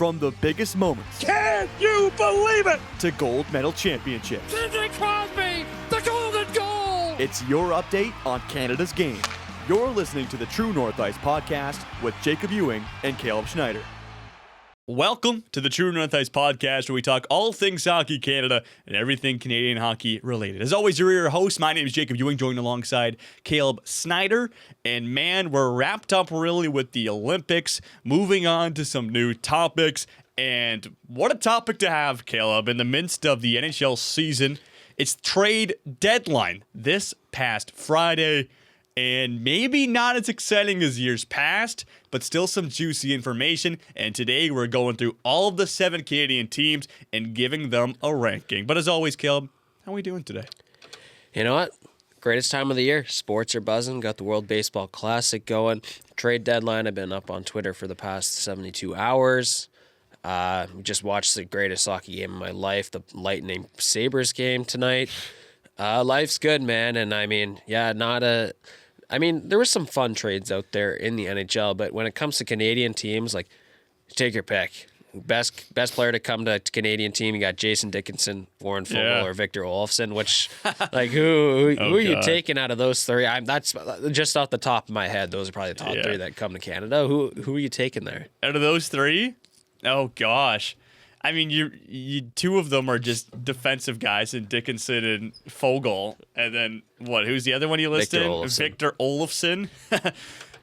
From the biggest moments. Can you believe it? To gold medal championships. Sidney Crosby, the golden goal! It's your update on Canada's game. You're listening to the True North Ice podcast with Jacob Ewing and Caleb Schneider. Welcome to the True North Ice podcast, where we talk all things Hockey Canada and everything Canadian hockey related. As always, you're your host. My name is Jacob Ewing, joined alongside Caleb Schneider. And man, we're wrapped up really with the Olympics, moving on to some new topics. And what a topic to have, Caleb, in the midst of the NHL season. It's trade deadline this past Friday. And maybe not as exciting as years past, but still some juicy information. And today we're going through all of the 7 Canadian teams and giving them a ranking. But as always, Caleb, how are we doing today? You know what? Greatest time of the year. Sports are buzzing. Got the World Baseball Classic going. Trade deadline. I've been up on Twitter for the past 72 hours. Just watched the greatest hockey game of my life, the Lightning Sabres game tonight. Life's good, man. And I mean, there were some fun trades out there in the NHL, but when it comes to Canadian teams, like, take your pick. Best player to come to Canadian team, you got Jason Dickinson, Warren Foegele, or Victor Olofsson. Which, like, who are you taking out of those three? That's just off the top of my head. Those are probably the top three that come to Canada. Who are you taking there? Out of those three? Oh gosh. I mean, you two of them are just defensive guys, in Dickinson and Foegele, and then what? Who's the other one you listed? Victor Olofsson.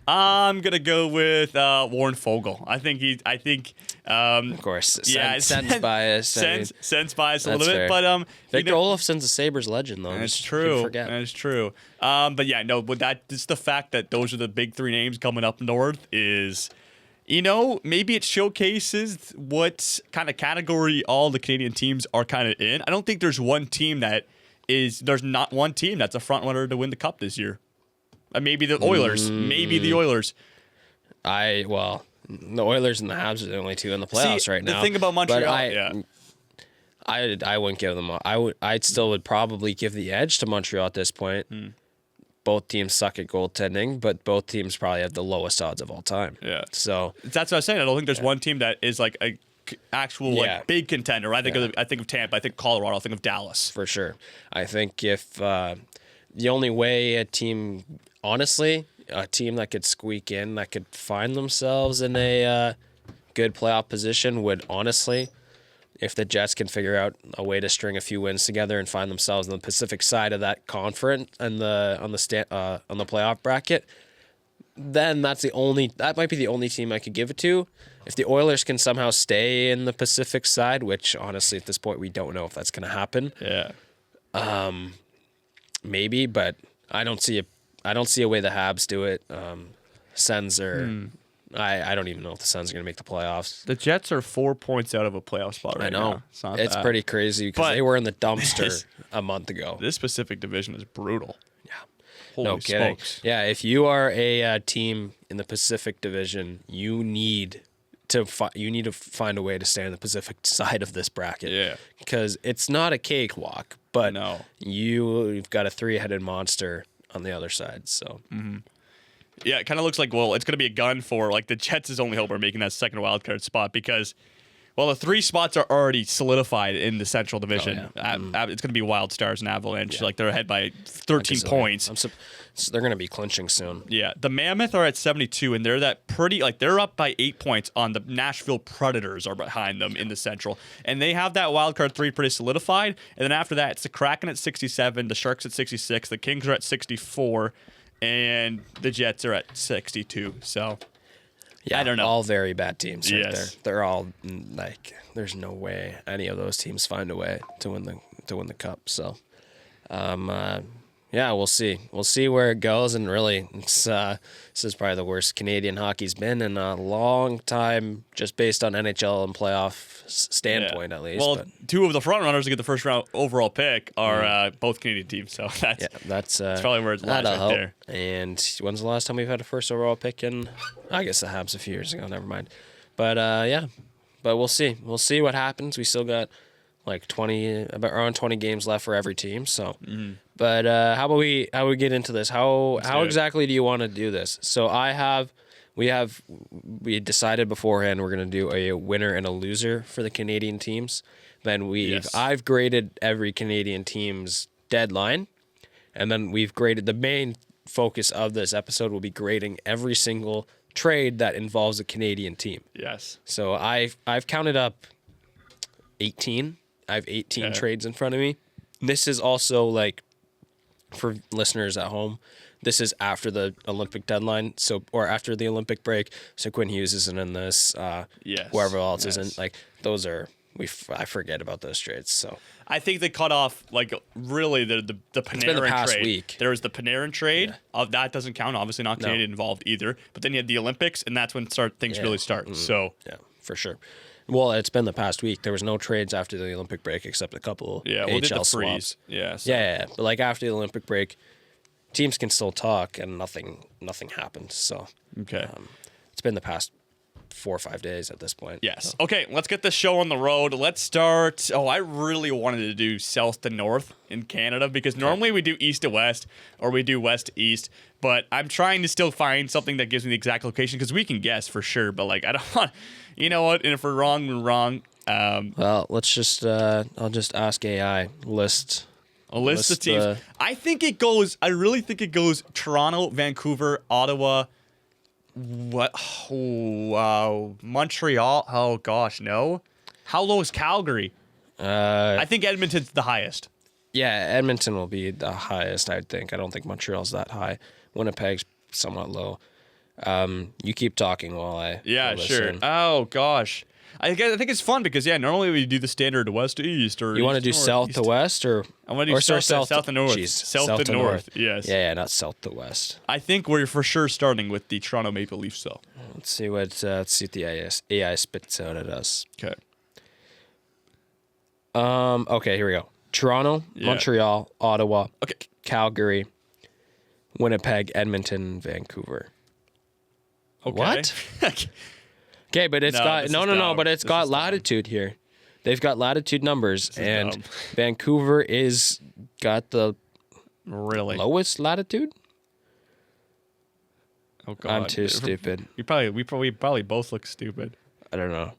I'm gonna go with Warren Foegele. I think. Of course, sense bias. Sense bias a little fair. bit, but Victor Olofsson's a Sabres legend, though. That's true. That's true. But just the fact that those are the big 3 names coming up north is. You know, maybe it showcases what kind of category all the Canadian teams are kind of in. I don't think there's there's not one team that's a front runner to win the cup this year. Maybe the Oilers. Maybe the Oilers. The Oilers and the Habs are the only two in the playoffs right now. The thing about Montreal, I wouldn't give them. I still would probably give the edge to Montreal at this point. Both teams suck at goaltending, but both teams probably have the lowest odds of all time. Yeah. So that's what I was saying. I don't think there's one team that is like a actual big contender. I think of Tampa. I think Colorado. I think of Dallas. For sure. I think if the only way a team that could squeak in, that could find themselves in a good playoff position would honestly, if the Jets can figure out a way to string a few wins together and find themselves on the Pacific side of that conference and on the playoff bracket, then that might be the only team I could give it to. If the Oilers can somehow stay in the Pacific side, which honestly at this point we don't know if that's going to happen. Yeah. Maybe, but I don't see a way the Habs do it. Sens are. I don't even know if the Sens are going to make the playoffs. The Jets are 4 points out of a playoff spot right now. I know. It's pretty crazy because they were in the dumpster a month ago. This Pacific Division is brutal. Yeah. Holy smokes. Yeah, if you are a team in the Pacific Division, you need to find a way to stay on the Pacific side of this bracket. Yeah. Because it's not a cakewalk, but no. You've got a 3-headed monster on the other side. So. Mm-hmm. Yeah, it kind of looks like, it's going to be a gun for, the Jets' only hope are making that second wildcard spot because, the 3 spots are already solidified in the Central Division. It's going to be Wild Stars and Avalanche. Yeah. They're ahead by 13 points. So they're going to be clinching soon. Yeah, the Mammoth are at 72, and they're they're up by 8 points on the Nashville Predators are behind them in the Central. And they have that wildcard 3 pretty solidified. And then after that, it's the Kraken at 67, the Sharks at 66, the Kings are at 64, and the Jets are at 62. So, yeah, I don't know. All very bad teams right there. Yes. They're all there's no way any of those teams find a way to win the cup. So, we'll see. We'll see where it goes. And really, this is probably the worst Canadian hockey's been in a long time, just based on NHL and playoff standpoint, at least. Well, 2 of the front runners to get the first round overall pick are both Canadian teams, so that's probably where it's lies right there. And when's the last time we've had a first overall pick in? I guess the Habs a few years ago. Never mind. But but we'll see. We'll see what happens. We still got around 20 games left for every team. So, But how about we get into this? How exactly do you want to do this? So I have we decided beforehand we're going to do a winner and a loser for the Canadian teams. Then I've graded every Canadian team's deadline, and then we've graded, the main focus of this episode will be grading every single trade that involves a Canadian team. Yes. So I've counted up 18. I have 18 trades in front of me. This is also, like, for listeners at home, this is after the Olympic deadline, or after the Olympic break. So Quinn Hughes isn't in this. Whoever else isn't. Like, those are, I forget about those trades. So I think they cut off, like, really the Panarin it's been the past trade. Week. There was the Panarin trade. That doesn't count. Obviously not Canadian involved either. But then you had the Olympics, and that's when things really start. So yeah, for sure. Well, it's been the past week. There was no trades after the Olympic break except a couple we'll AHL the swaps. freeze. Yeah. So. Yeah. But, like, after the Olympic break, teams can still talk, and nothing happened. So okay, it's been the past 4 or 5 days at this point. Yes. So. Okay, let's get the show on the road. Let's start. Oh, I really wanted to do south to north in Canada because normally we do east to west or we do west to east, but I'm trying to still find something that gives me the exact location because we can guess for sure, but, like, I don't want, you know what? And if we're wrong, we're wrong. Well, let's just, I'll just ask AI, list of teams. I really think it goes Toronto, Vancouver, Ottawa, Montreal. Oh, gosh, no. How low is Calgary? I think Edmonton's the highest. Yeah, Edmonton will be the highest, I think. I don't think Montreal's that high. Winnipeg's somewhat low. You keep talking while I listen. Sure. In. Oh, gosh. I think it's fun because, normally we do the standard west to east. Or you want to do north, south east. to west? Or I want to do south to north. Geez, south to north, yes. Yeah, not south to west. I think we're for sure starting with the Toronto Maple Leafs, though. Let's see what the AI spits out at us. Okay. Okay, here we go. Toronto, Montreal, Ottawa, Calgary, Winnipeg, Edmonton, Vancouver. Okay. What? Okay, but it's but it's got latitude here. They've got latitude numbers, and dumb. Vancouver got the lowest latitude. Oh God, I'm too stupid. We probably both look stupid. I don't know.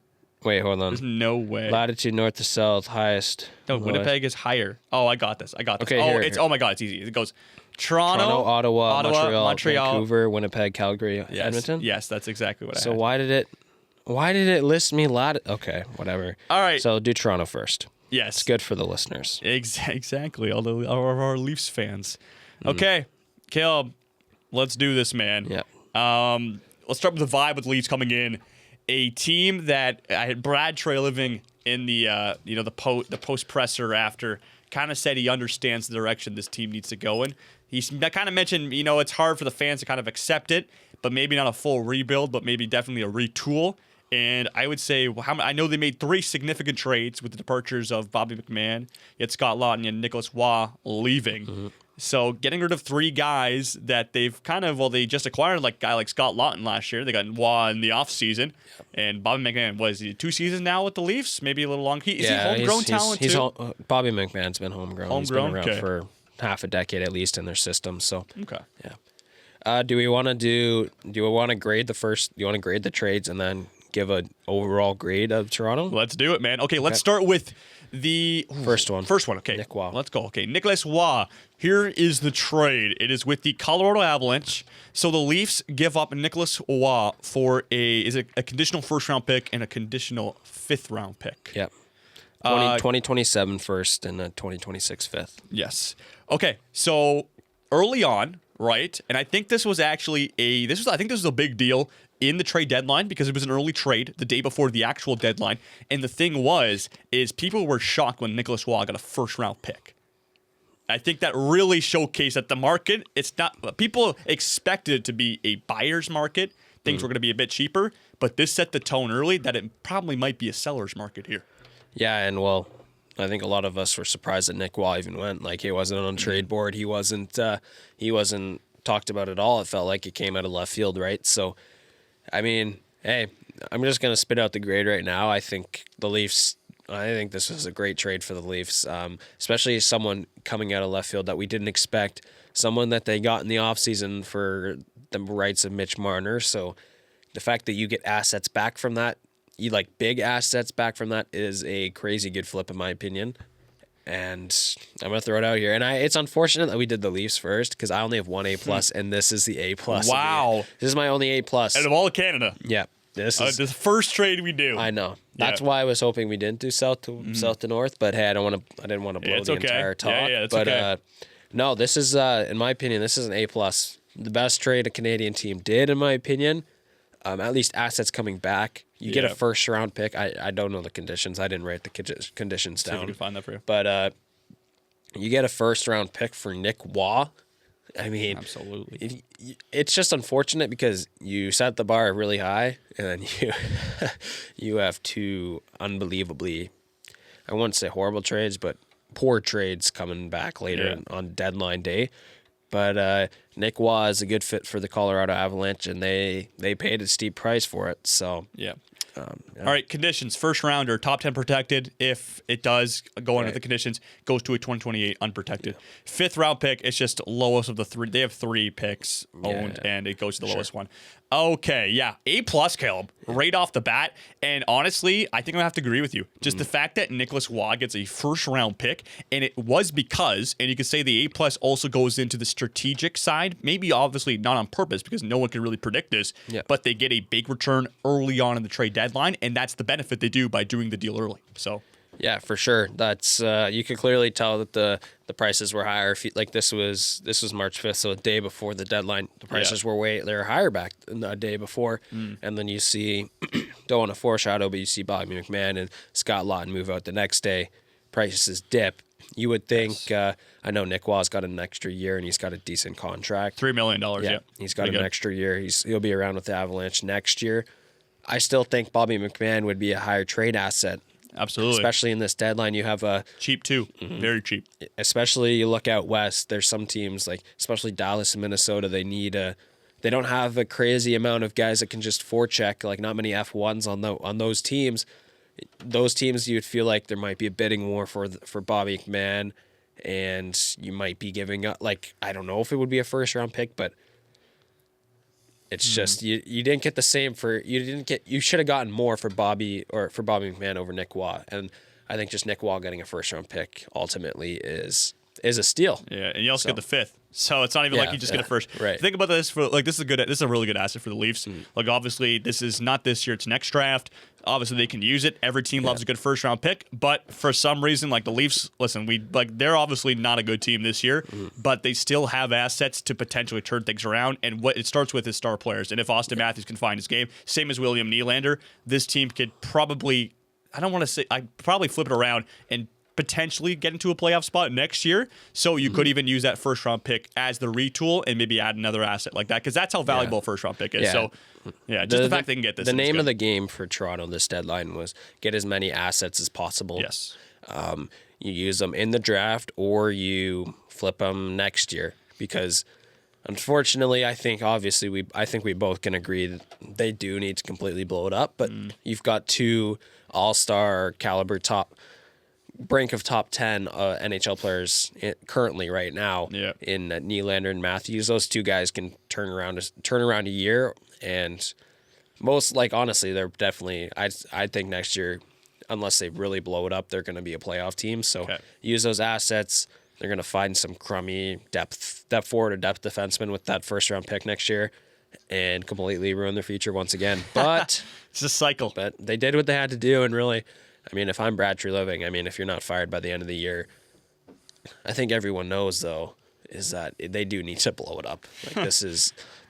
Wait, hold on. There's no way. Latitude north to south, highest. No, Winnipeg is higher. Oh, I got this. Okay, here. Oh my God, it's easy. It goes Toronto, Ottawa, Montreal, Vancouver, Winnipeg, Calgary, Edmonton. Yes, that's exactly what I had. So why did it list me Okay, whatever. All right. So do Toronto first. Yes. It's good for the listeners. Exactly. All of our Leafs fans. Okay, Caleb, let's do this, man. Yeah. Let's start with the vibe with Leafs coming in. A team that I had Brad Treliving in the the post presser after kind of said he understands the direction this team needs to go in. He kind of mentioned, it's hard for the fans to kind of accept it, but maybe not a full rebuild, but maybe definitely a retool. And I would say, I know they made 3 significant trades with the departures of Bobby McMahon, yet Scott Laughton and Nicholas Waugh leaving. Mm-hmm. So getting rid of 3 guys that they've they just acquired, like a guy like Scott Laughton last year. They got Waugh in the offseason. And Bobby McMahon, was he 2 seasons now with the Leafs? Maybe a little long. Is he homegrown talent too? Bobby McMahon's been homegrown. He's been around for half a decade at least in their system. So yeah. Do we want to grade the first? Do you want to grade the trades and then give an overall grade of Toronto? Let's do it, man. Okay, let's start with the first one. Okay, Nick Waugh. Let's go. Okay, Nicholas Waugh. Here is the trade. It is with the Colorado Avalanche. So the Leafs give up Nicholas Waugh for a conditional first-round pick and a conditional fifth-round pick. Yep. 2027 first and a 2026 fifth. Yes. Okay, so early on, right? And I think this was actually a big deal in the trade deadline because it was an early trade the day before the actual deadline. And the thing is people were shocked when Nicholas Waugh got a first-round pick. I think that really showcased that the market, people expected it to be a buyer's market. Things were going to be a bit cheaper, but this set the tone early that it probably might be a seller's market here. Yeah, and I think a lot of us were surprised that Nick Waugh even went. Like, he wasn't on trade board. He wasn't talked about at all. It felt like it came out of left field, right? So, I mean, hey, I'm just going to spit out the grade right now. I think this was a great trade for the Leafs, especially someone coming out of left field that we didn't expect, someone that they got in the offseason for the rights of Mitch Marner. So the fact that you get assets back from that, you like big assets back from that, is a crazy good flip in my opinion. And I'm gonna throw it out here. And it's unfortunate that we did the Leafs first because I only have one A+, and this is the A+. Wow. This is my only A+. Out of all of Canada. Yeah. This is the first trade we do. I know. That's why I was hoping we didn't do south to north. But hey, I didn't want to blow the entire talk. Yeah, it's but okay. no, this is in my opinion, this is an A+. The best trade a Canadian team did, in my opinion. At least assets coming back. You get a first round pick. I don't know the conditions. I didn't write the conditions down. See if we can find that for you. But you get a first round pick for Nick Waugh. I mean, absolutely. It's just unfortunate because you set the bar really high, and then you have two unbelievably, I wouldn't say horrible trades, but poor trades coming back later on deadline day. But Nick Waugh is a good fit for the Colorado Avalanche, and they paid a steep price for it. So yeah. All right, conditions. First rounder, top 10 protected. If it does go under the conditions, goes to a 2028 unprotected. Yeah. Fifth round pick, it's just lowest of the three. They have 3 picks owned, and it goes to the lowest one. Okay, yeah. A+, Caleb, right off the bat. And honestly, I think I'm going to have to agree with you. Just the fact that Nicholas Waugh gets a first round pick, and it was because, and you could say the A+ also goes into the strategic side, maybe obviously not on purpose because no one can really predict this, but they get a big return early on in the trade deadline, and that's the benefit they do by doing the deal early. So yeah, for sure. That's you could clearly tell that the prices were higher. Like this was March 5th, so a day before the deadline, the prices were higher back than the day before. And then you see, don't want to foreshadow, but you see Bobby McMahon and Scott Laughton move out the next day. Prices dip. You would think. I know Nick Waugh's got an extra year and he's got a decent contract. $3 million. Yeah, he's got an extra year. He'll be around with the Avalanche next year. I still think Bobby McMahon would be a higher trade asset. Absolutely. Especially in this deadline, you have a cheap too. Very cheap. Especially you look out west, there's some teams like especially Dallas and Minnesota, they don't have a crazy amount of guys that can just forecheck, like not many F1s on those teams. Those teams you'd feel like there might be a bidding war for Bobby McMahon, and you might be giving up, like, I don't know if it would be a first round pick, but it's just you didn't get the same you should have gotten more for Bobby McMahon over Nick Waugh. And I think just Nick Waugh getting a first round pick ultimately is a steal. Yeah, and you also get the 5th. So it's not even like you just get a first. Right. Think about this this is a really good asset for the Leafs. Like obviously this is not this year, it's next draft. Obviously they can use it. Every team loves a good first round pick, but for some reason like the Leafs, listen, they're obviously not a good team this year, but they still have assets to potentially turn things around, and what it starts with is star players. And if Austin Matthews can find his game, same as William Nylander, this team could probably probably flip it around and potentially get into a playoff spot next year. So you could even use that first round pick as the retool and maybe add another asset like that, because that's how valuable a first round pick is. Yeah. So just the fact they can get this. The name of the game for Toronto this deadline was get as many assets as possible. Yes. You use them in the draft or you flip them next year, because unfortunately, I think we both can agree that they do need to completely blow it up, but you've got 2 all-star caliber brink of top 10 NHL players currently right now in Nylander and Matthews. Those 2 guys can turn around a year, and honestly, they're definitely, I think next year, unless they really blow it up, they're going to be a playoff team. So use those assets. They're going to find some crummy depth forward or depth defenseman with that first round pick next year and completely ruin their future once again. But it's a cycle. But they did what they had to do, and really, I mean, if I'm Brad Treliving, if you're not fired by the end of the year, I think everyone knows, though, is that they do need to blow it up. Like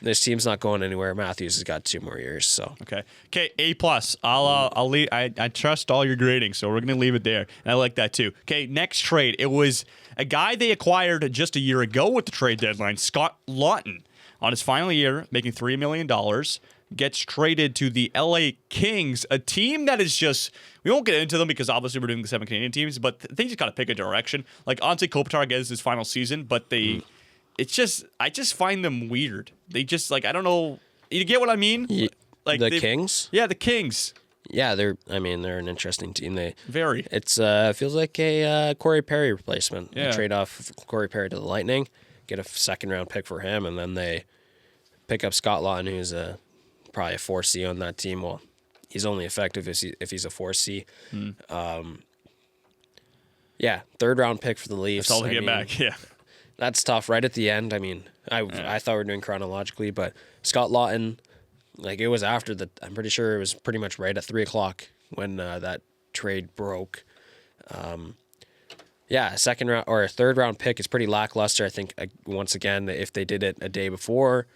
this team's not going anywhere. Matthews has got 2 more years, so. Okay, A+. I'll leave. I trust all your grading, so we're gonna leave it there, and I like that too. Okay, next trade. It was a guy they acquired just a year ago with the trade deadline, Scott Laughton, on his final year, making $3 million. Gets traded to the LA Kings, a team that is just, we won't get into them because obviously we're doing the 7 Canadian teams, but they just got to pick a direction. Like Anze Kopitar gets his final season, but I just find them weird. They just, I don't know, you get what I mean? The Kings? Yeah, the Kings. Yeah, they're an interesting team. It's feels like a Corey Perry replacement. Yeah. They trade off Corey Perry to the Lightning, get a second round pick for him, and then they pick up Scott Laughton, who's a probably a 4C on that team. Well, he's only effective if he's a 4C. Yeah, third round pick for the Leafs. That's all to get back. Yeah. That's tough right at the end. I mean, I thought we were doing chronologically, but Scott Lawton, like it was after I'm pretty sure it was pretty much right at 3:00 when that trade broke. Yeah, a second round or a third round pick is pretty lackluster. I think once again, if they did it a day before,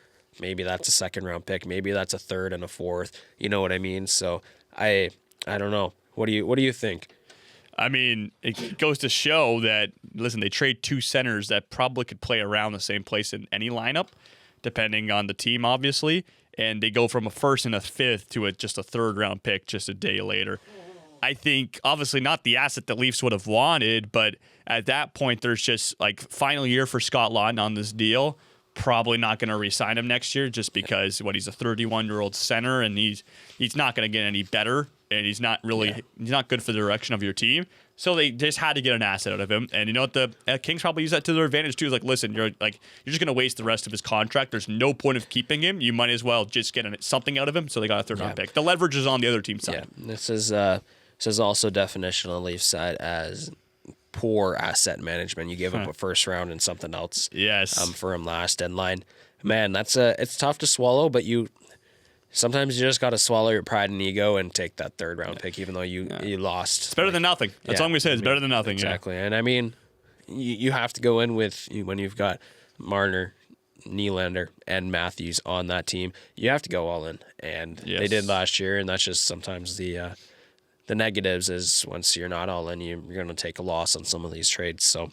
maybe that's a second round pick. Maybe that's a third and a fourth. You know what I mean? So I don't know. What do you think? I mean, it goes to show that, listen, they trade two centers that probably could play around the same place in any lineup, depending on the team, obviously. And they go from a first and a fifth to just a third round pick just a day later. I think, obviously, not the asset the Leafs would have wanted, but at that point, there's just like final year for Scott Lawton on this deal. Probably not going to re-sign him next year just because he's a 31-year-old center and he's not going to get any better, and he's not good for the direction of your team. So they just had to get an asset out of him. And you know what, the Kings probably use that to their advantage too. Is like, listen, you're just going to waste the rest of his contract. There's no point of keeping him. You might as well just get something out of him. So they got a third round pick. The leverage is on the other team's side. Yeah, this is also definition on the Leafs side as poor asset management. You gave up a first round and something else. Yes. For him last deadline. Man, it's tough to swallow, but sometimes you just got to swallow your pride and ego and take that third round pick, even though you lost. It's better than nothing. That's all I'm gonna say. It's better than nothing. Exactly. And I mean, you have to go in with when you've got Marner, Nylander, and Matthews on that team. You have to go all in, and they did last year. And that's just sometimes the negatives is once you're not all in, you're going to take a loss on some of these trades. So,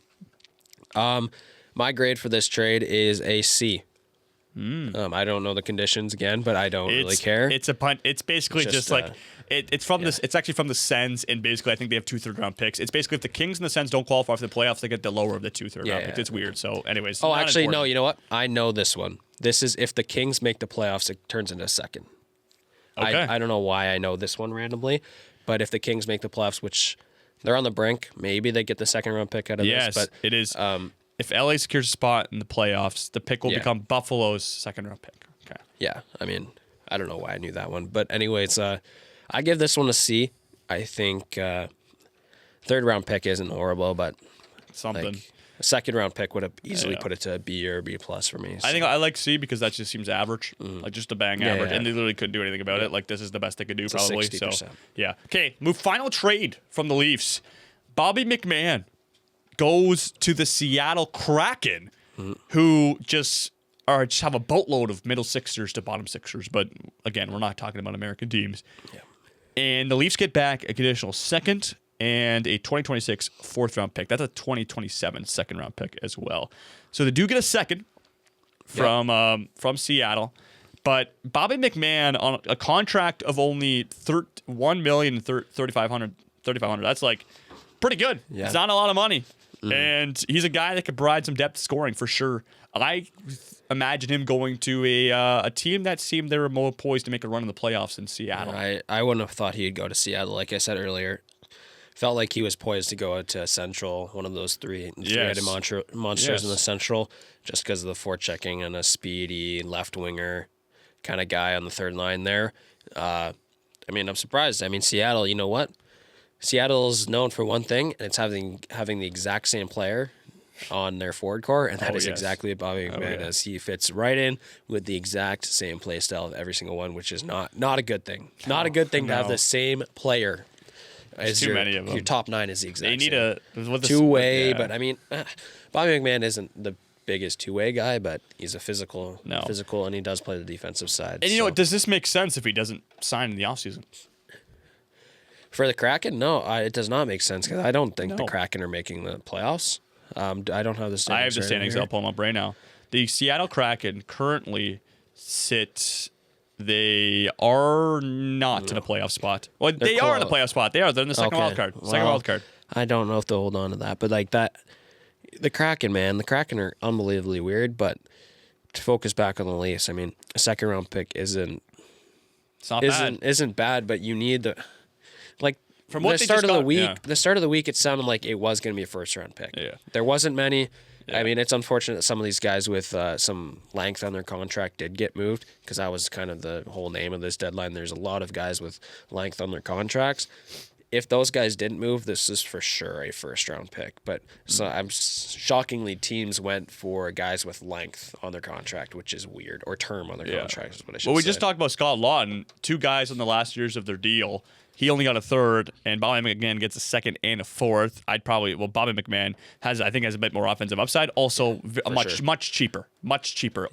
my grade for this trade is a C. I don't know the conditions again, but I don't really care. It's a punt. It's basically just like it's from this. It's actually from the Sens, and basically I think they have 2 third round picks. It's basically if the Kings and the Sens don't qualify for the playoffs, they get the lower of the 2 third round picks. It's weird. So, anyways. Oh, actually, no. You know what? I know this one. This is if the Kings make the playoffs, it turns into a second. Okay. I don't know why I know this one randomly, but if the Kings make the playoffs, which they're on the brink, maybe they get the second round pick out of this. Yes, but it is. If LA secures a spot in the playoffs, the pick will become Buffalo's second round pick. Okay. Yeah, I mean, I don't know why I knew that one, but anyways, I give this one a C. I think third round pick isn't horrible, but something. Like, a second round pick would have easily put it to a B or B plus for me. So. I think I like C because that just seems average, like just a bang average, and they literally couldn't do anything about it. Like this is the best they could do, probably. 60%. So yeah. Okay, final trade from the Leafs. Bobby McMahon goes to the Seattle Kraken, who just have a boatload of middle sixers to bottom sixers. But again, we're not talking about American teams. Yeah. And the Leafs get back a conditional second and a 2026 fourth round pick. That's a 2027 second round pick as well. So they do get a second from Seattle. But Bobby McMahon on a contract of only $1,350,000. That's like pretty good. Yeah. It's not a lot of money. And he's a guy that could provide some depth scoring for sure. I imagine him going to a team that seemed they were more poised to make a run in the playoffs in Seattle. I wouldn't have thought he'd go to Seattle. Like I said earlier, felt like he was poised to go to Central, one of those three-headed monsters in the Central, just because of the forechecking and a speedy left winger kind of guy on the third line there. I mean, I'm surprised. I mean, Seattle, you know what? Seattle's known for one thing, and it's having the exact same player on their forward core, and that is exactly what Bobby McMahon is. He fits right in with the exact same play style of every single one, which is not a good thing. Not a good thing to have the same player. There's too many of them. Your top 9 is the exact same. They need a two-way, but I mean, Bobby McMahon isn't the biggest two-way guy, but he's a physical, and he does play the defensive side. And you know what? Does this make sense if he doesn't sign in the offseason? For the Kraken, no, it does not make sense because I don't think the Kraken are making the playoffs. I don't have the standings. I have the standings. I'll pull them up right now. The Seattle Kraken currently sit. They are not in a playoff spot. Well, they are in a playoff spot. They are. They're in the second wild card. Second wild card. I don't know if they'll hold on to that, but like that, the Kraken, man, the Kraken are unbelievably weird. But to focus back on the Leafs, I mean, a second round pick isn't bad, but you need the. Like from what the start of the week, it sounded like it was going to be a first round pick. Yeah. There wasn't many. I mean, it's unfortunate that some of these guys with some length on their contract did get moved, because that was kind of the whole name of this deadline. There's a lot of guys with length on their contracts. If those guys didn't move, this is for sure a first-round pick. But shockingly, teams went for guys with length on their contract, which is weird, or term on their contract is what I should say. Well, we just talked about Scott Lawton, 2 guys in the last years of their deal. He only got a third, and Bobby McMahon gets a second and a fourth. Bobby McMahon has a bit more offensive upside. Also, much cheaper,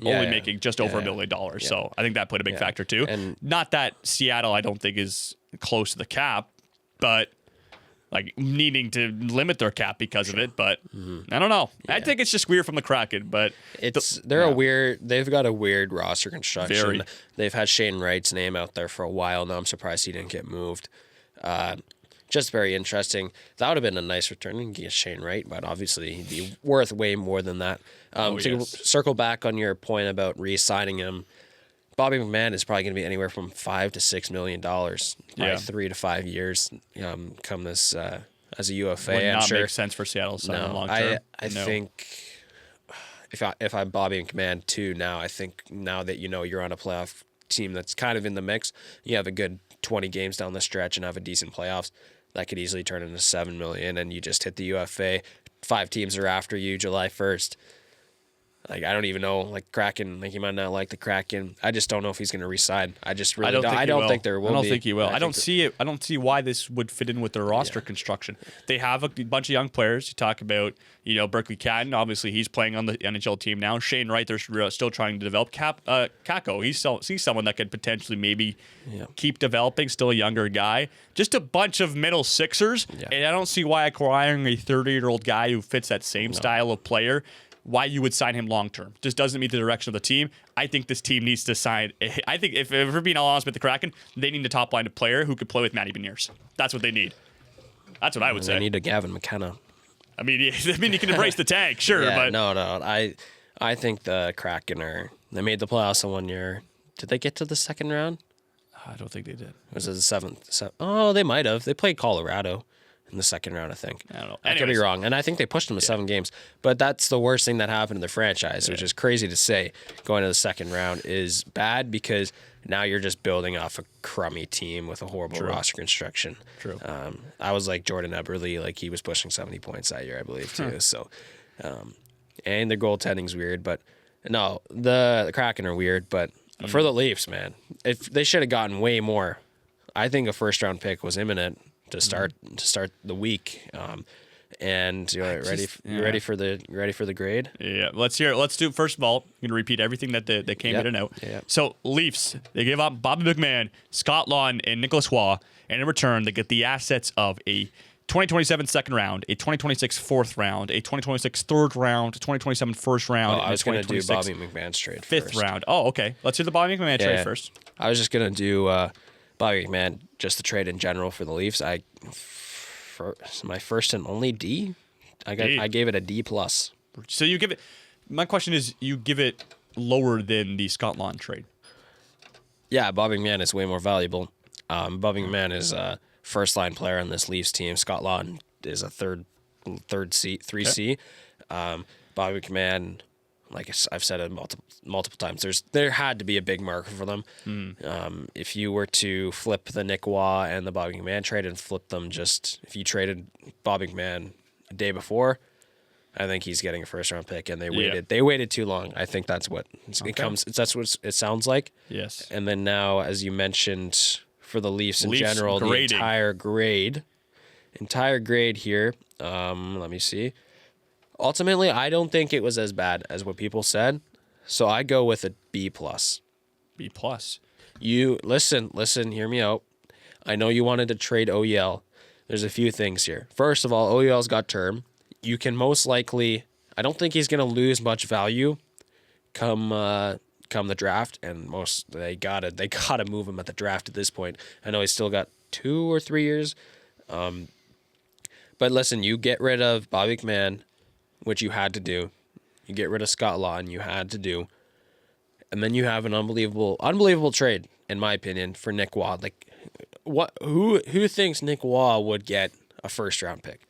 only making just over $1 million. Yeah. So I think that played a big factor too. And not that Seattle, I don't think, is close to the cap, but like needing to limit their cap because of it. But I don't know. I think it's just weird from the Kraken. But they've got a weird roster construction. Very. They've had Shane Wright's name out there for a while now. I'm surprised he didn't get moved. Just very interesting. That would have been a nice return to get Shane Wright, but obviously he'd be worth way more than that. To circle back on your point about re-signing him, Bobby McMahon is probably going to be anywhere from $5 to $6 million by 3 to 5 years. Come this as a UFA, would not I'm sure make sense for Seattle long term. I think if I'm Bobby McMahon too now, I think now that you're on a playoff team that's kind of in the mix, you have a good 20 games down the stretch and have a decent playoffs, that could easily turn into $7 million, and you just hit the UFA. 5 teams are after you July 1st. Like, I don't even know, like, Kraken, like, he might not like the Kraken. I just don't know if he's going to re-sign. I just really don't. I don't think there will be. I don't think he will. I don't see it. I don't see why this would fit in with their roster construction. They have a bunch of young players. You talk about, Berkeley Catton. Obviously, he's playing on the NHL team now. Shane Wright, they're still trying to develop. Kako, he's someone that could potentially maybe keep developing. Still a younger guy. Just a bunch of middle sixers. Yeah. And I don't see why acquiring a 30-year-old guy who fits that same style of player, why you would sign him long term. Just doesn't meet the direction of the team. I think this team needs to sign. I think if we're being all honest with the Kraken, they need a top line player who could play with Matty Beniers. That's what they need. That's what I would say. They need a Gavin McKenna. I mean, you can embrace the tank, sure, but no. I think the Kraken they made the playoffs in 1 year. Did they get to the second round? I don't think they did. Was it the seventh? Oh, they might have. They played Colorado in the second round, I think. I don't know. I could be wrong. And I think they pushed them to 7 games. But that's the worst thing that happened to the franchise, which is crazy to say. Going to the second round is bad because now you're just building off a crummy team with a horrible roster construction. True. I was like Jordan Eberle, like he was pushing 70 points that year, I believe, too. So, and their goaltending's weird. But no, the Kraken are weird. But for the Leafs, man, if they should have gotten way more. I think a first-round pick was imminent to start the week, and you're ready for the grade. Yeah, let's hear it. Let's do first of all. I'm gonna repeat everything that came in and out. Yep. So Leafs, they give up Bobby McMahon, Scott Lawton, and Nicholas Waugh, and in return they get the assets of a 2027 second round, a 2026 fourth round, a 2026 third round, a 2027 first round. I was going to do Bobby McMahon's trade fifth first. round. Oh, okay. Let's hear the Bobby McMahon trade first. I was just going to do Bobby McMahon, just the trade in general for the Leafs. My first and only D. I gave it a D+. So you give it. My question is, you give it lower than the Scott Lawton trade. Yeah, Bobby McMahon is way more valuable. Bobby McMahon is a first-line player on this Leafs team. Scott Lawton is a 3C. Bobby McMahon, like I've said it multiple times, there had to be a big market for them. If you were to flip the Nick Waugh and the Bobby McMahon trade and flip them, if you traded Bobby McMahon a day before, I think he's getting a first-round pick, and they waited. They waited too long. I think that's what it comes. That's what it sounds like. Yes. And then now, as you mentioned, for the Leafs in general, grading. The entire grade here. Let me see. Ultimately, I don't think it was as bad as what people said, so I go with a B+. B+. You listen, hear me out. I know you wanted to trade OEL. There's a few things here. First of all, OEL's got term. You can most likely, I don't think he's going to lose much value come the draft, and they gotta move him at the draft at this point. I know he's still got 2 or 3 years. But listen, you get rid of Bobby McMahon, which you had to do. You get rid of Scott Lawton, you had to do. And then you have an unbelievable trade, in my opinion, for Nick Waugh. Like, who thinks Nick Waugh would get a first-round pick?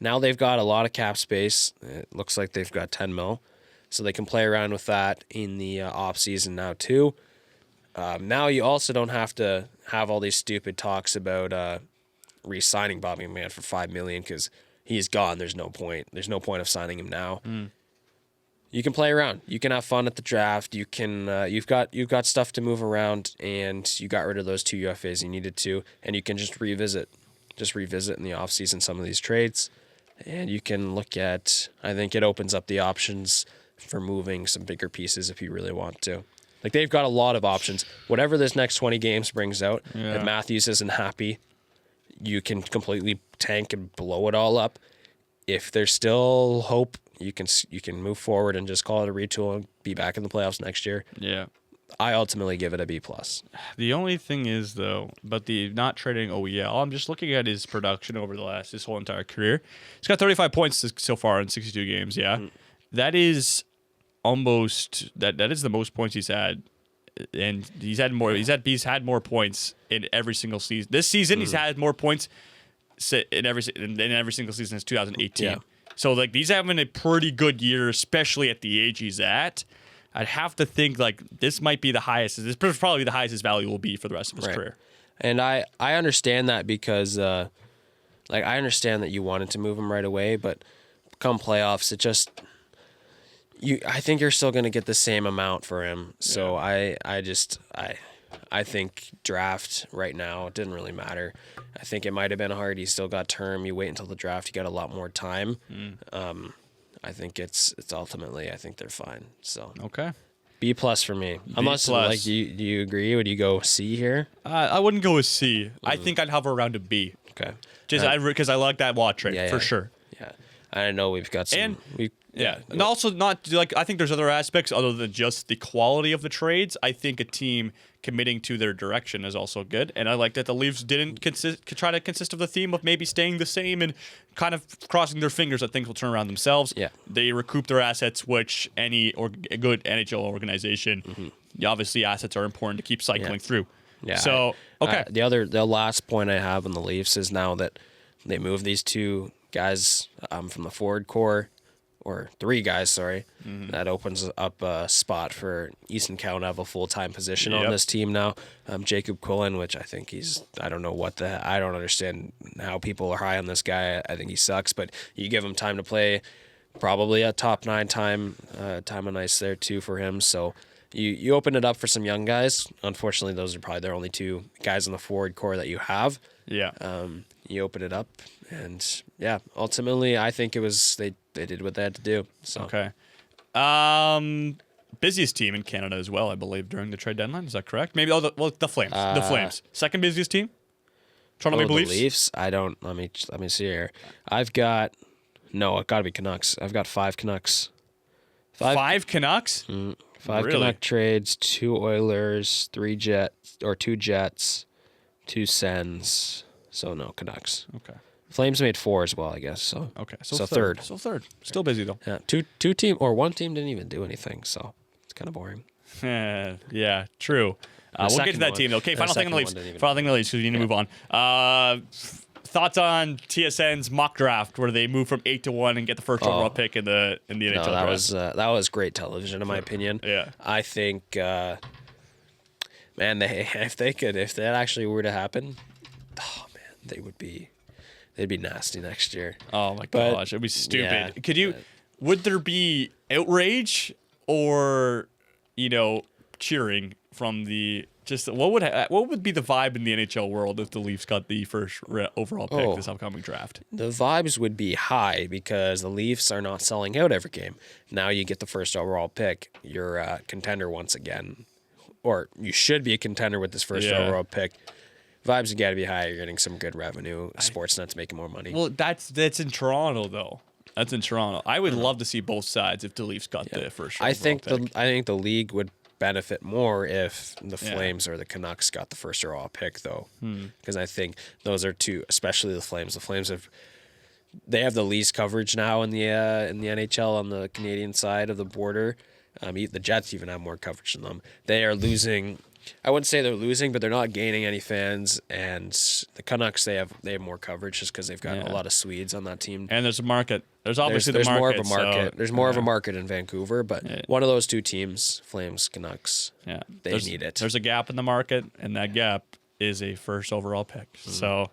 Now they've got a lot of cap space. It looks like they've got 10 mil. So they can play around with that in the off season now too. Now you also don't have to have all these stupid talks about re-signing Bobby McMann for $5 million because he's gone. There's no point. There's no point of signing him now. You can play around. You can have fun at the draft. You can. You've got stuff to move around, and you got rid of those 2 UFAs you needed to, and you can just revisit in the offseason some of these trades, and you can look at. I think it opens up the options for moving some bigger pieces if you really want to. Like they've got a lot of options. Whatever this next 20 games brings out, if Matthews isn't happy, you can completely tank and blow it all up. If there's still hope, you can move forward and just call it a retool and be back in the playoffs next year. Yeah. I ultimately give it a B+. The only thing is, though, but the not trading OEL, I'm just looking at his production over his whole entire career. He's got 35 points so far in 62 games, yeah. That is almost, that is the most points he's had. And he's had more points in every single season. This season, he's had more points in every single season since 2018. Yeah. So, like, he's having a pretty good year, especially at the age he's at. I'd have to think, like, this might be the highest. This is probably the highest his value will be for the rest of his career. And I understand that because, I understand that you wanted to move him right away, but come playoffs, it just... I think you're still going to get the same amount for him. So I think draft right now didn't really matter. I think it might have been hard. He still got term. You wait until the draft, you got a lot more time. I think it's ultimately, I think they're fine. So okay, B+ for me. Unless like do you agree? Would you go C here? I wouldn't go with C. I think I'd hover around a B. Okay, just because I like that Watt trade for sure. Yeah, I know we've got some. And also not like I think there's other aspects other than just the quality of the trades. I think a team committing to their direction is also good, and I like that the Leafs didn't try to consist of the theme of maybe staying the same and kind of crossing their fingers that things will turn around themselves. Yeah, they recoup their assets, which any a good NHL organization, obviously assets are important to keep cycling through. Yeah. So okay, the last point I have on the Leafs is now that they moved these 2 guys from the forward core. Or 3 guys, sorry. That opens up a spot for Easton Cowan to have a full-time position on this team now. Jacob Quillen, which I think I don't understand how people are high on this guy. I think he sucks, but you give him time to play, probably a top 9 time of ice there too for him. So you open it up for some young guys. Unfortunately, those are probably their only 2 guys in the forward core that you have. Yeah. You open it up, and ultimately, I think it was they did what they had to do. So. Okay. Busiest team in Canada as well, I believe, during the trade deadline. Is that correct? Maybe the Flames. The Flames. Second busiest team. Toronto Maple Leafs. The Leafs. I don't. Let me see here. I've got. No, it got to be Canucks. I've got 5 Canucks. 5 Canucks. 5 really? Canuck trades. 2 Oilers. 2 Jets. 2 Sens. So no Canucks. Okay. Flames made 4 as well, I guess. So okay. So third. So third. Still busy though. Yeah. Two team or one team didn't even do anything. So it's kind of boring. Yeah. True. We'll get to that team though. Okay. Final thing on the Leafs. Final thing on the Leafs because we need to move on. Thoughts on TSN's mock draft where they move from 8 to 1 and get the first overall pick in the NHL draft? That was great television in my opinion. Yeah. I think, man, if that actually were to happen, oh man, they'd be nasty next year. Oh my gosh, it'd be stupid. Yeah, would there be outrage or cheering from the what would be the vibe in the NHL world if the Leafs got the first overall pick this upcoming draft? The vibes would be high because the Leafs are not selling out every game. Now you get the first overall pick, you're a contender once again, or you should be a contender with this first overall pick. Vibes have got to be high. You're getting some good revenue. Sportsnet's making more money. Well, that's in Toronto though. That's in Toronto. I would love to see both sides if the Leafs got the first overall pick. I think the league would benefit more if the Flames or the Canucks got the first overall pick though, because I think those are 2, especially the Flames. The Flames have the least coverage now in the NHL on the Canadian side of the border. The Jets even have more coverage than them. They are losing I wouldn't say they're losing, but they're not gaining any fans. And the Canucks, they have more coverage just because they've got a lot of Swedes on that team. And there's a market. There's obviously there's the market. more of a market. So, there's more of a market in Vancouver, but one of those two teams, Flames, Canucks, they need it. There's a gap in the market, and that gap is a first overall pick. So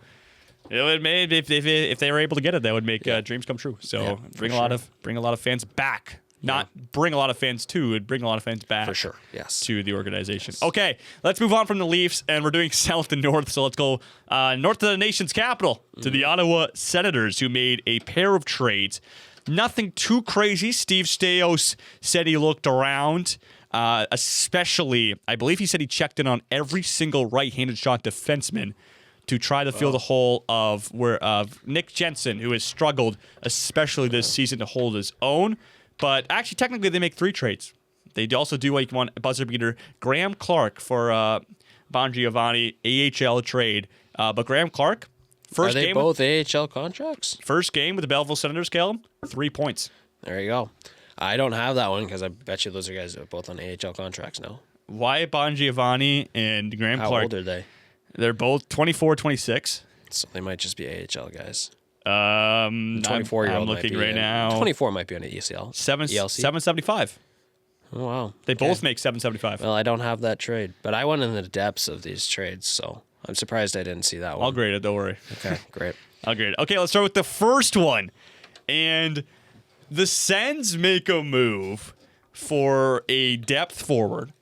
it would make if they were able to get it, that would make dreams come true. So bring a lot of fans back. Not bring a lot of fans to, it'd bring a lot of fans back. For sure, yes. To the organization. Okay, let's move on from the Leafs, and we're doing south to north, so let's go north to the nation's capital, to the Ottawa Senators, who made a pair of trades. Nothing too crazy. Steve Stamkos said he looked around, especially, I believe he said he checked in on every single right-handed shot defenseman to try to fill the hole of Nick Jensen, who has struggled, especially this season, to hold his own. But actually, technically, they make 3 trades. They also do like one buzzer beater, Graham Clark for Bon Giovanni AHL trade. But Graham Clark, first Are they game both AHL contracts? First game with the Belleville Senators, Caleb, 3 points. There you go. I don't have that one because I bet you those are guys are both on AHL contracts now. Why Bon Giovanni and Graham Clark? How old are they? They're both 24, 26. So they might just be AHL guys. 24-year-old. I'm looking right now. 24 might be on an ECL. ELC? 775. Oh, wow. They both make 775. Well, I don't have that trade, but I went in the depths of these trades, so I'm surprised I didn't see that one. I'll grade it. Don't worry. Okay, great. I'll grade it. Okay, let's start with the first one. And the Sens make a move for a depth forward,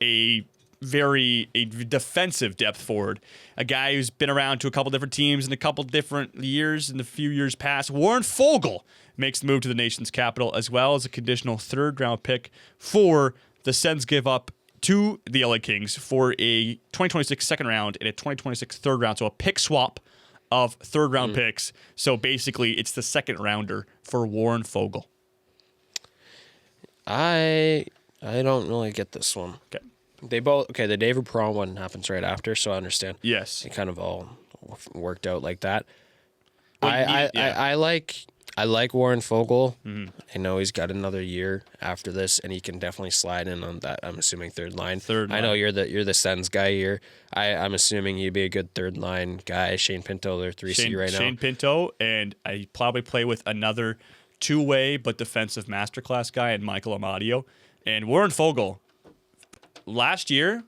a defensive depth forward, a guy who's been around to a couple different teams in a couple different years in the few years past. Warren Foegele makes the move to the nation's capital, as well as a conditional 3rd-round pick for the Sens give up to the LA Kings for a 2026 second round and a 2026 third round. So a pick swap of 3rd-round picks. So basically, it's the second rounder for Warren Foegele. I don't really get this one. Okay. The David Perron one happens right after, so I understand. Yes. It kind of all worked out like that. Well, I like Warren Foegele. Mm-hmm. I know he's got another year after this, and he can definitely slide in on that. I'm assuming third line. I know you're the Sens guy here. I'm assuming he'd be a good third line guy. Shane Pinto, they're 3C right now. Shane Pinto, and I probably play with another two-way but defensive masterclass guy in Michael Amadio. And Warren Foegele, last year,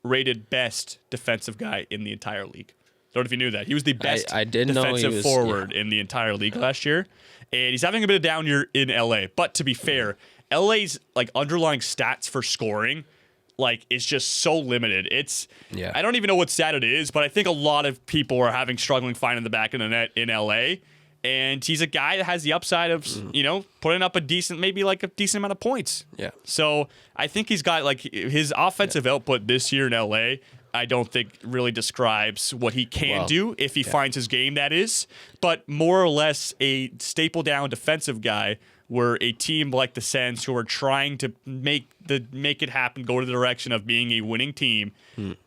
rated best defensive guy in the entire league. Don't know if you knew that. He was the best I didn't defensive know he was, forward in the entire league last year. And he's having a bit of down year in LA. But to be fair, LA's like underlying stats for scoring is just so limited. I don't even know what stat it is, but I think a lot of people are struggling finding the back of the net in LA. And he's a guy that has the upside of, putting up a decent amount of points. Yeah. So I think he's got his offensive output this year in LA. I don't think really describes what he can do if he finds his game, that is. But more or less a staple down defensive guy where a team like the Sens, who are trying to make it happen, go to the direction of being a winning team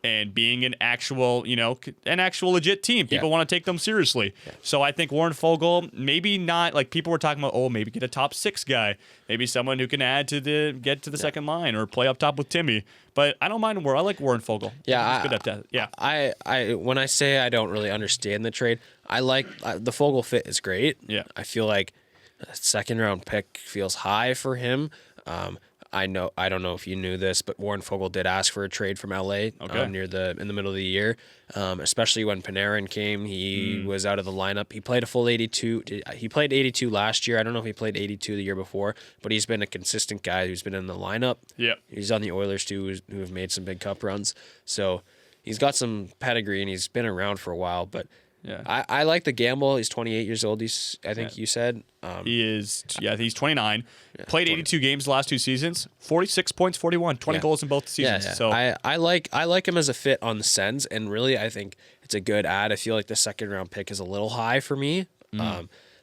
and being an actual legit team. People want to take them seriously. Yeah. So I think Warren Foegele, maybe not people were talking about, maybe get a top 6 guy, maybe someone who can get to the second line or play up top with Timmy. But I don't mind him. I like Warren Foegele. Yeah, he's good at that. Yeah. I when I say I don't really understand the trade, I like the Foegele fit is great. Yeah. I feel like a 2nd-round pick feels high for him. I don't know if you knew this, but Warren Foegele did ask for a trade from LA in the middle of the year, especially when Panarin came. He was out of the lineup. He played a full 82. He played 82 last year. I don't know if he played 82 the year before, but he's been a consistent guy who's been in the lineup. Yeah, he's on the Oilers too, who have made some big cup runs. So he's got some pedigree and he's been around for a while, but. Yeah, I like the gamble. He's 28 years old. I think you said. He is. Yeah, he's 29. Played 82 games the last 2 seasons. 46 points, 41, 20 goals in both seasons. Yeah. So I like him as a fit on the Sens, and really I think it's a good ad. I feel like the 2nd-round pick is a little high for me,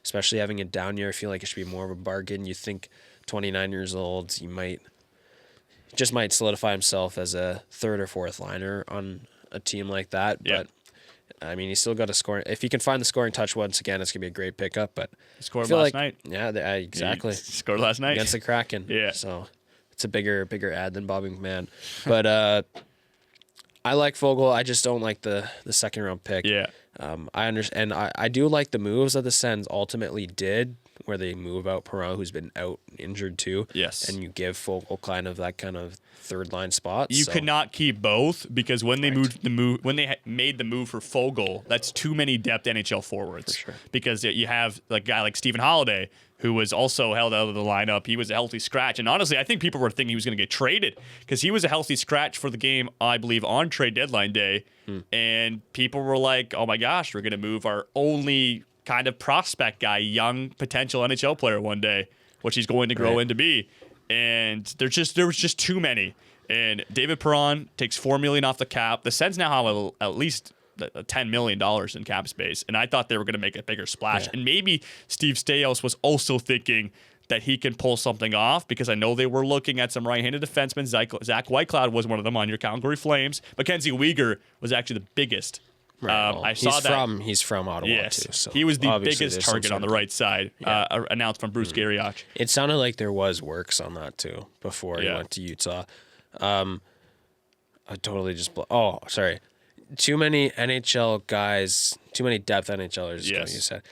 especially having a down year. I feel like it should be more of a bargain. You think 29 years old, he might solidify himself as a 3rd or 4th liner on a team like that, but. I mean, he's still got to score. If he can find the scoring touch once again, it's going to be a great pickup. But he scored last night. Yeah, exactly. He scored last night against the Kraken. Yeah. So it's a bigger ad than Bobby McMahon. But I like Fogle. I just don't like the second round pick. Yeah. I understand. I do like the moves that the Sens ultimately did, where they move out Perron, who's been out injured too. Yes. And you give Fogle kind of that kind of third line spot. You could not keep both because when they made the move for Fogle, that's too many depth NHL forwards. For sure. Because you have a guy like Stephen Holiday, who was also held out of the lineup. He was a healthy scratch. And honestly, I think people were thinking he was going to get traded because he was a healthy scratch for the game, I believe, on trade deadline day. And people were like, oh my gosh, we're going to move our only kind of prospect guy, young potential NHL player one day, which he's going to grow into be. And there was just too many. And David Perron takes $4 million off the cap. The Sens now have at least $10 million in cap space, and I thought they were going to make a bigger splash. And maybe Steve Staios was also thinking that he can pull something off because I know they were looking at some right-handed defensemen. Zach Whitecloud was one of them on your Calgary Flames. Mackenzie Weegar was actually the biggest. I saw that. He's from Ottawa yes, too. So he was the obviously biggest target on the right side, announced from Bruce Garrioch. It sounded like there was works on that too before he went to Utah. I totally just sorry. Too many NHL guys, too many depth NHLers. Yes. You said,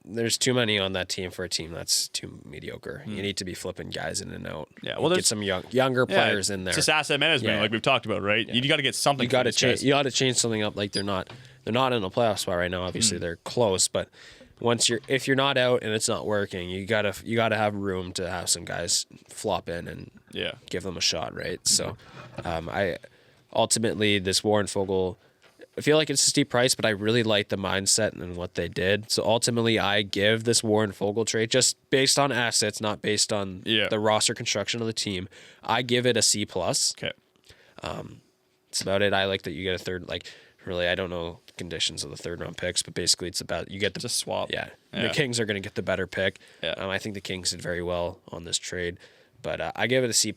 there's too many on that team for a team that's too mediocre. You need to be flipping guys in and out. Yeah, well, get some younger players in there. It's just asset management, like we've talked about, right? You got to get something. You got to change. You got to change something up. Like they're not in a playoff spot right now. Obviously, they're close, but if you're not out and it's not working, you gotta have room to have some guys flop in and give them a shot, right? So, I ultimately this Warren Fogle, I feel like it's a steep price, but I really like the mindset and what they did. So ultimately, I give this Warren Fogle trade just based on assets, not based on the roster construction of the team. I give it a C+. Okay. That's about it. I like that you get a third. Like, really, I don't know the conditions of the third round picks, but basically, it's about you get a swap. Yeah. The Kings are going to get the better pick. Yeah. I think the Kings did very well on this trade, but I give it a C+.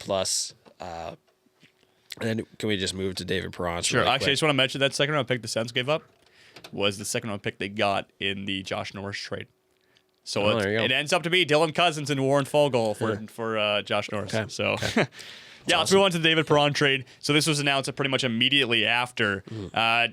And then can we just move to David Perron? Sure. Actually, I just want to mention that second round pick the Sens gave up was the second round pick they got in the Josh Norris trade. So it ends up to be Dylan Cousins and Warren Fogle for Josh Norris. Okay. So, let's move on to the David Perron trade. So this was announced pretty much immediately after.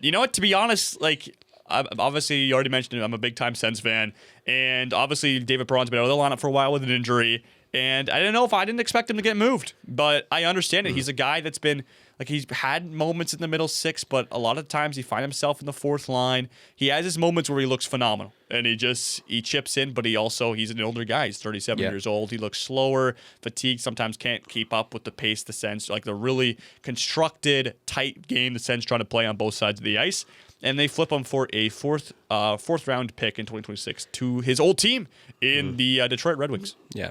You know what? To be honest, like obviously you already mentioned it, I'm a big time Sens fan, and obviously David Perron's been out of the lineup for a while with an injury. And I didn't expect him to get moved, but I understand it. He's a guy that's been, like, he's had moments in the middle six, but a lot of times he finds himself in the fourth line. He has his moments where he looks phenomenal, and he chips in, but he's an older guy. He's 37 years old. He looks slower, fatigued, sometimes can't keep up with the pace the Sens, like the really constructed, tight game the Sens trying to play on both sides of the ice. And they flip him for a fourth round pick in 2026 to his old team in the Detroit Red Wings. Yeah.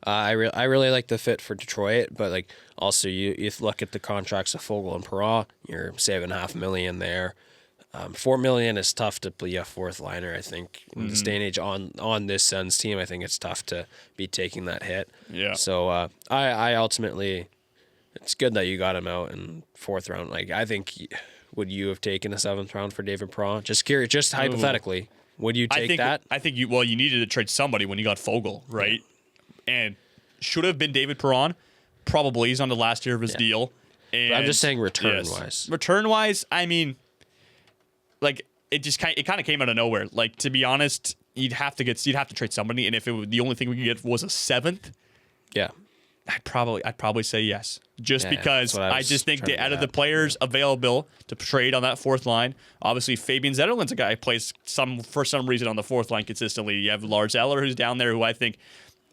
I really like the fit for Detroit, but like also you look at the contracts of Fogle and Perron, you're saving $500,000 million there. $4 million is tough to be a fourth liner. I think in this day and age on this Suns team, I think it's tough to be taking that hit. Yeah. So I ultimately, it's good that you got him out in fourth round. Like I think, would you have taken a seventh round for David Perron? Just curious, just hypothetically, would you take that? I think you needed to trade somebody when you got Fogle, right? Yeah. And should have been David Perron. Probably he's on the last year of his deal. And but I'm just saying return-wise. Return-wise, I mean, like it kind of came out of nowhere. Like to be honest, you'd have to trade somebody, and if the only thing we could get was a seventh, I'd probably say yes. Just because I just think out of the players available to trade on that fourth line, obviously Fabian Zetterlund's a guy who plays for some reason on the fourth line consistently. You have Lars Eller who's down there, who I think.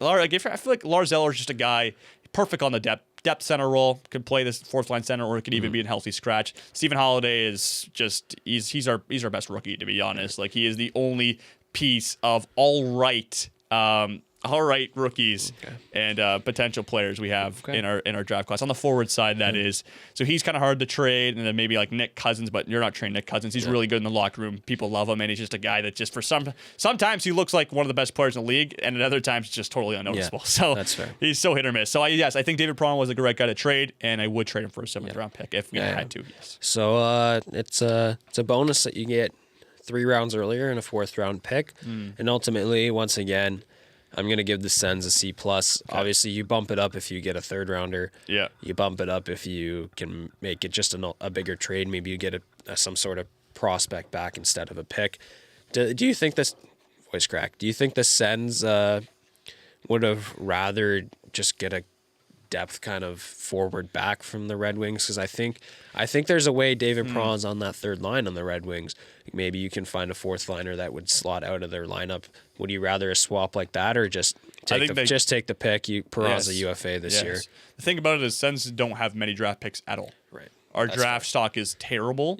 I feel like Lars Eller is just a guy perfect on the depth center role. Could play this fourth line center, or it could even be a healthy scratch. Stephen Holiday is just he's our best rookie, to be honest. Like he is the only piece of all right rookies and potential players we have in our draft class on the forward side. That is, so he's kind of hard to trade, and then maybe like Nick Cousins, but you're not trading Nick Cousins. He's really good in the locker room. People love him, and he's just a guy that just sometimes he looks like one of the best players in the league, and at other times it's just totally unnoticeable. So that's fair. He's so hit or miss. So I think David Perron was the right guy to trade, and I would trade him for a seventh round pick if we had to. Yes. So it's a bonus that you get 3 rounds earlier and a fourth round pick, and ultimately once again. I'm going to give the Sens a C+. Obviously, you bump it up if you get a third rounder. Yeah. You bump it up if you can make it just a bigger trade. Maybe you get some sort of prospect back instead of a pick. Do you think this voice crack? Do you think the Sens would have rather just get a depth kind of forward back from the Red Wings? Because I think there's a way David Perron's on that third line on the Red Wings. Maybe you can find a fourth liner that would slot out of their lineup. Would you rather a swap like that or just take the pick? Perron's a UFA this year. The thing about it is Sens don't have many draft picks at all. Right. Our draft stock is terrible.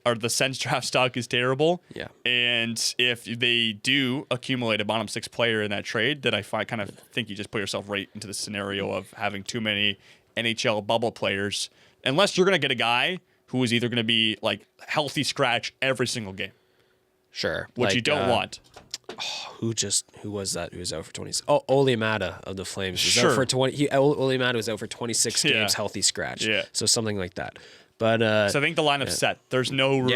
Or the Sens draft stock is terrible. Yeah. And if they do accumulate a bottom six player in that trade, then I kind of think you just put yourself right into the scenario of having too many NHL bubble players. Unless you're going to get a guy who is either going to be like healthy scratch every single game. Sure. Which you don't want. Who was that? Who was out for 20? Oh, Ole Mata of the Flames. Sure. Out for 20. Ole Mata was out for 26 games, healthy scratch. Yeah. So something like that. But so I think the lineup's set. There's no room.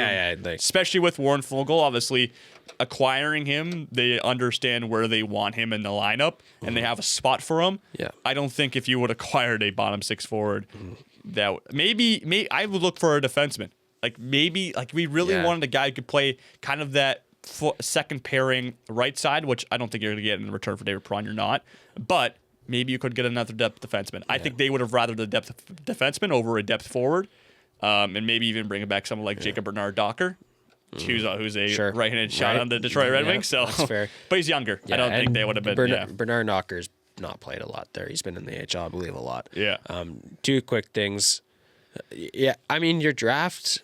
Especially with Warren Foegele, obviously acquiring him, they understand where they want him in the lineup, and they have a spot for him. Yeah. I don't think if you would acquired a bottom six forward, that maybe I would look for a defenseman. We really wanted a guy who could play kind of that second pairing right side, which I don't think you're going to get in return for David Perron. You're not, but maybe you could get another depth defenseman. I think they would have rather the depth defenseman over a depth forward. And maybe even bring back someone like Jacob Bernard-Docker, who's a right-handed shot on the Detroit Red Wings. So, that's fair. But he's younger. I don't think they would have been. Bernard-Docker's not played a lot there. He's been in the AHL, I believe, a lot. Yeah. Two quick things. Yeah, I mean your draft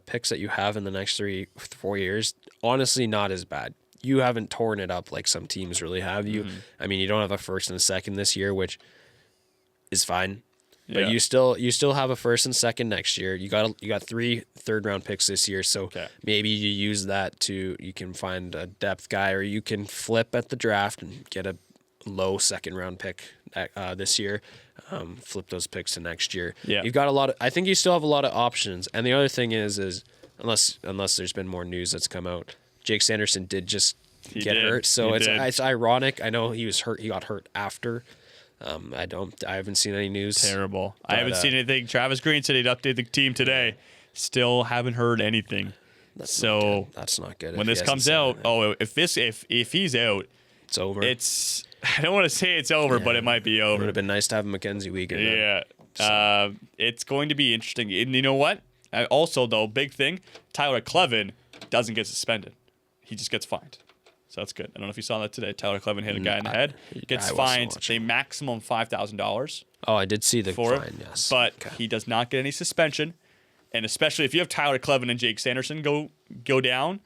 picks that you have in the next 3-4 years, honestly, not as bad. You haven't torn it up like some teams really have. I mean, you don't have a first and a second this year, which is fine. But you still have a first and second next year. You got 3 third-round picks this year, so maybe you use that you can find a depth guy, or you can flip at the draft and get a low second-round pick this year. Flip those picks to next year. Yeah. You've got a lot of. I think you still have a lot of options. And the other thing is unless there's been more news that's come out, Jake Sanderson did just get hurt, so it's ironic. I know he was hurt. He got hurt after. I haven't seen any news. Terrible. I haven't seen anything. Travis Green said he'd update the team today. Still haven't heard anything. That's not good. When this comes out, if he's out, it's over. I don't want to say it's over, but it might be over. It would have been nice to have a Mackenzie Weegar. Yeah. It's going to be interesting. And you know what? Also, though, big thing, Tyler Clevin doesn't get suspended. He just gets fined. So that's good. I don't know if you saw that today. Tyler Clevin hit a guy in the head. Gets fined a maximum $5,000. Oh, I did see the fine, yes. But he does not get any suspension. And especially if you have Tyler Clevin and Jake Sanderson go down,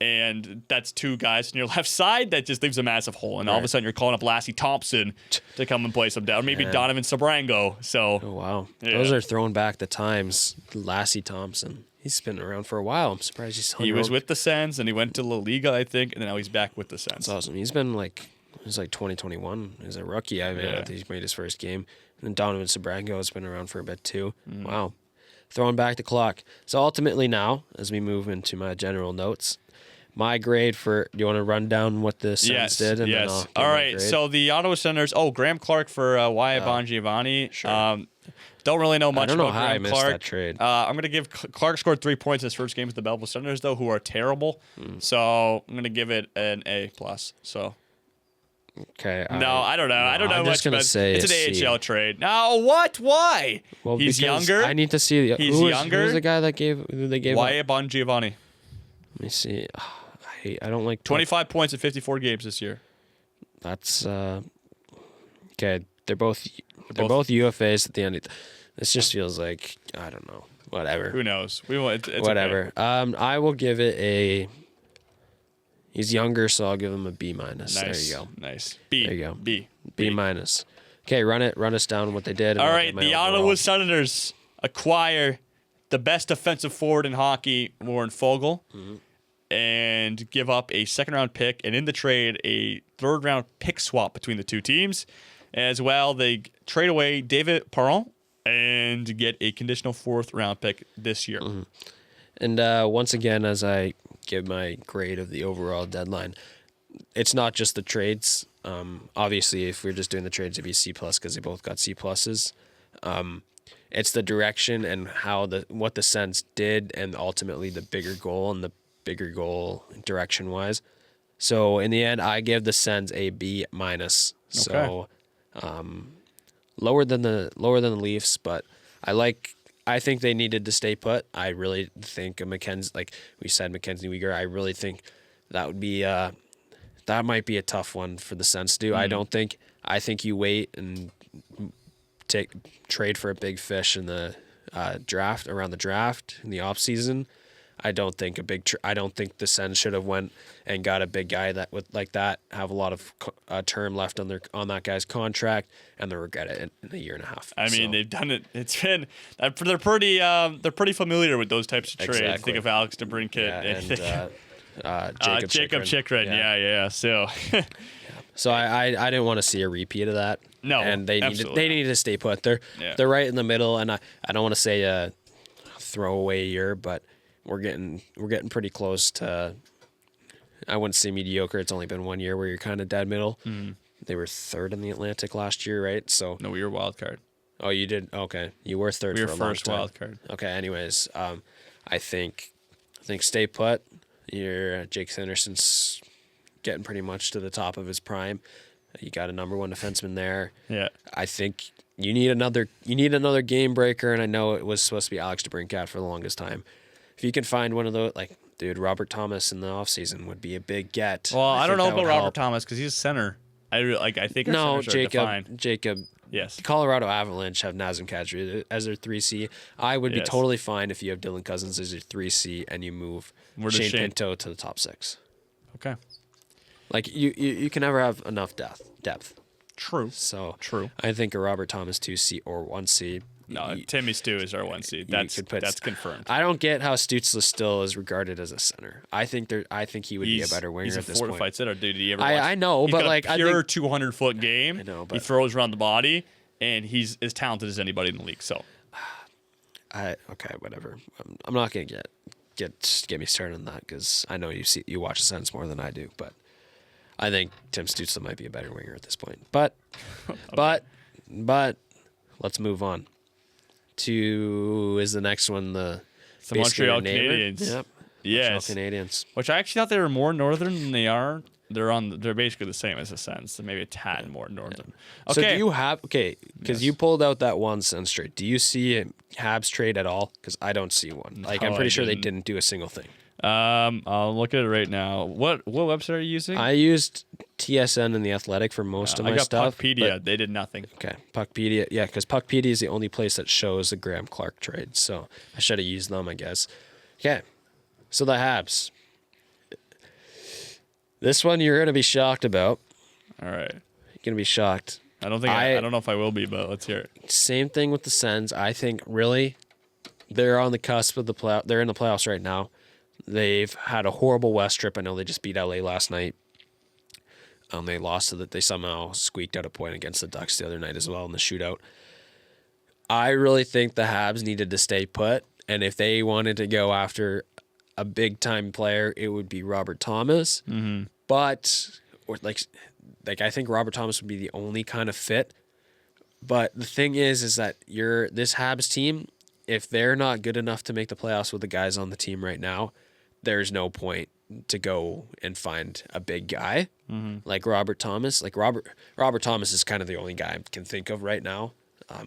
and that's 2 guys on your left side, that just leaves a massive hole. And all of a sudden you're calling up Lassie Thompson to come and play some down. Maybe Donovan Sabrango. So, oh, wow. Yeah. Those are throwing back the times. Lassie Thompson. He's been around for a while. I'm surprised he was with the Sens, and he went to La Liga, I think, and now he's back with the Sens. That's awesome. He's been it was like 2021. He was a rookie. I mean, he made his first game. And then Donovan Sabrango has been around for a bit too. Wow. Throwing back the clock. So ultimately now, as we move into my general notes, my grade do you want to run down what the Sens did? And yes. All right. So the Ottawa Senators, Graham Clark for Wyatt Bongiovanni. Sure. Don't really know much about Graham Clark. That trade. I'm going to give Clark scored 3 points in his first game with the Belleville Senators, though, who are terrible. So I'm going to give it an A+. So. Okay. I don't know. I don't know much about it. It's an AHL trade. No, what? Why? Well, he's younger. I need to see. He's younger. Who's the guy that they gave Wyatt Bongiovanni. Let me see. I don't like 25 points in 54 games this year. That's okay. They're both UFAs at the end. This just feels like I don't know. Whatever. Who knows? It's whatever. Okay. I will give it a. He's younger, so I'll give him a B-. Nice. There you go. Nice. B. There you go. B. B-. Okay, run us down what they did. All right, the Ottawa Senators acquire the best defensive forward in hockey, Warren Foegele, and give up a second-round pick, and in the trade, a third-round pick swap between the two teams. As well, they trade away David Perron and get a conditional 4th-round pick this year. And once again, as I give my grade of the overall deadline, it's not just the trades. Obviously, if we're just doing the trades, it'd be C+ because they both got C+. It's the direction and what the Sens did, and ultimately the bigger goal direction wise. So in the end, I give the Sens a B-. So lower than the Leafs, but I think they needed to stay put. I really think Mackenzie, like we said, Mackenzie Weegar, I really think that would be that might be a tough one for the Sens to do. I think you wait and trade for a big fish in the draft in the off season. I don't think the Sens should have went and got a big guy that would like that, have a lot of term left on that guy's contract, and they'll regret it in a year and a half. I mean, they've done it. It's been they're pretty familiar with those types of trades. Exactly. Think of Alex DeBrincat and Jacob Chikrin. Yeah. So I didn't want to see a repeat of that. No, and they needed to stay put. They're right in the middle, and I don't want to say a throwaway year, but we're getting pretty close to. I wouldn't say mediocre. It's only been 1 year where you're kind of dead middle. Mm-hmm. They were third in the Atlantic last year, right? So no, we were wild card. Oh, you did? Okay, you were third. We were for a long first time. wild card. Okay. Anyways, I think stay put. Jake Sanderson's getting pretty much to the top of his prime. You got a number one defenseman there. Yeah. I think you need another game breaker, and I know it was supposed to be Alex DeBrincat for the longest time. If you can find one of those, Robert Thomas in the offseason would be a big get. Well, I don't know about Robert Thomas because he's a center. I think our centers are defined. Jacob. Yes. The Colorado Avalanche have Nazem Kadri as their 3C. I would be totally fine if you have Dylan Cousins as your 3C and you move Shane Pinto to the top 6. Okay. You can never have enough depth. True. So true. I think a Robert Thomas 2C or 1C. No, Timmy Stu is our 1C. That's confirmed. I don't get how Stützle still is regarded as a center. I think he would be a better winger at this point. He's a fortified center, dude. Did you ever I know, he's but got a pure 200-foot game. I know, but he throws around the body, and he's as talented as anybody in the league. So, okay, whatever. I'm not gonna get me started on that because I know you watch the Sens more than I do, but I think Tim Stützle might be a better winger at this point. But okay. but let's move on. Is the next one the Montreal Canadiens? Yep. Yes. Montreal Canadiens. Which I actually thought they were more northern than they are. They're basically the same as the Sens, so maybe a tad more northern. Yeah. Okay. So do you have because you pulled out that one Sens trade. Do you see a Habs trade at all? Because I don't see one. I'm pretty sure they didn't do a single thing. I'll look at it right now. What website are you using? I used TSN and The Athletic for most of my stuff. Puckpedia. They did nothing. Okay, Puckpedia. Yeah, because Puckpedia is the only place that shows the Graham Clark trade. So I should have used them, I guess. Okay, so the Habs. This one you're gonna be shocked about. All right, you're gonna be shocked. I don't know if I will be, but let's hear it. Same thing with the Sens. I think really they're on the cusp of the play. They're in the playoffs right now. They've had a horrible West trip. I know they just beat LA last night. They lost so that they somehow squeaked out a point against the Ducks the other night as well in the shootout. I really think the Habs needed to stay put, and if they wanted to go after a big time player, it would be Robert Thomas. Mm-hmm. But I think Robert Thomas would be the only kind of fit. But the thing is that this Habs team, if they're not good enough to make the playoffs with the guys on the team right now, there's no point to go and find a big guy like Robert Thomas. Like Robert Thomas is kind of the only guy I can think of right now.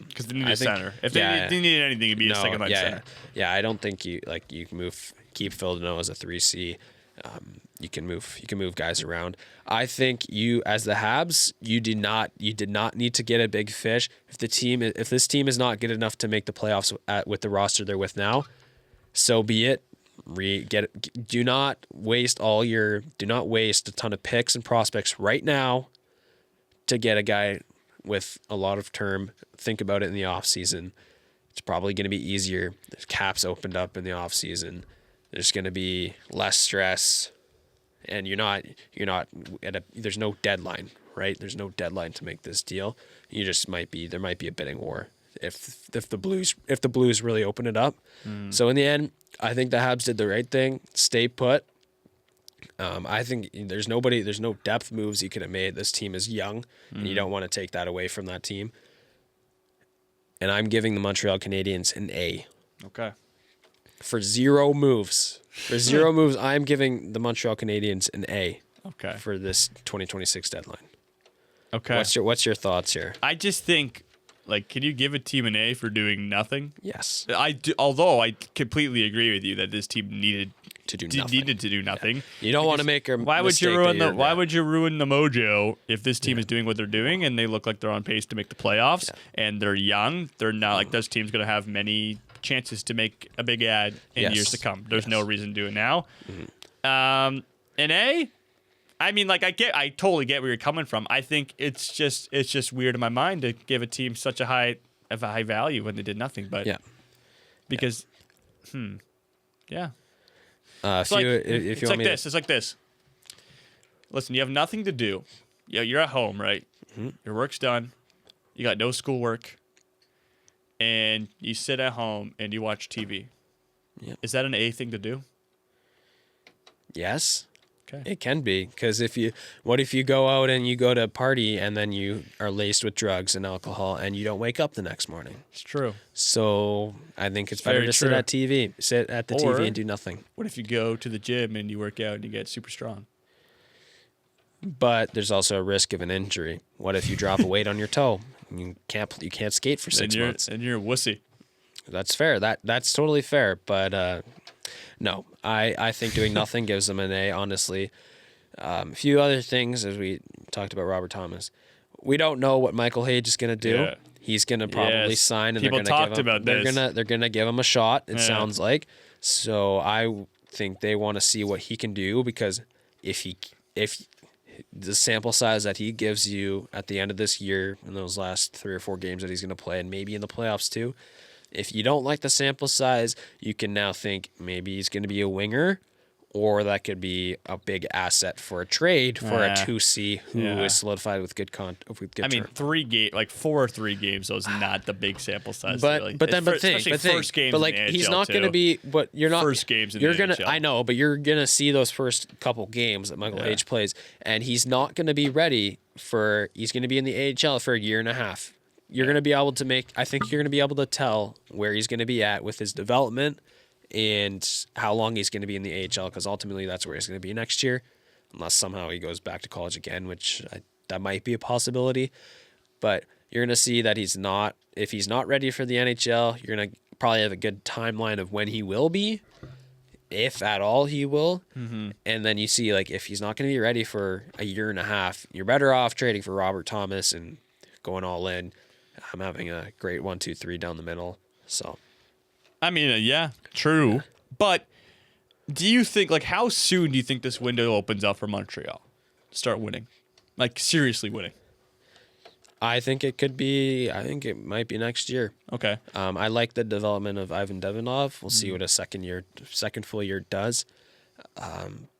Because they need a center. If they needed anything, it'd be a second line center. Yeah, I don't think you can keep Phil Deneau as a 3C. You can move guys around. I think you, as the Habs, you did not need to get a big fish. If this team is not good enough to make the playoffs with the roster they're with now, so be it. Do not waste a ton of picks and prospects right now to get a guy with a lot of term. Think about it in the off season. It's probably going to be easier. The cap's opened up in the off season. There's going to be less stress, and there's no deadline, right? There's no deadline to make this deal. There might be a bidding war if the Blues really open it up. So in the end, I think the Habs did the right thing. Stay put. I think there's no depth moves you could have made. This team is young, and you don't want to take that away from that team. And I'm giving the Montreal Canadiens an A. Okay. For zero moves. I'm giving the Montreal Canadiens an A. Okay. For this 2026 deadline. Okay. What's your thoughts here? I just think, like, can you give a team an A for doing nothing? Yes. I do, although I completely agree with you that this team needed To do nothing. Yeah. You don't want to make a Why would mistake you that ruin you the Why regret. would you ruin the mojo if this team is doing what they're doing and they look like they're on pace to make the playoffs and they're young? They're not like this team's going to have many chances to make a big ad in years to come. There's no reason to do it now. An A. I mean, like I totally get where you're coming from. I think it's just weird in my mind to give a team such a high value when they did nothing. But because, yeah. It's like this. Listen, you have nothing to do. You're at home, right? Mm-hmm. Your work's done. You got no schoolwork, and you sit at home and you watch TV. Yep. Is that an A thing to do? Yes. Okay. It can be, because what if you go out and you go to a party and then you are laced with drugs and alcohol and you don't wake up the next morning? It's true. So I think it's better very to true. sit at the Or- TV and do nothing. What if you go to the gym and you work out and you get super strong? But there's also a risk of an injury. What if you drop a weight on your toe? You can't skate for 6 months. And you're a wussy. That's fair. That's totally fair. But no, I think doing nothing gives them an A, honestly. A few other things, as we talked about Robert Thomas. We don't know what Michael Hage is going to do. Yeah. He's going to probably Yes. sign, and People they're going to talked about this. They're going to give him a shot. It Yeah. sounds like. So I think they want to see what he can do, because if the sample size that he gives you at the end of this year in those last 3 or 4 games that he's going to play, and maybe in the playoffs too, if you don't like the sample size, you can now think maybe he's going to be a winger, or that could be a big asset for a trade for a 2C who is solidified with good I mean, 4 or 3 games, so it's not the big sample size. But really. especially first games. But like, in the he's NHL not going to too. be. But you're not First games in you're the gonna. NHL. I know, but you're gonna see those first couple games that Michael Hage plays, and he's not going to be ready for. He's going to be in the AHL for a year and a half. You're going to be able to make. I think you're going to be able to tell where he's going to be at with his development and how long he's going to be in the AHL, because ultimately that's where he's going to be next year, unless somehow he goes back to college again, which that might be a possibility. But you're going to see that if he's not ready for the NHL, you're going to probably have a good timeline of when he will be, if at all he will. Mm-hmm. And then you see, like, if he's not going to be ready for a year and a half, you're better off trading for Robert Thomas and going all in. I'm having a great 1, 2, 3 down the middle. So, I mean, yeah, true. But do you think, like, how soon do you think this window opens up for Montreal to start winning? Like, seriously winning? I think it might be next year. Okay. I like the development of Ivan Devanov. We'll see what a second full year does.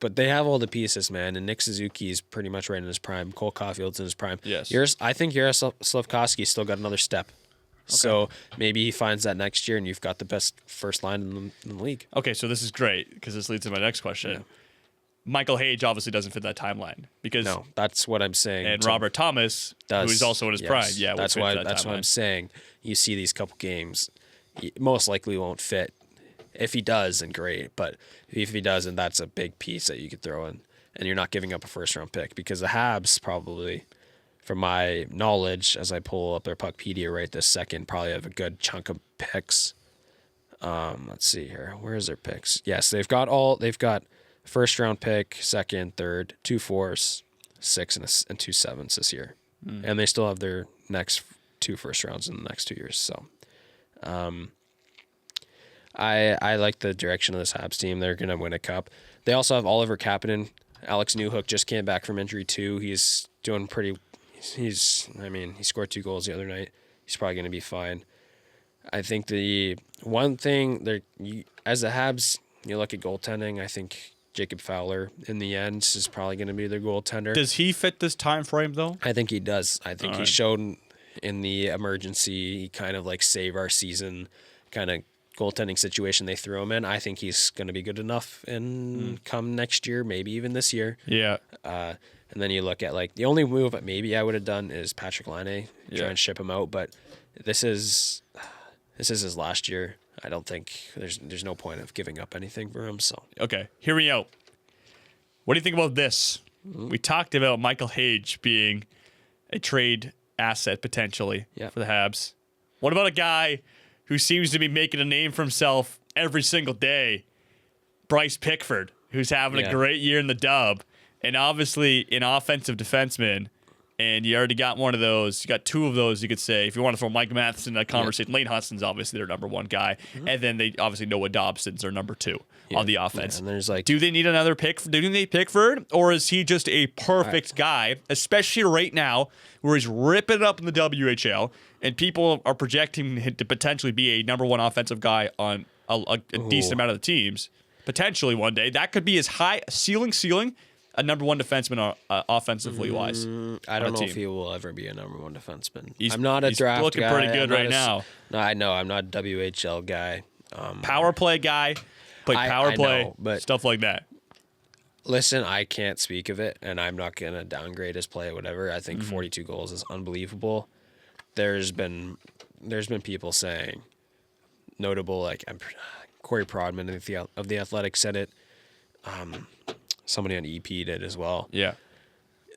But they have all the pieces, man. And Nick Suzuki is pretty much right in his prime. Cole Caulfield's in his prime. Yes. I think Yaroslav Slavkovsky's still got another step. Okay. So maybe he finds that next year, and you've got the best first line in the league. Okay, so this is great, because this leads to my next question. Yeah. Michael Hage obviously doesn't fit that timeline, because no, that's what I'm saying. And Robert Thomas, who is also in his prime, that's why. That's what I'm saying. You see these couple games, he most likely won't fit. If he does, then great. But if he doesn't, that's a big piece that you could throw in, and you're not giving up a first round pick, because the Habs probably, from my knowledge, as I pull up their Puckpedia right this second, probably have a good chunk of picks. Let's see here. Where's their picks? Yes, they've got first round pick, second, third, 2 4s, 6 and 2 7s this year. And they still have their next 2 first rounds in the next 2 years. So I like the direction of this Habs team. They're going to win a cup. They also have Oliver Kapanen. Alex Newhook just came back from injury too. He's doing pretty. He scored 2 goals the other night. He's probably going to be fine. I think the one thing as the Habs, you look at goaltending, I think Jacob Fowler in the end is probably going to be their goaltender. Does he fit this time frame though? I think he does. I think he showed in the emergency, he kind of like save our season, kind of goaltending situation they threw him in, I think he's going to be good enough in come next year, maybe even this year. Yeah. And then you look at like the only move that maybe I would have done is Patrick Laine, try and ship him out. But this is his last year. I don't think there's no point of giving up anything for him. So Okay, hear me out. What do you think about this? We talked about Michael Hage being a trade asset potentially for the Habs. What about a guy who seems to be making a name for himself every single day? Bryce Pickford, who's having a great year in the Dub, and obviously an offensive defenseman. And you already got one of those. You got two of those, you could say. If you want to throw Mike Matheson in that conversation, Lane Hudson's obviously their number one guy. And then they obviously Noah Dobson's their number two on the offense. and there's like, Do they need another pick? Do they need Pickford? Or is he just a perfect guy, especially right now where he's ripping it up in the WHL and people are projecting him to potentially be a number one offensive guy on a decent amount of the teams? Potentially one day. That could be his high ceiling, a number one defenseman offensively wise. I don't know if he will ever be a number one defenseman. He's I'm not a draft looking guy. pretty good right now. No, I know. I'm not a WHL guy. Power play guy, play power play, know, but stuff like that. listen, I can't speak of it, and I'm not going to downgrade his play or whatever. I think 42 goals is unbelievable. There's been people saying, notable, like Corey Prodman of the Athletic said it. Somebody on EP did as well. Yeah.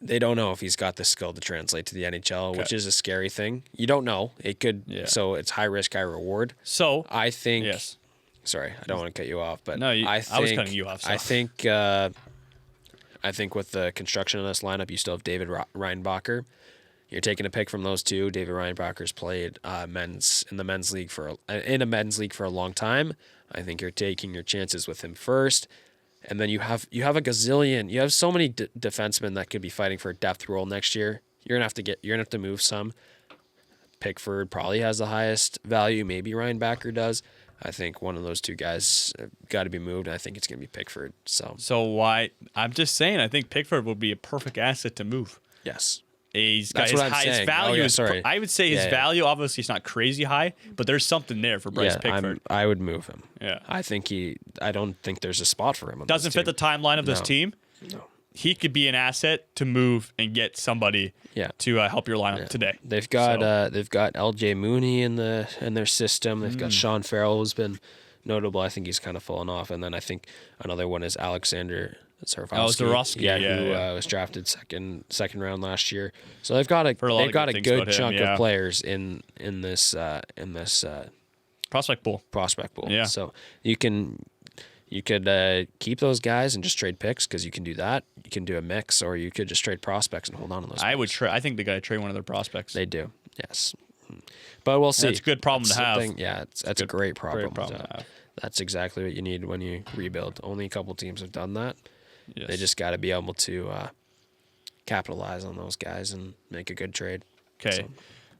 They don't know if he's got the skill to translate to the NHL, which is a scary thing. You don't know. It could. Yeah. So it's high risk, high reward. So I think. Yes. Sorry, I don't want to cut you off, but no, I was cutting you off. So. I think with the construction of this lineup, you still have David Reinbacher. You're taking a pick from those two. David Reinbacher's played in a men's league for a long time. I think you're taking your chances with him first. And then you have a gazillion. You have so many defensemen that could be fighting for a depth role next year. You're gonna have to move some. Pickford probably has the highest value. Maybe Reinbacher does. I think one of those two guys got to be moved. And I think it's gonna be Pickford. So why? I'm just saying. I think Pickford would be a perfect asset to move. Yes. He's got his value. I would say his value, obviously, it's not crazy high, but there's something there for Bryce Pickford. I would move him. Yeah. I don't think there's a spot for him. Doesn't fit the timeline of this team. No. He could be an asset to move and get somebody to help your lineup today. They've got LJ Mooney in their system. They've got Sean Farrell, who's been notable. I think he's kind of fallen off. And then I think another one is Alexander Zarowski, who was drafted second round last year. So they've got a good chunk of players in this prospect pool. Yeah. So you could keep those guys and just trade picks because you can do that. You can do a mix, or you could just trade prospects and hold on to those. I think they got to trade one of their prospects. They do. Yes. But we'll see. That's a good problem to have. That's a great problem to have. That's exactly what you need when you rebuild. Only a couple teams have done that. Yes. They just got to be able to capitalize on those guys and make a good trade. Okay. So,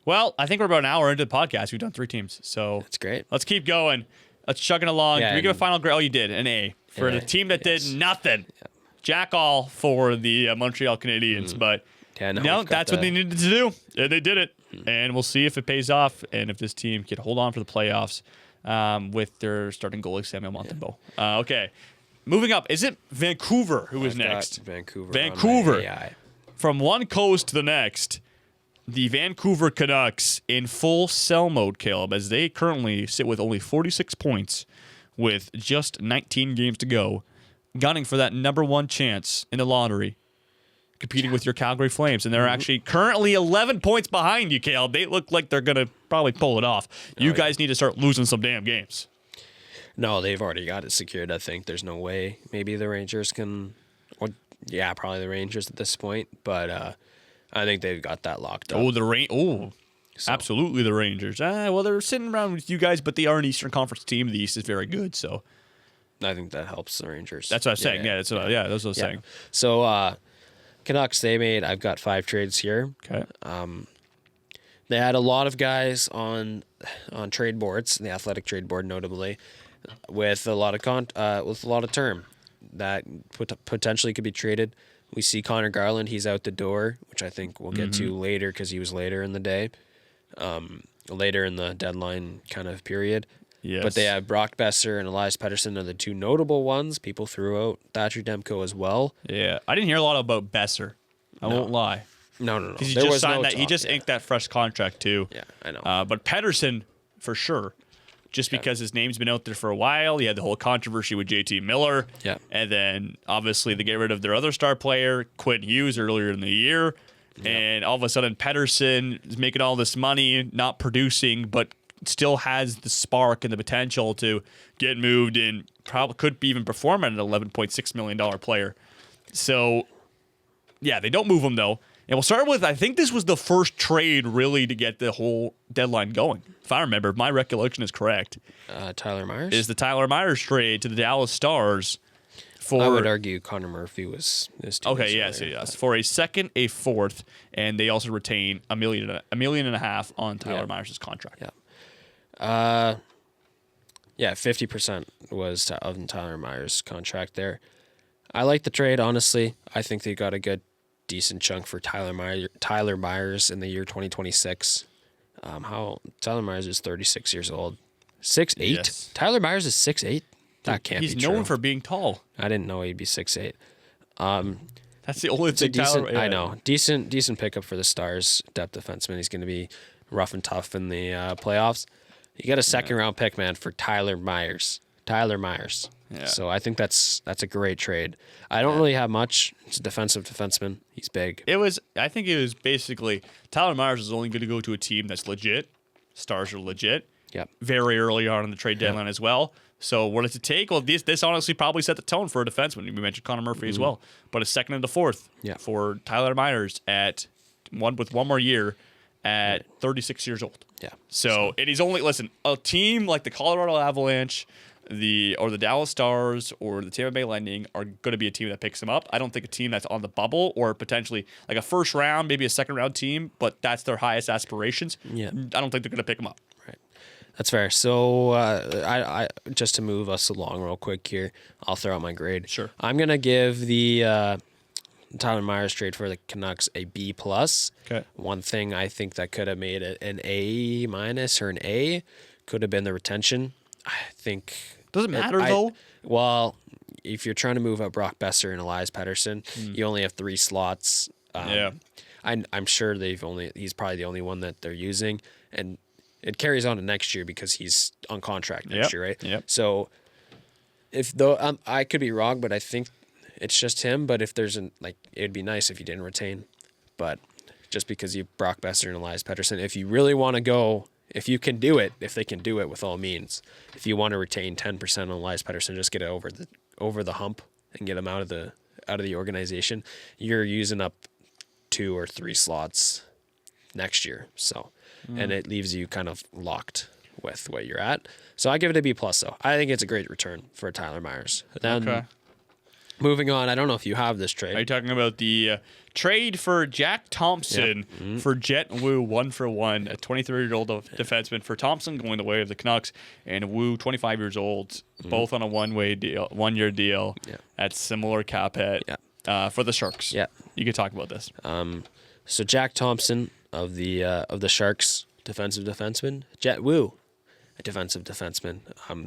well, I think we're about an hour into the podcast. We've done 3 teams. So that's great. Let's keep going. Let's chug it along. Yeah, Did we give a final grade? Oh, you did. An A. For the team that did nothing. Yeah. Jack all for the Montreal Canadiens. But that's what they needed to do. And they did it. And we'll see if it pays off and if this team can hold on for the playoffs with their starting goalie, Samuel Montembeault. Okay. Moving up, is it Vancouver who is next? Vancouver. From one coast to the next, the Vancouver Canucks in full sell mode, Caleb, as they currently sit with only 46 points with just 19 games to go, gunning for that number 1 chance in the lottery, competing with your Calgary Flames. And they're actually currently 11 points behind you, Caleb. They look like they're going to probably pull it off. You guys need to start losing some damn games. No, they've already got it secured. I think there's no way. Maybe the Rangers can. Probably the Rangers at this point. But I think they've got that locked up. Absolutely the Rangers. Well, they're sitting around with you guys, but they are an Eastern Conference team. The East is very good, so I think that helps the Rangers. That's what I was saying. That's what I was saying. So Canucks, I've got 5 trades here. Okay. They had a lot of guys on trade boards, the Athletic trade board notably, with a lot of term that potentially could be traded. We see Connor Garland, he's out the door, which I think we'll get to later because he was later in the day, later in the deadline kind of period. Yes. But they have Brock Besser and Elias Pettersson are the two notable ones. People threw out Thatcher Demko as well. Yeah. I didn't hear a lot about Besser. I won't lie. No. Because he There just was signed no that. He talk, just yeah. inked that fresh contract too. Yeah, I know. But Pettersson, for sure, just because his name's been out there for a while. He had the whole controversy with JT Miller. Yeah. And then obviously they get rid of their other star player, Quinn Hughes, earlier in the year. Yeah. And all of a sudden Pettersson is making all this money, not producing, but still has the spark and the potential to get moved and probably could even perform at an $11.6 million player. So, yeah, they don't move him, though. And we'll start with, I think this was the first trade really to get the whole deadline going. If I remember, if my recollection is correct. Tyler Myers? Is the Tyler Myers trade to the Dallas Stars for... I would argue Connor Murphy was 2 Okay, yes. For a second, a fourth, and they also retain $1.5 million on Tyler Myers' contract. Yeah. 50% was of Tyler Myers' contract there. I like the trade, honestly. I think they got a decent chunk for Tyler Myers in the year 2026. Tyler Myers is 36 years old. 6'8"? Yes. Tyler Myers is 6'8"? That can't be true. He's known for being tall. I didn't know he'd be 6'8". That's the only thing Decent, Tyler... Yeah. I know. Decent pickup for the Stars, depth defenseman. He's going to be rough and tough in the playoffs. You got a second-round pick, man, for Tyler Myers. Yeah. So I think that's a great trade. I don't really have much. It's a defensive defenseman. He's big. I think it was basically Tyler Myers is only going to go to a team that's legit. Stars are legit. Yep. Very early on in the trade deadline as well. So what does it take? Well, this honestly probably set the tone for a defenseman. We mentioned Connor Murphy as well, but a second and a fourth for Tyler Myers at one more year at 36 years old. Yeah. So it is only a team like the Colorado Avalanche, the Dallas Stars or the Tampa Bay Lightning are going to be a team that picks them up. I don't think a team that's on the bubble or potentially like a first round, maybe a second round team, but that's their highest aspirations. Yeah. I don't think they're going to pick them up. Right. That's fair. So I just to move us along real quick here, I'll throw out my grade. Sure. I'm going to give the Tyler Myers trade for the Canucks a B+. Okay. One thing I think that could have made it an A- or an A could have been the retention. I think... Does it matter, though? Well, if you're trying to move up Brock Besser and Elias Pettersson, you only have 3 slots. I'm sure he's probably the only one that they're using, and it carries on to next year because he's on contract next year, right? Yep. So I could be wrong, but I think it's just him. But if there's it'd be nice if you didn't retain, but just because you Brock Besser and Elias Pettersson, if you really want to go. If you can do it, if they can do it with all means, if you want to retain 10% on Elias Pettersson, just get it over the hump and get him out of the organization. You're using up 2 or 3 slots next year, and it leaves you kind of locked with what you're at. So I give it a B+. Though I think it's a great return for Tyler Myers. Then moving on, I don't know if you have this trade. Are you talking about the trade for Jack Thompson for Jet Wu 1-for-1, a 23-year-old defenseman for Thompson going the way of the Canucks, and Wu 25 years old, both on a one-year deal at similar cap hit for the Sharks. Yeah, you could talk about this. So Jack Thompson of the Sharks, defensive defenseman. Jet Wu, a defensive defenseman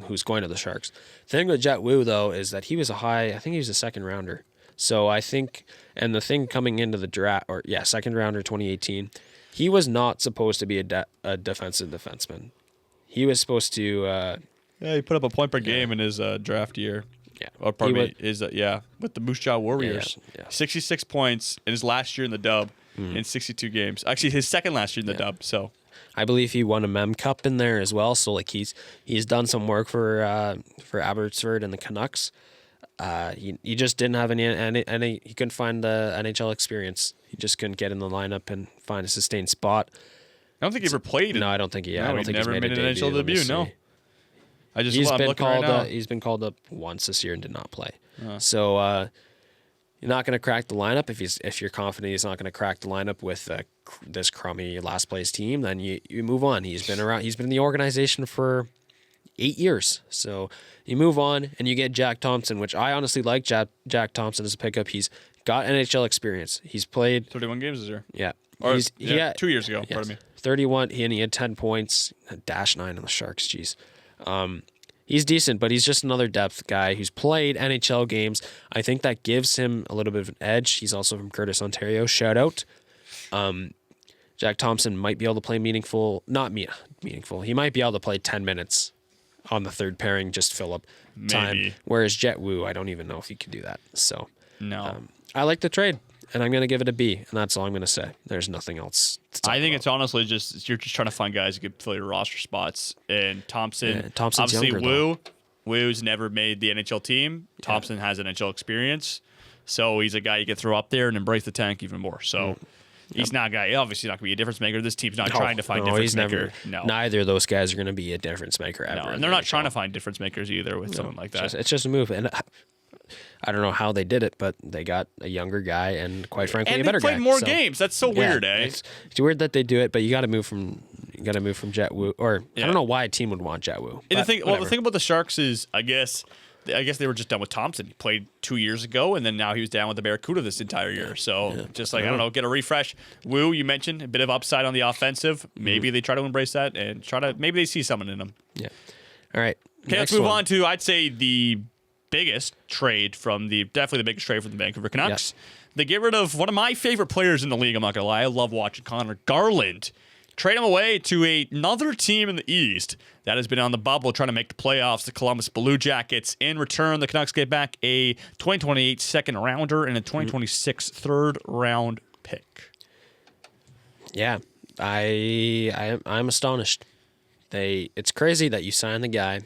who's going to the Sharks. The thing with Jet Wu, though, is that he was I think he was a second rounder. So I think, and the thing coming into the draft, second rounder 2018, he was not supposed to be a defensive defenseman. He was supposed to... he put up a point per game in his draft year. Yeah. Or pardon me, with the Moose Jaw Warriors. Yeah. 66 points in his last year in the dub in 62 games. Actually, his second last year in the dub, so... I believe he won a Mem Cup in there as well. So he's done some work for Abbotsford and the Canucks. He just didn't have any. He couldn't find the NHL experience. He just couldn't get in the lineup and find a sustained spot. I don't think he ever played. No, I don't think he. No, I don't think never he's made an NHL debut. No. He's I'm been looking called. right now. He's been called up once this year and did not play. So you're not going to crack the lineup if you're confident he's not going to crack the lineup with this crummy last place team. Then you move on. He's been around. He's been in the organization for 8 years. So you move on and you get Jack Thompson, which I honestly like Jack Thompson as a pickup. He's got NHL experience. He's played 31 games this year. Yeah. Or, he had 2 years ago, yes, pardon me. 31, and he had 10 points, -9 on the Sharks, jeez. He's decent, but he's just another depth guy who's played NHL games. I think that gives him a little bit of an edge. He's also from Curtis, Ontario. Shout out. Jack Thompson might be able to play meaningful. He might be able to play 10 minutes on the third pairing, just fill up time. Maybe. Whereas Jet Wu, I don't even know if he could do that. So No. I like the trade, and I'm going to give it a B, and that's all I'm going to say. There's nothing else to talk I think about. it's honestly you're just trying to find guys who could fill your roster spots. And Thompson, Thompson's obviously younger, Wu's never made the NHL team. Thompson has NHL experience, so he's a guy you can throw up there and embrace the tank even more. So he's not a guy. Obviously, not going to be a difference maker. This team's not trying to find difference maker. Neither of those guys are going to be a difference maker ever. No, and they're not trying to find difference makers either with someone like that. It's just a move, and I don't know how they did it, but they got a younger guy and, quite frankly, and a better they guy. played more games. That's so weird, eh? It's weird that they do it, but you got to move from Jet Wu, or I don't know why a team would want Jet Wu. And the thing about the Sharks is, I guess they were just done with Thompson. He played 2 years ago, and then now he was down with the Barracuda this entire year. So just I don't know, get a refresh. Wu, you mentioned a bit of upside on the offensive. Maybe they try to embrace that and maybe they see something in him. Yeah. All right. Okay, let's move on to I'd say the biggest trade definitely the biggest trade from the Vancouver Canucks. They get rid of one of my favorite players in the league. I'm not gonna lie, I love watching Connor Garland. Trade him away to another team in the East that has been on the bubble trying to make the playoffs, the Columbus Blue Jackets. In return, the Canucks get back a 2028 second rounder and a 2026 third round pick. Yeah, I'm astonished. It's crazy that you signed the guy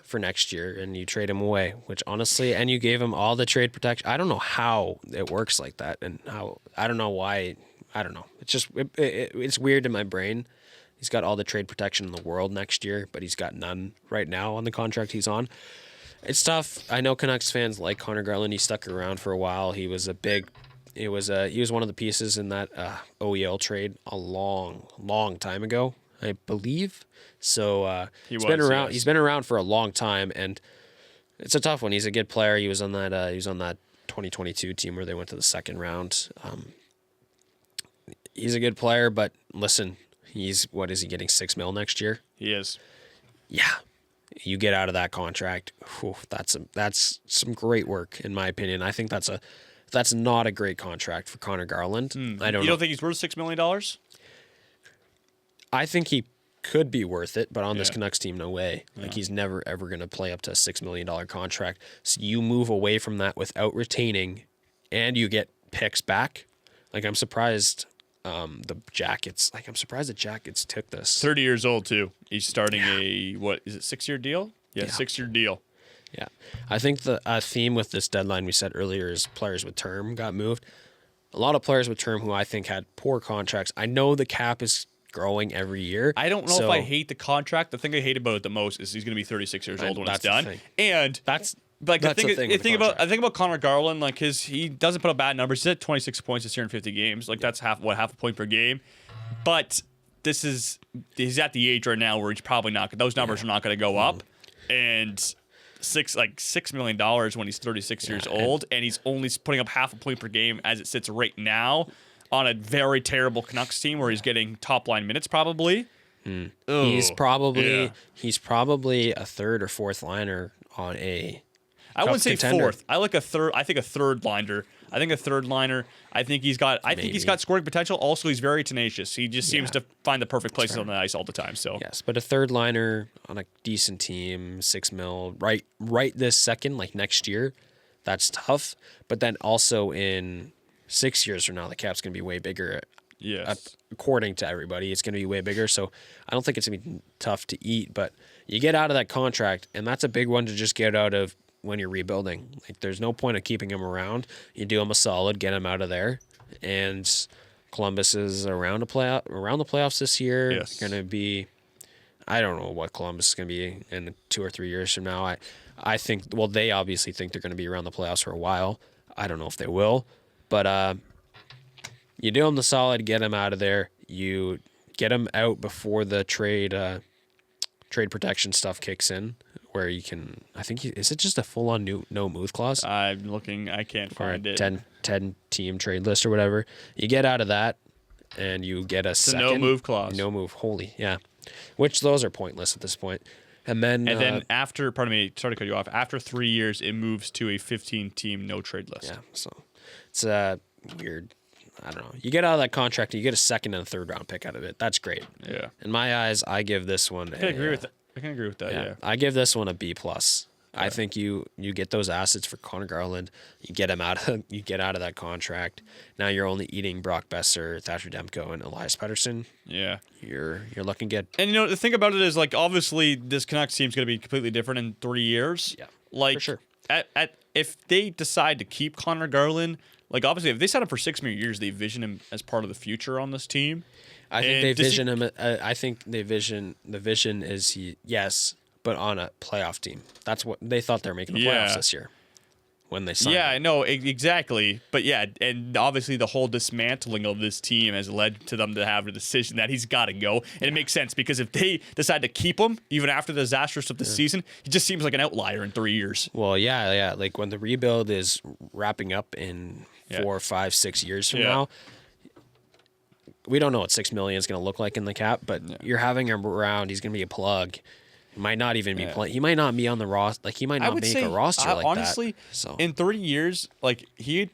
for next year and you trade him away, which honestly, and you gave him all the trade protection. I don't know how it works like that, and I don't know why. I don't know. It's just it's weird in my brain. He's got all the trade protection in the world next year, but he's got none right now on the contract he's on. It's tough. I know Canucks fans like Connor Garland. He stuck around for a while. He was he was one of the pieces in that OEL trade a long time ago, I believe. So he's been around. Yes. He's been around for a long time, and it's a tough one. He's a good player. He was on that 2022 team where they went to the second round. He's a good player, but listen, is he getting $6 million next year? He is. Yeah, you get out of that contract. Whew, that's some great work in my opinion. I think that's not a great contract for Connor Garland. I don't. You don't think he's worth $6 million? I think he could be worth it, but on this Canucks team, no way. Like he's never ever going to play up to a $6 million contract. So you move away from that without retaining, and you get picks back. Like I'm surprised. The Jackets. Like I'm surprised the Jackets took this. 30 years old too. He's starting a 6-year deal? Yeah, 6-year deal. Yeah, I think the theme with this deadline we said earlier is players with term got moved. A lot of players with term who I think had poor contracts. I know the cap is growing every year. I don't know if I hate the contract. The thing I hate about it the most is he's going to be 36 years old when it's done. And that's the thing about Connor Garland, like he doesn't put up bad numbers. He's at 26 points this year in 50 games. Like that's half a point per game. But he's at the age right now where he's probably not. Those numbers are not going to go up. And $6 million when he's 36 years old, and he's only putting up half a point per game as it sits right now on a very terrible Canucks team where he's getting top line minutes probably. He's probably a third or fourth liner on a. I wouldn't say contender. Fourth. I like a third. I think a third liner. I think he's got scoring potential. Also, he's very tenacious. He just seems to find the perfect places on the ice all the time. So yes, but a third liner on a decent team, $6 million, right this second, like next year, that's tough. But then also in 6 years from now, the cap's going to be way bigger. Yes. According to everybody, it's going to be way bigger. So I don't think it's going to be tough to eat. But you get out of that contract, and that's a big one to just get out of when you're rebuilding. Like, there's no point of keeping him around. You do him a solid, get him out of there. And Columbus is around the playoffs this year. Yes. Going to be, I don't know what Columbus is going to be in 2 or 3 years from now. I think, well, they obviously think they're going to be around the playoffs for a while. I don't know if they will. But you do him the solid, get him out of there. You get him out before the trade protection stuff kicks in, where you can. I think is it just a full on no move clause? I'm looking. I can't find it. 10 team trade list or whatever. You get out of that, and you get a second no move clause. No move. Holy yeah. Which those are pointless at this point. And then after, pardon me, sorry to cut you off. After 3 years, it moves to a 15-team no trade list. yeah, so it's weird. I don't know. You get out of that contract, you get a second and a third round pick out of it. That's great. Yeah. In my eyes, I give this one. I can agree with that. I can agree with that. Yeah. I give this one a B plus. I think you get those assets for Connor Garland. You get him out of that contract. Now you're only eating Brock Besser, Thatcher Demko, and Elias Pettersson. Yeah. You're looking good. And the thing about it is, like, obviously this Canucks team's going to be completely different in 3 years. Yeah. Like, for sure. If they decide to keep Connor Garland, like, obviously if they set him for 6 more years, they vision him as part of the future on this team. I think they vision him. I think the vision is yes, but on a playoff team. That's what they thought they were making the playoffs this year when they signed. Yeah, I know exactly. But yeah, and obviously the whole dismantling of this team has led to them to have a decision that he's got to go. And it makes sense because if they decide to keep him, even after the disastrous of the season, he just seems like an outlier in 3 years. Well, yeah. Like when the rebuild is wrapping up in 4, 5, 6 years from now, we don't know what $6 million is going to look like in the cap, but you're having him around. He's going to be a plug. He might not even be playing. He might not be on the roster. Like he might not make a roster like honestly, that. So in 3 years, like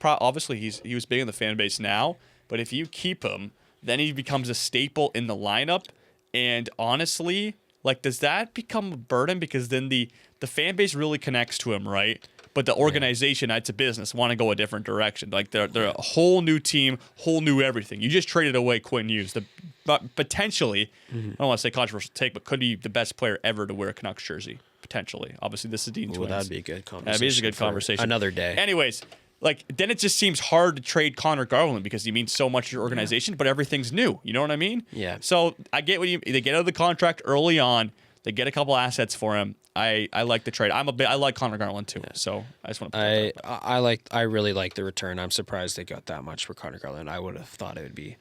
obviously he was big in the fan base now, but if you keep him, then he becomes a staple in the lineup. And honestly, like, does that become a burden? Because then the fan base really connects to him, right? But the organization, it's a business, want to go a different direction. Like they're a whole new team, whole new everything. You just traded away Quinn Hughes, but potentially, I don't want to say controversial take, but could be the best player ever to wear a Canucks jersey. Potentially, obviously, this is Dean Twins. that'd be a good conversation. That is a good conversation. Another day. Anyways, like then it just seems hard to trade Connor Garland because he means so much to your organization, but everything's new. You know what I mean? Yeah. So I get they get out of the contract early on. They get a couple assets for him. I like the trade. I like Connor Garland too. So I just want to. I really like the return. I'm surprised they got that much for Connor Garland. I would have thought it would be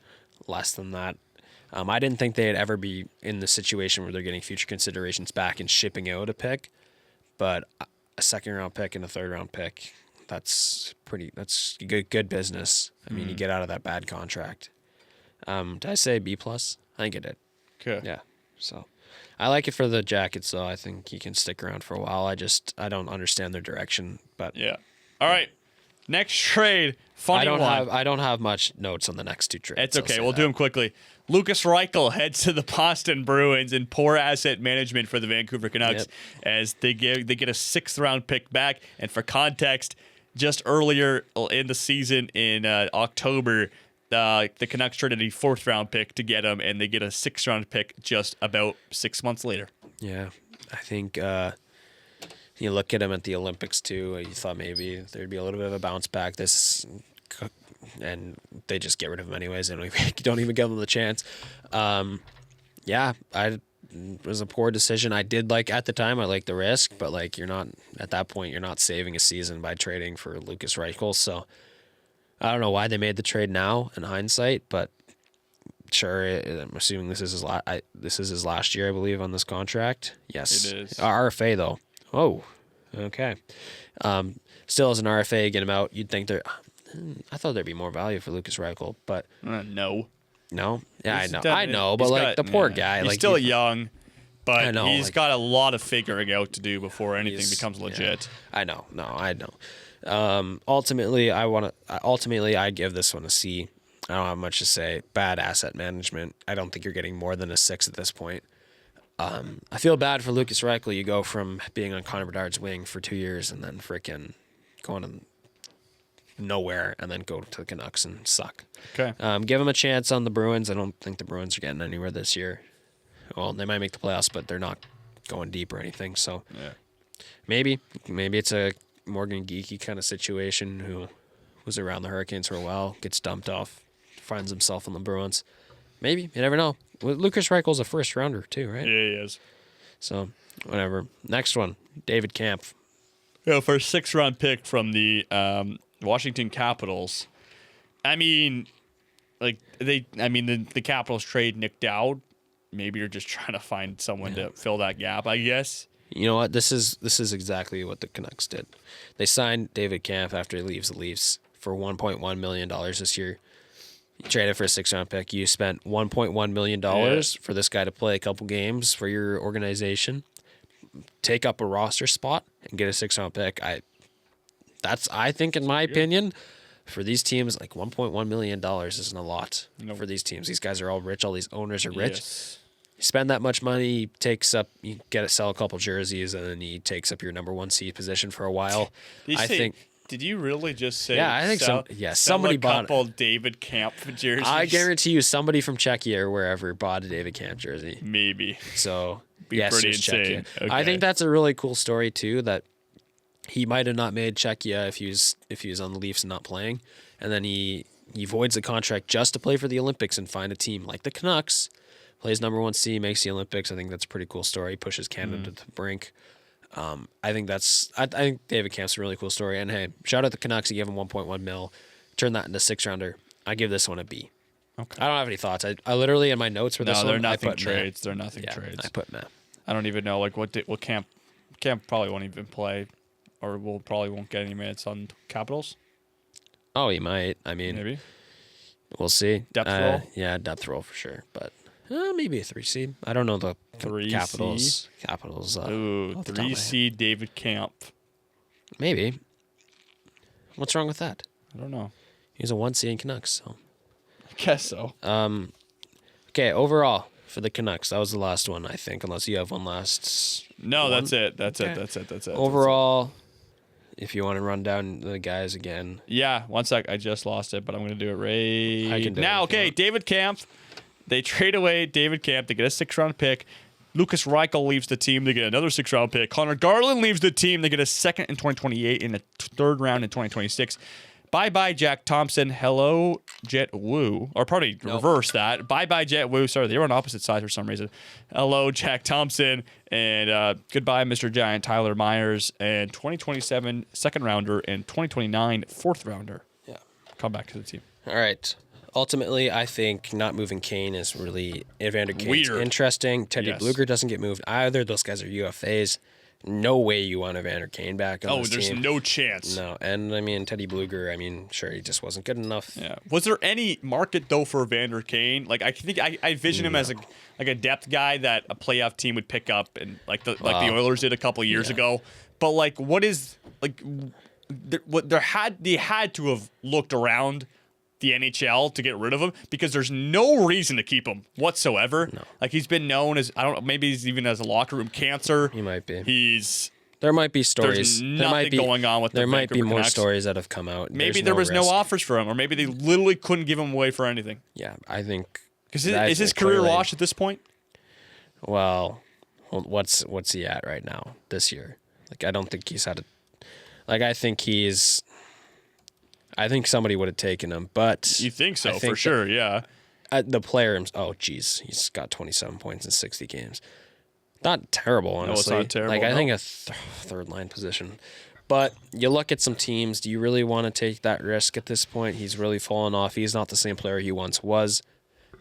less than that. I didn't think they'd ever be in the situation where they're getting future considerations back and shipping out a pick, but a second round pick and a third round pick, that's good business. I mean, you get out of that bad contract. Did I say B plus? I think I did. Okay. Yeah. So I like it for the Jackets, though. I think he can stick around for a while. I don't understand their direction, but yeah. All right. Next trade. Funny one. I don't have much notes on the next two trades. It's okay. We'll do them quickly. Lucas Reichel heads to the Boston Bruins in poor asset management for the Vancouver Canucks as they get a 6th round pick back. And for context, just earlier in the season in October, the Canucks traded a 4th round pick to get him, and they get a 6th round pick just about 6 months later. Yeah, I think you look at him at the Olympics too. You thought maybe there'd be a little bit of a bounce back. And they just get rid of him anyways, and we don't even give him the chance. It was a poor decision. I did at the time. I liked the risk, but you're not at that point. You're not saving a season by trading for Lucas Reichel. So I don't know why they made the trade now in hindsight, but sure. I'm assuming this is his last year, I believe, on this contract. Yes, it is. RFA though. Oh, okay. Still as an RFA, get him out. You'd think I thought there'd be more value for Lucas Reichel, but no. Yeah, I know, but the poor guy. He's still young, but he's like, got a lot of figuring out to do before anything becomes legit. Yeah, I know. No, I know. Ultimately, I'd give this one a C. I don't have much to say. Bad asset management. I don't think you're getting more than a 6 at this point. I feel bad for Lucas Reichel. You go from being on Connor Bedard's wing for 2 years and then freaking going to nowhere and then go to the Canucks and suck. Okay. Give him a chance on the Bruins. I don't think the Bruins are getting anywhere this year. Well, they might make the playoffs, but they're not going deep or anything. So maybe it's a Morgan Geekie kind of situation who was around the Hurricanes for a while, gets dumped off, finds himself on the Bruins. Maybe. You never know. Lucas Reichel's a first rounder too, right? Yeah, he is. So, whatever. Next one, David Kampf. Yeah, for a 6th round pick from the Washington Capitals. I mean, the Capitals trade Nick Dowd. Maybe you're just trying to find someone to fill that gap, I guess. You know what? This is exactly what the Canucks did. They signed David Kampf after he leaves the Leafs for $1.1 million this year. You traded for a 6th round pick. You spent $1.1 million for this guy to play a couple games for your organization. take up a roster spot and get a 6th-round pick. I think, in my opinion, for these teams, like $1.1 million isn't a lot for these teams. These guys are all rich. All these owners are rich. Yes. You spend that much money, you sell a couple jerseys, and then he takes up your number 1 seed position for a while. Did you really just say? Yeah, I think somebody bought a couple David Camp jerseys. I guarantee you, somebody from Czechia or wherever bought a David Camp jersey. Maybe. So Be yes, pretty it's insane. Czechia. Okay. I think that's a really cool story too. That he might have not made Czechia if he was on the Leafs and not playing, and then he voids the contract just to play for the Olympics and find a team like the Canucks. Plays number 1 seed, makes the Olympics. I think that's a pretty cool story. Pushes Canada to the brink. I think David Camp's a really cool story. And hey, shout out the Canucks. You gave him 1.1 mil. Turn that into 6th-rounder. I give this one a B. Okay. I don't have any thoughts. I literally in my notes for this one. they're nothing I put trades. They're nothing trades. I put meh. I don't even know what Camp probably won't even play, or probably won't get any minutes on Capitals. Oh, he might. I mean, Maybe. We'll see. Depth roll? Yeah, depth roll for sure. But maybe a 3 seed. I don't know the 3 Capitals. seed? Capitals. Ooh, 3 seed David Camp. Maybe. What's wrong with that? I don't know. He's a 1 seed in Canucks. So. I guess so. Okay, overall for the Canucks, that was the last one, I think, unless you have one last. No, one. that's it. That's it. Overall, if you want to run down the guys again. Yeah, 1 sec. I just lost it, but I'm going to do it right I can do now. it if you Okay, want. David Camp. They trade away David Camp. They get a 6th-round pick. Lucas Reichel leaves the team. They get another 6th-round pick. Connor Garland leaves the team. They get a 2nd in 2028 and a 3rd round in 2026. Bye-bye, Jack Thompson. Hello, Jet Wu. Or probably reverse that. Bye-bye, Jet Wu. Sorry, they were on opposite sides for some reason. Hello, Jack Thompson. And goodbye, Mr. Giant Tyler Myers. And 2027 2nd-rounder and 2029 4th-rounder. Yeah. Come back to the team. All right. Ultimately, I think not moving Kane is really Evander Kane's Weird. interesting. Teddy Yes. Bluger doesn't get moved either. Those guys are UFAs. No way you want Evander Kane back on this There's team. no chance. No, and I mean Teddy Bluger. Sure, he just wasn't good enough. Yeah. Was there any market though for Evander Kane? Like I think I envision him as a depth guy that a playoff team would pick up, and like the Oilers did a couple of years ago. But like, what is like? They had to have looked around the NHL to get rid of him, because there's no reason to keep him whatsoever. No. Like, he's been known as, I don't know, maybe he's even as a locker room cancer. He might be. There might be stories. There's there might nothing be, going on with the There might be Vancouver more Canucks. stories that have come out. Maybe There's there was no risk. offers for him, or maybe they literally couldn't give him away for anything. Yeah, I think. Because is his career clearly- washed at this point? Well, what's he at right now this year? Like, I don't think he's had a. Like, I think somebody would have taken him, but You think so, I think for sure, yeah. the player. He's got 27 points in 60 games. Not terrible, honestly. it's not terrible, Like, I no. think a third line position. But you look at some teams. Do you really want to take that risk at this point? He's really fallen off. He's not the same player he once was.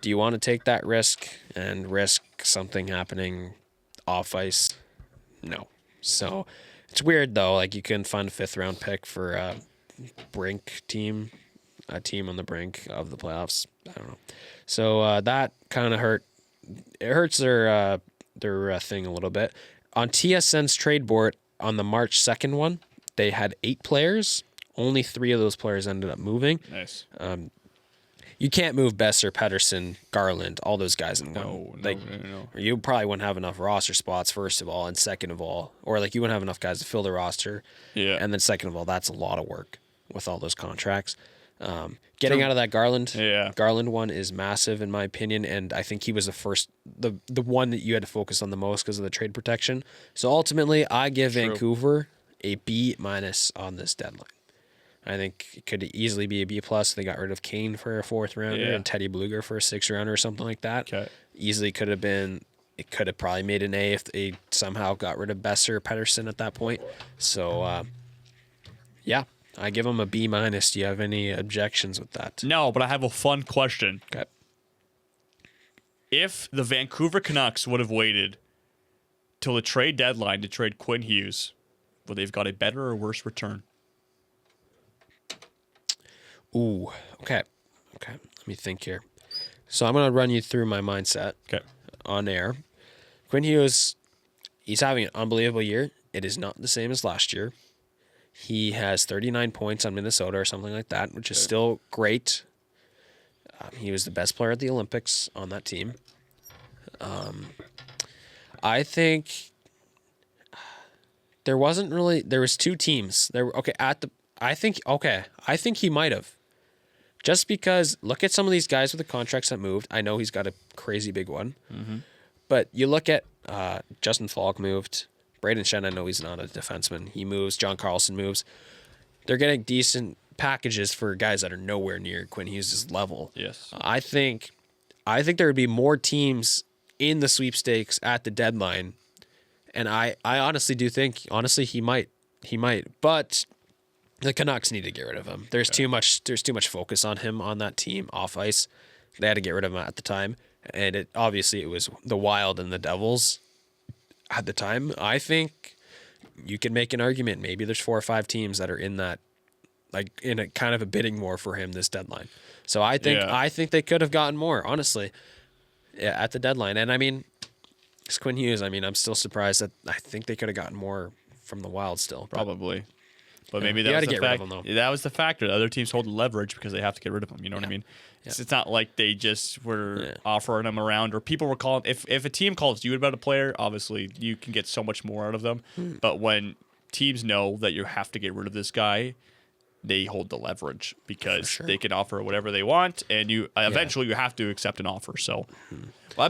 Do you want to take that risk and risk something happening off ice? No. So it's weird though. Like, you couldn't find a 5th-round pick for a brink team, a team on the brink of the playoffs. I don't know. So that kind of hurt. It hurts their thing a little bit. On TSN's trade board on the March 2nd one, they had 8 players. Only 3 of those players ended up moving. Nice. You can't move Besser, Pedersen, Garland, all those guys in one. No. You probably wouldn't have enough roster spots, first of all, and second of all, or like you wouldn't have enough guys to fill the roster. Yeah. And then second of all, that's a lot of work with all those contracts. Getting out of that Garland one is massive in my opinion, and I think he was the one that you had to focus on the most because of the trade protection. So ultimately, I give Vancouver a B- on this deadline. I think it could easily be a B+. They got rid of Kane for a 4th-rounder and Teddy Bluger for a 6th-rounder or something like that. Okay. Easily could have been. It could have probably made an A if they somehow got rid of Besser, Pedersen at that point. So, yeah, I give them a B-. Do you have any objections with that? No, but I have a fun question. Okay. If the Vancouver Canucks would have waited till the trade deadline to trade Quinn Hughes, would they've got a better or worse return? Ooh, okay. Let me think here. So I'm going to run you through my mindset Okay. on air. Quinn Hughes, He's having an unbelievable year. It is not the same as last year. He has 39 points on Minnesota or something like that, which is still great. He was the best player at the Olympics on that team. I think there was two teams. I think he might have. Just because look at some of these guys with the contracts that moved. I know he's got a crazy big one. Mm-hmm. But you look at Justin Falk moved. Braden Shen, I know he's not a defenseman. He moves. John Carlson moves. They're getting decent packages for guys that are nowhere near Quinn Hughes' level. Yes. I think there would be more teams in the sweepstakes at the deadline. And I honestly do think, he might. But the Canucks need to get rid of him. There's too much focus on him on that team off ice. They had to get rid of him at the time. And it was the Wild and the Devils at the time. I think you can make an argument. Maybe there's 4 or 5 teams that are in that, like in a kind of a bidding war for him this deadline. So I think they could have gotten more, honestly, at the deadline. And I mean, it's Quinn Hughes. I mean, I'm still surprised that I think they could have gotten more from the Wild still. Probably. But maybe that was the factor. The other teams hold leverage because they have to get rid of him. You know what I mean? Yeah. It's not like they just were offering them around, or people were calling. If a team calls you about a player, obviously you can get so much more out of them. But when teams know that you have to get rid of this guy, they hold the leverage because they can offer whatever they want, and you eventually you have to accept an offer. So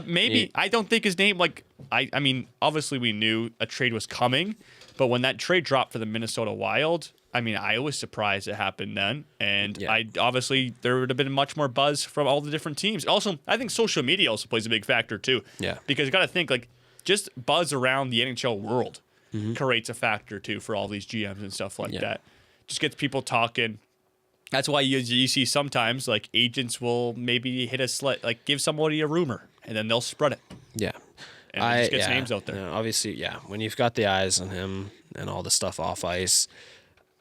maybe I don't think his name. Like I mean, obviously we knew a trade was coming. But when that trade dropped for the Minnesota Wild, I mean, I was surprised it happened then. And there would have been much more buzz from all the different teams. Also, I think social media also plays a big factor too. Yeah. Because you got to think, like, just buzz around the NHL world creates a factor too for all these GMs and stuff like that. Just gets people talking. That's why you see sometimes, like, agents will maybe hit give somebody a rumor, and then they'll spread it. Yeah. And it just gets names out there. Yeah, obviously, when you've got the eyes on him and all the stuff off ice,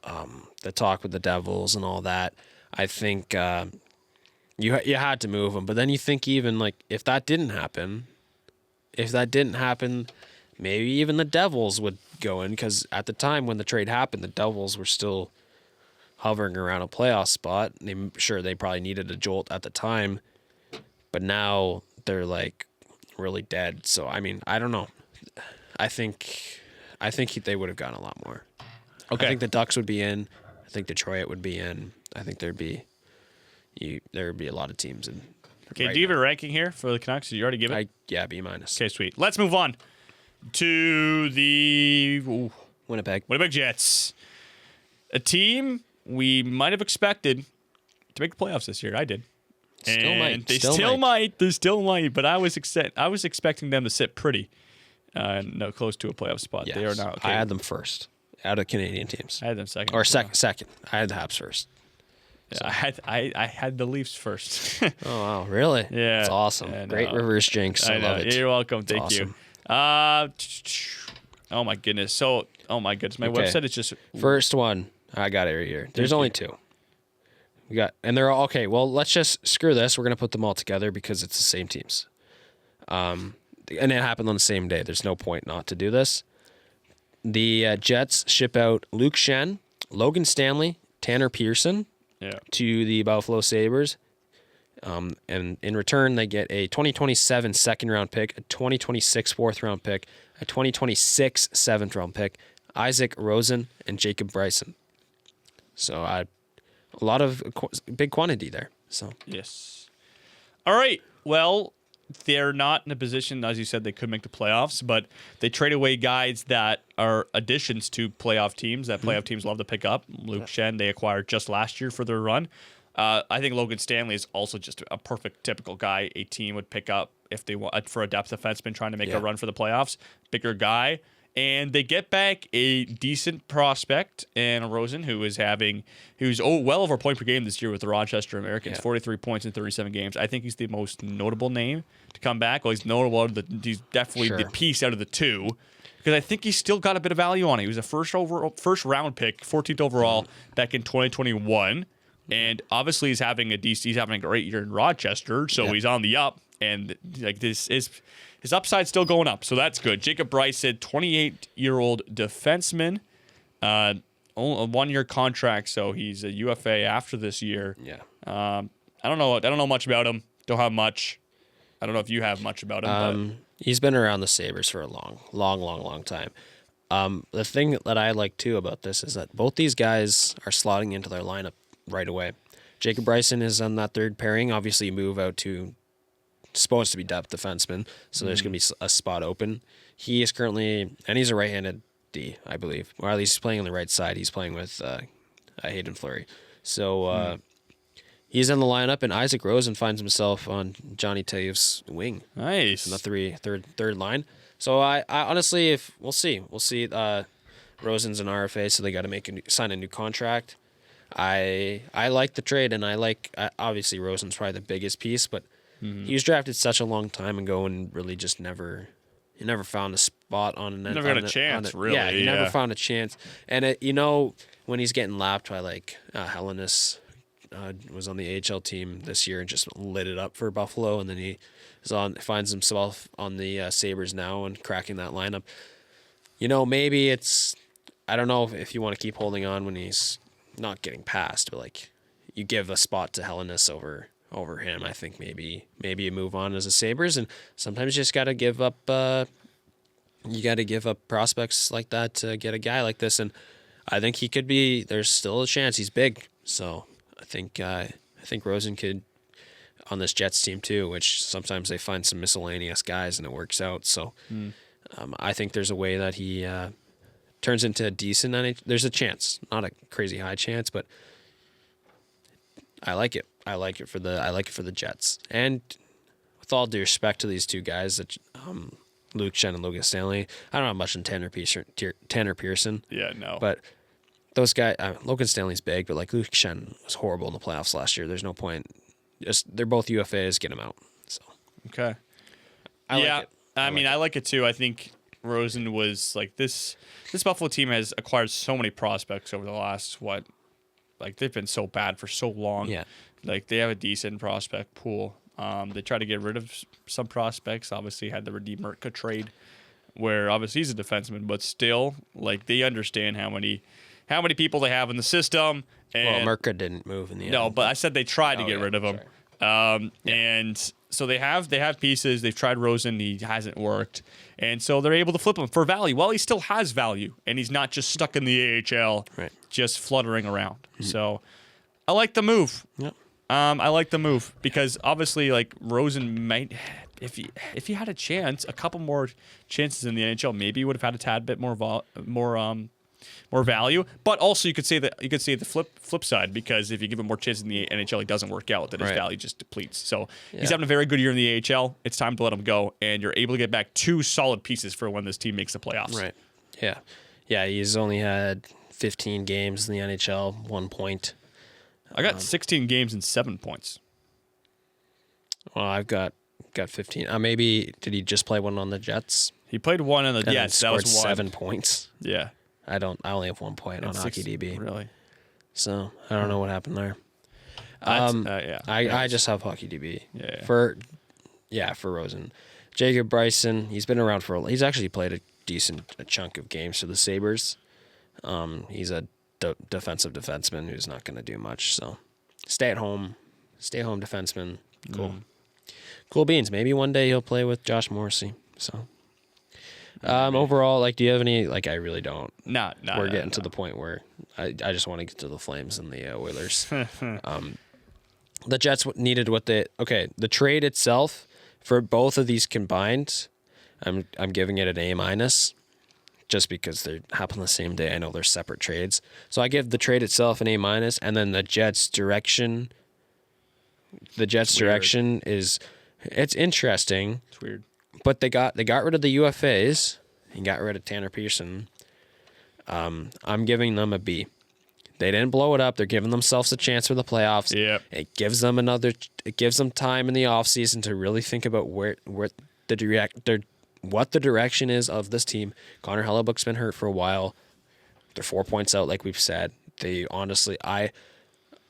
the talk with the Devils and all that, I think you had to move him. But then you think even, like, if that didn't happen, maybe even the Devils would go in, because at the time when the trade happened, the Devils were still hovering around a playoff spot. They probably needed a jolt at the time, but now they're, like, really dead. So I mean, I don't know. I think they would have gotten a lot more. Okay. I think the Ducks would be in. I think Detroit would be in. I think there would be a lot of teams in. Okay, do you have a ranking here for the Canucks? Did you already give it? B-. Okay, sweet. Let's move on to the Winnipeg Jets. A team we might have expected to make the playoffs this year. I did. They still might, but I was expecting them to sit pretty close to a playoff spot. Yes. They are not. Okay. I had them first out of Canadian teams. I had them second. Or second. I had the Habs first. Yeah, so. I had the Leafs first. Oh wow, really? Yeah, it's awesome. Great reverse jinx. I love it. You're welcome. Thank you. Oh my goodness. My website is just first one. I got it right here. There's only 2. And they're all okay. Well, let's just screw this. We're gonna put them all together because it's the same teams. And it happened on the same day. There's no point not to do this. The Jets ship out Luke Schenn, Logan Stanley, Tanner Pearson to the Buffalo Sabres. And in return, they get a 2027 second-round pick, a 2026 fourth-round pick, a 2026 seventh-round pick, Isaac Rosen, and Jacob Bryson. So a lot of big quantity there. So yes. All right. Well, they're not in a position, as you said, they could make the playoffs, but they trade away guys that are additions to playoff teams that playoff teams love to pick up. Luke Schenn, they acquired just last year for their run. I think Logan Stanley is also just a perfect, typical guy a team would pick up if they want for a depth defenseman trying to make a run for the playoffs. Bigger guy. And they get back a decent prospect, and Rosen, who's well over a point per game this year with the Rochester Americans, 43 points in 37 games. I think he's the most notable name to come back. Well, he's notable. He's definitely the piece out of the 2, because I think he's still got a bit of value on it. He was a first round pick, 14th overall back in 2021. And obviously he's having a great year in Rochester, so he's on the up. And like this is his upside still going up, so that's good. Jacob Bryson, 28-year-old defenseman, a 1-year contract, so he's a UFA after this year. Yeah. I don't know much about him. Don't have much. I don't know if you have much about him. He's been around the Sabres for a long time. The thing that I like too about this is that both these guys are slotting into their lineup right away. Jacob Bryson is on that third pairing. Obviously, you move out to supposed to be depth defenseman, so there's going to be a spot open. He is currently, and he's a right-handed D, I believe, or at least he's playing on the right side. He's playing with Hayden Fleury. So he's in the lineup, and Isaac Rosen finds himself on Johnny Taves' wing. Nice. In the third line. So I honestly, we'll see. Rosen's an RFA, so they got to sign a new contract. I like the trade, and I like obviously Rosen's probably the biggest piece, but he was drafted such a long time ago and really just never found a spot on an. Never got a chance, really. Yeah, he never found a chance. And when he's getting lapped by like Hellenis, was on the AHL team this year and just lit it up for Buffalo, and then he finds himself on the Sabres now and cracking that lineup. Maybe it's, I don't know if you want to keep holding on when he's not getting passed, but like you give a spot to Hellenis over him. I think maybe you move on as a Sabres, and sometimes you just got to give up. You got to give up prospects like that to get a guy like this, and I think he could be. There's still a chance. He's big, so I think Rosen could on this Jets team too. Which sometimes they find some miscellaneous guys and it works out. So I think there's a way that he turns into a decent NHL. There's a chance, not a crazy high chance, but I like it. I like it for the Jets. And with all due respect to these two guys, that Luke Shen and Logan Stanley, I don't have much in Tanner Pearson. Yeah, no. But those guys, Logan Stanley's big, but like Luke Shen was horrible in the playoffs last year. There's no point. They're both UFAs. Get them out. So okay. I like it. I like it too. I think Rosen was like this Buffalo team has acquired so many prospects over the last they've been so bad for so long. Yeah. Like they have a decent prospect pool. They try to get rid of some prospects. Obviously had the Radim Mertka trade where obviously he's a defenseman, but still like they understand how many people they have in the system. And Mertka didn't move in the end. No, but I said they tried to get rid of him. And so they have pieces. They've tried Rosen. He hasn't worked. And so they're able to flip him for value. Well, he still has value, and he's not just stuck in the AHL, just fluttering around. Mm-hmm. So I like the move. Yep. I like the move because obviously, like Rosen might, if he had a chance, a couple more chances in the NHL, maybe he would have had a tad bit more value. But also, you could say the flip side because if you give him more chances in the NHL, he doesn't work out. Then his value just depletes. So he's having a very good year in the AHL. It's time to let him go, and you're able to get back 2 solid pieces for when this team makes the playoffs. Right. Yeah. Yeah. He's only had 15 games in the NHL, 1 point. I got 16 games and 7 points. Well, I've got 15. Maybe did he just play one on the Jets? He played one on the Jets. That was 1. 7 points. Yeah. I only have 1 point on HockeyDB. Really? So I don't know what happened there. I just have HockeyDB. Yeah. For Rosen. Jacob Bryson, he's been around he's actually played a chunk of games for the Sabres. He's a defensive defenseman who's not going to do much. So stay home defenseman. Cool. Cool beans. Maybe one day he'll play with Josh Morrissey. So overall, like, do you have any, like, I really don't. No. We're getting to the point where I just want to get to the Flames and the Oilers. The Jets needed the trade itself for both of these combined, I'm giving it an A-, just because they happen the same day. I know they're separate trades. So I give the trade itself an A-, and then the Jets' direction. The Jets' direction it's interesting. It's weird. But they got rid of the UFAs and got rid of Tanner Pearson. I'm giving them a B. They didn't blow it up. They're giving themselves a chance for the playoffs. Yep. It gives them time in the offseason to really think about what the direction is of this team. Connor Hellebuck's been hurt for a while. They're 4 points out, like we've said. They honestly, I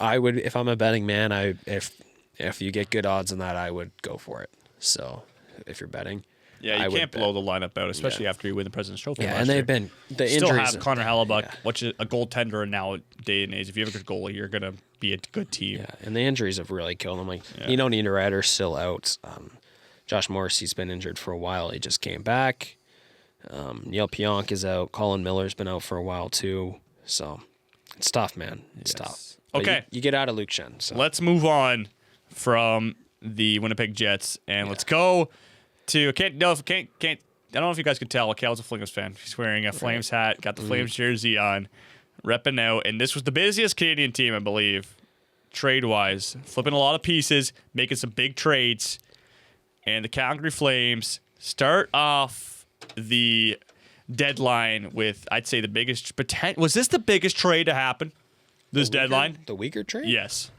would, if I'm a betting man, if you get good odds on that, I would go for it. So if you're betting, Yeah, I you would can't bet. blow the lineup out, especially after you win the President's Trophy. Yeah, last and year. they've been the Still injuries. have Connor Hellebuck, which is a goaltender, and now day and age, if you have a good goalie, you're gonna be a good team. Yeah, and the injuries have really killed them. Like Nino Niederreiter's still out. Josh Morrissey's been injured for a while. He just came back. Neil Pionk is out. Colin Miller's been out for a while too. So it's tough, man. It's tough. But Okay. you get out of Luke Shen. So. Let's move on from the Winnipeg Jets, and let's go to I don't know if you guys could tell. Cal's a Flames fan. He's wearing a Flames hat, got the Flames jersey on, repping out. And this was the busiest Canadian team, I believe, trade-wise. Flipping a lot of pieces, making some big trades. And the Calgary Flames start off the deadline with, I'd say, the biggest potential. Was this the biggest trade to happen? This deadline? The Uyghur trade? Yes.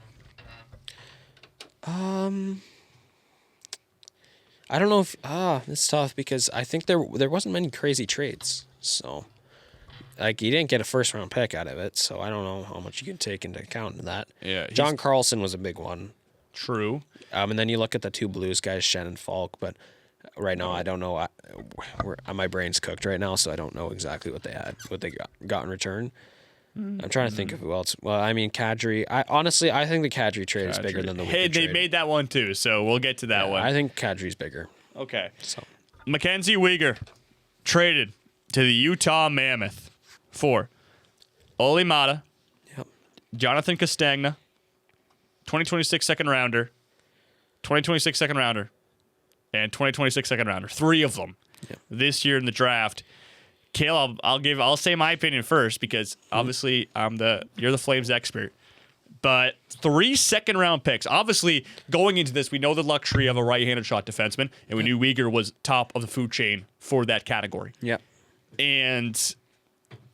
I don't know if it's tough because I think there wasn't many crazy trades. So like you didn't get a first round pick out of it, so I don't know how much you can take into account in that. Yeah, John Carlson was a big one. True. And then you look at the two Blues guys, Shen and Falk, but right now I don't know. My brain's cooked right now, so I don't know exactly what they got in return. I'm trying to think of who else. Well, I mean, Kadri. I think the Kadri trade is bigger than the Uyghur Hey, they trade. made that one too, so we'll get to that one. I think Kadri's bigger. Okay. So Mackenzie Weegar traded to the Utah Mammoth for Ole Mata, yep. Jonathan Castagna, 2026 second rounder, 2026 second rounder, and 2026 second rounder. 3 of them this year in the draft. Caleb, I'll say my opinion first because obviously you're the Flames expert. But 3 second round picks. Obviously, going into this, we know the luxury of a right-handed shot defenseman, and we knew Weegar was top of the food chain for that category. Yep. And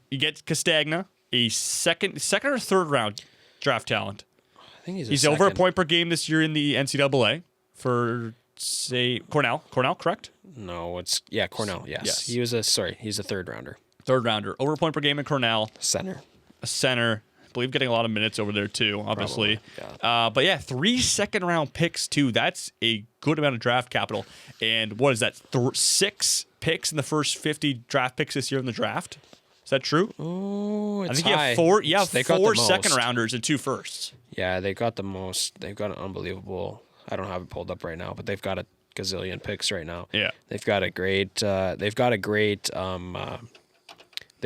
you get Castagna, a second or third round draft talent. I think He's over a point per game this year in the NCAA for, say, Cornell. Cornell, correct? No, it's Cornell. Yes. Yes. He's a third rounder. Third rounder. Over a point per game in Cornell. Center. A center. I believe getting a lot of minutes over there too, obviously. Probably, But 3 second round picks too. That's a good amount of draft capital. And what is that? 6 picks in the first 50 draft picks this year in the draft. Is that true? Oh, it's I think you high. have 4. You have They got 4 the second most. rounders and 2 firsts. Yeah, they got the most. They've got an unbelievable. I don't have it pulled up right now, but they've got a gazillion picks right now. Yeah. They've got a great. They've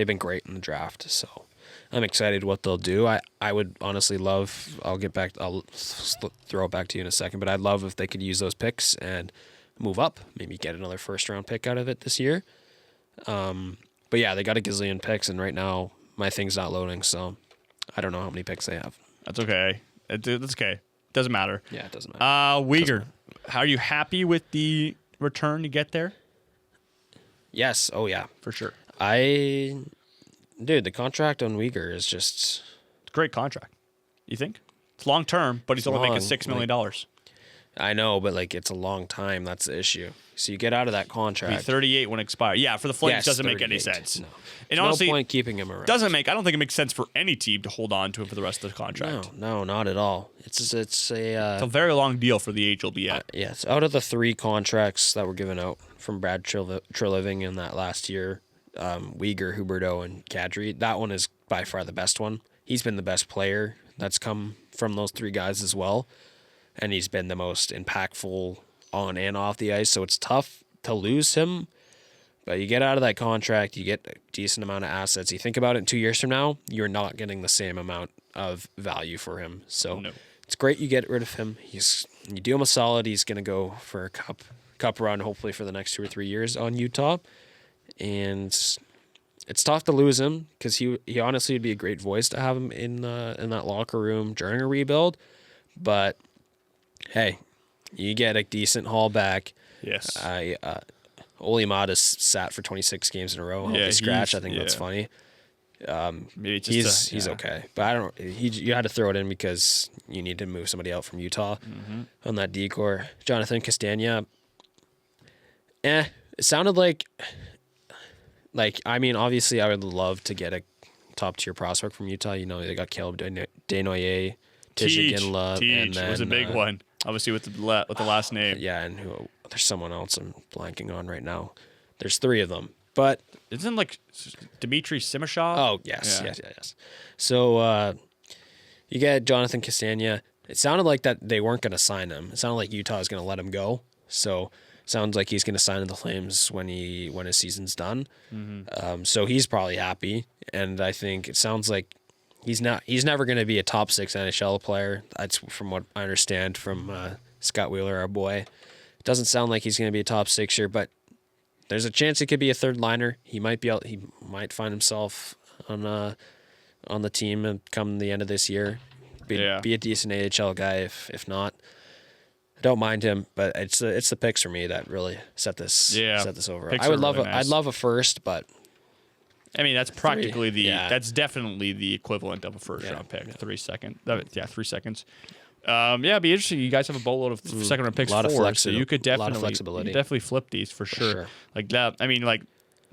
been great in the draft, so I'm excited what they'll do. I would honestly love. I'll throw it back to you in a second, but I'd love if they could use those picks and move up. Maybe get another first round pick out of it this year. But yeah, they got a gazillion picks, and right now my thing's not loading, so I don't know how many picks they have. That's okay. That's okay. Doesn't matter. Yeah, it doesn't matter. Weegar, how are you happy with the return you get there? Yes. Oh yeah. For sure. Dude, the contract on Uyghur is just. It's a great contract. You think? It's long term, but he's only making long, $6 million. I know, but like it's a long time. That's the issue. So you get out of that Be contract. 38 when it expires. Yeah, for the Flames, Yes, doesn't make any 38. sense. No. And There's honestly, no point keeping him around. I don't think it makes sense for any team to hold on to him for the rest of the contract. No, not at all. It's a It's a very long deal for the age he'll be at. yeah. It's out of the 3 contracts that were given out from Brad Treliving in that last year. Uyghur, Huberdeau, and Kadri. That one is by far the best one. He's been the best player that's come from those 3 guys as well, and he's been the most impactful on and off the ice. So it's tough to lose him, but you get out of that contract, you get a decent amount of assets. You think about it, 2 years from now, you're not getting the same amount of value for him. So It's great you get rid of him. You do him a solid. He's going to go for a cup run, hopefully for the next 2 or 3 years on Utah. And it's tough to lose him because he honestly would be a great voice to have him in that locker room during a rebuild. But hey, you get a decent haul back. Yes. Ole Mata's sat for 26 games in a row. Healthy scratch. I think that's funny. Maybe just he's okay, but I don't. You had to throw it in because you need to move somebody out from Utah on that decor. Jonathan Castagna. It sounded like. I mean, obviously, I would love to get a top tier prospect from Utah. You know, they got Caleb Desnoyers, Tisha Ginla, and then was a big one. obviously with the last name. Yeah, and there's someone else I'm blanking on right now. There's 3 of them, but Isn't like Dmitry Simashov? oh yes. So you get Jonathan Castagna. It sounded like that they weren't going to sign him. It sounded like Utah was going to let him go. So sounds like he's going to sign to the Flames when his season's done. So he's probably happy, and I think it sounds like he's never going to be a top 6 NHL player. That's from what I understand from Scott Wheeler, our boy. It doesn't sound like he's going to be a top 6er, but there's a chance he could be a third liner. He might find himself on the team and come the end of this year. Be a decent AHL guy if not. I don't mind him, but it's the picks for me that really set this over. Picks I'd nice. love a first, but I mean that's practically that's definitely the equivalent of a first round pick. 3 seconds. 3 seconds. It'd be interesting. You guys have a boatload of second round picks so you could definitely flip these for sure. Like that. I mean, like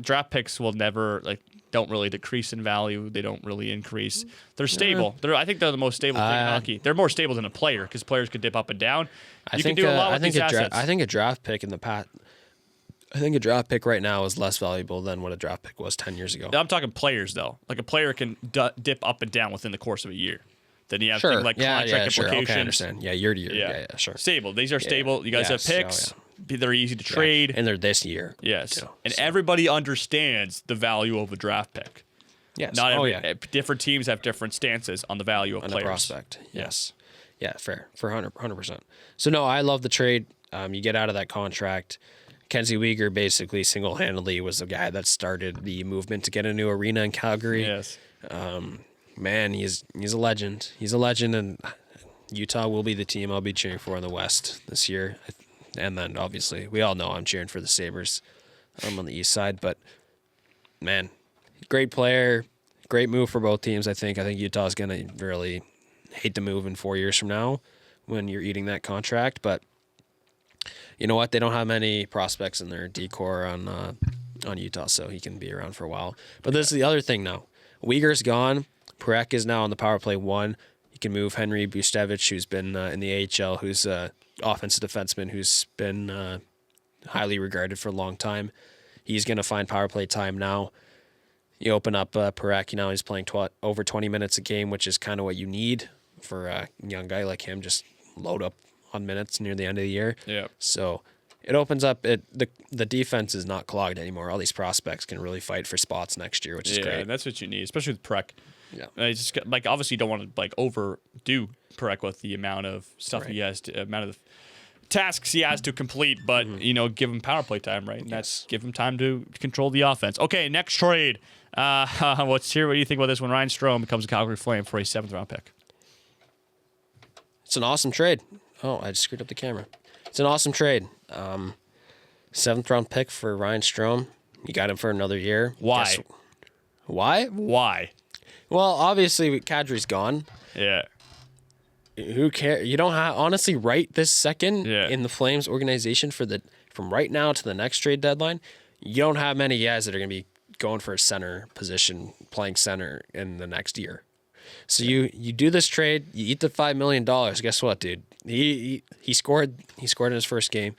draft picks will never don't really decrease in value. They don't really increase. They're stable. I think they're the most stable thing in hockey. They're more stable than a player because players could dip up and down. You can do a lot with these assets. I think a draft pick in the past. I think a draft pick right now is less valuable than what a draft pick was 10 years ago. I'm talking players though. Like a player can dip up and down within the course of a year. Then you have things like contract implications. Okay, I understand. Yeah, year to year. Yeah, sure. Stable. These are stable. You guys have picks. They're easy to trade. And they're this year. Yes. Everybody understands the value of a draft pick. Yes. Different teams have different stances on the value of players. The prospect. Yes. Yeah, fair. For 100%. So, no, I love the trade. You get out of that contract. Kenzie Weegar basically single-handedly was the guy that started the movement to get a new arena in Calgary. Yes. Man, he's a legend. He's a legend, and Utah will be the team I'll be cheering for in the West this year. And then, obviously, we all know I'm cheering for the Sabres. I'm on the East side, but, man, great player, great move for both teams, I think. I think Utah's going to really hate the move in 4 years from now when you're eating that contract, but you know what? They don't have many prospects in their decor on Utah, so he can be around for a while. But this is the other thing now. Uyghur's gone. Perek is now on the power play 1. You can move Henry Bustevich, who's been in the AHL, who's offensive defenseman, who's been highly regarded for a long time. He's going to find power play time now. You open up Perek, he's playing over 20 minutes a game, which is kind of what you need for a young guy like him. Just load up on minutes near the end of the year. Yeah. So it opens up the defense is not clogged anymore. All these prospects can really fight for spots next year, which is great. Yeah, that's what you need, especially with Perek. Yeah. It's just obviously you don't want to overdo Perek with the amount of stuff he has to, amount of tasks he has to complete, but give him power play time, right? And that's give him time to control the offense. Okay, next trade. Let's hear what you think about this one. Ryan Strome becomes a Calgary Flame for a 7th round pick. It's an awesome trade. Oh, I just screwed up the camera. It's an awesome trade. 7th round pick for Ryan Strome. You got him for another year. Why? Why? Well, obviously Kadri's gone. Yeah. Who cares? You don't have honestly right this second in the Flames organization from right now to the next trade deadline. You don't have many guys that are going to be going for a center position, playing center in the next year. So you do this trade, you eat the $5 million. Guess what, dude? He scored in his first game.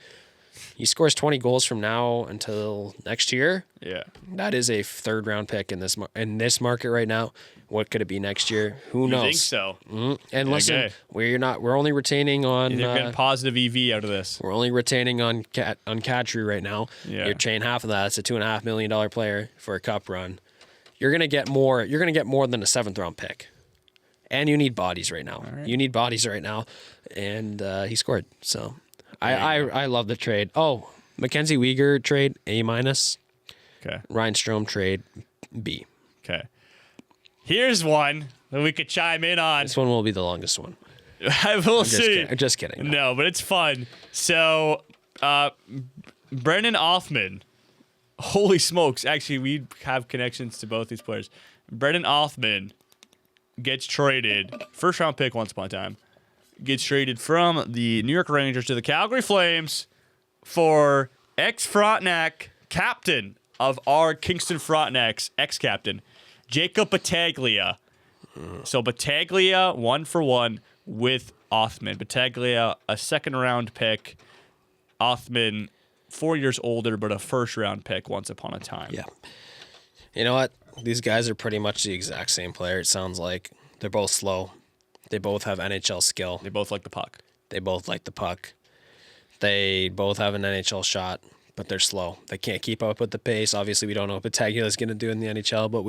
He scores 20 goals from now until next year. Yeah, that is a 3rd round pick in this market right now. What could it be next year? Who knows? You think so? Mm-hmm. And listen, we're only retaining on. They're getting positive EV out of this. We're only retaining on Kadri right now. Yeah. You're trading half of that. It's a $2.5 million player for a cup run. You're gonna get more. You're gonna get more than a 7th round pick. And you need bodies right now. Right. You need bodies right now, and he scored. So I love the trade. Oh, Mackenzie Weegar trade A-. Okay. Ryan Strome trade B. Okay. Here's one that we could chime in on. This one will be the longest one. We'll see. I'm just kidding. No, but it's fun. So, Brendan Othmann. Holy smokes. Actually, we have connections to both these players. Brendan Othmann gets traded. 1st round pick once upon a time. Gets traded from the New York Rangers to the Calgary Flames for ex-Frontenac captain of our Kingston Frontenacs, ex-captain, Jacob Battaglia. So Battaglia 1-for-1 with Othman. Battaglia, a second-round pick. Othman, 4 years older, but a first-round pick once upon a time. Yeah. You know what? These guys are pretty much the exact same player, it sounds like. They're both slow. They both have NHL skill. They both like the puck. They both like the puck. They both have an NHL shot, but they're slow. They can't keep up with the pace. Obviously, we don't know what Battaglia is going to do in the NHL, but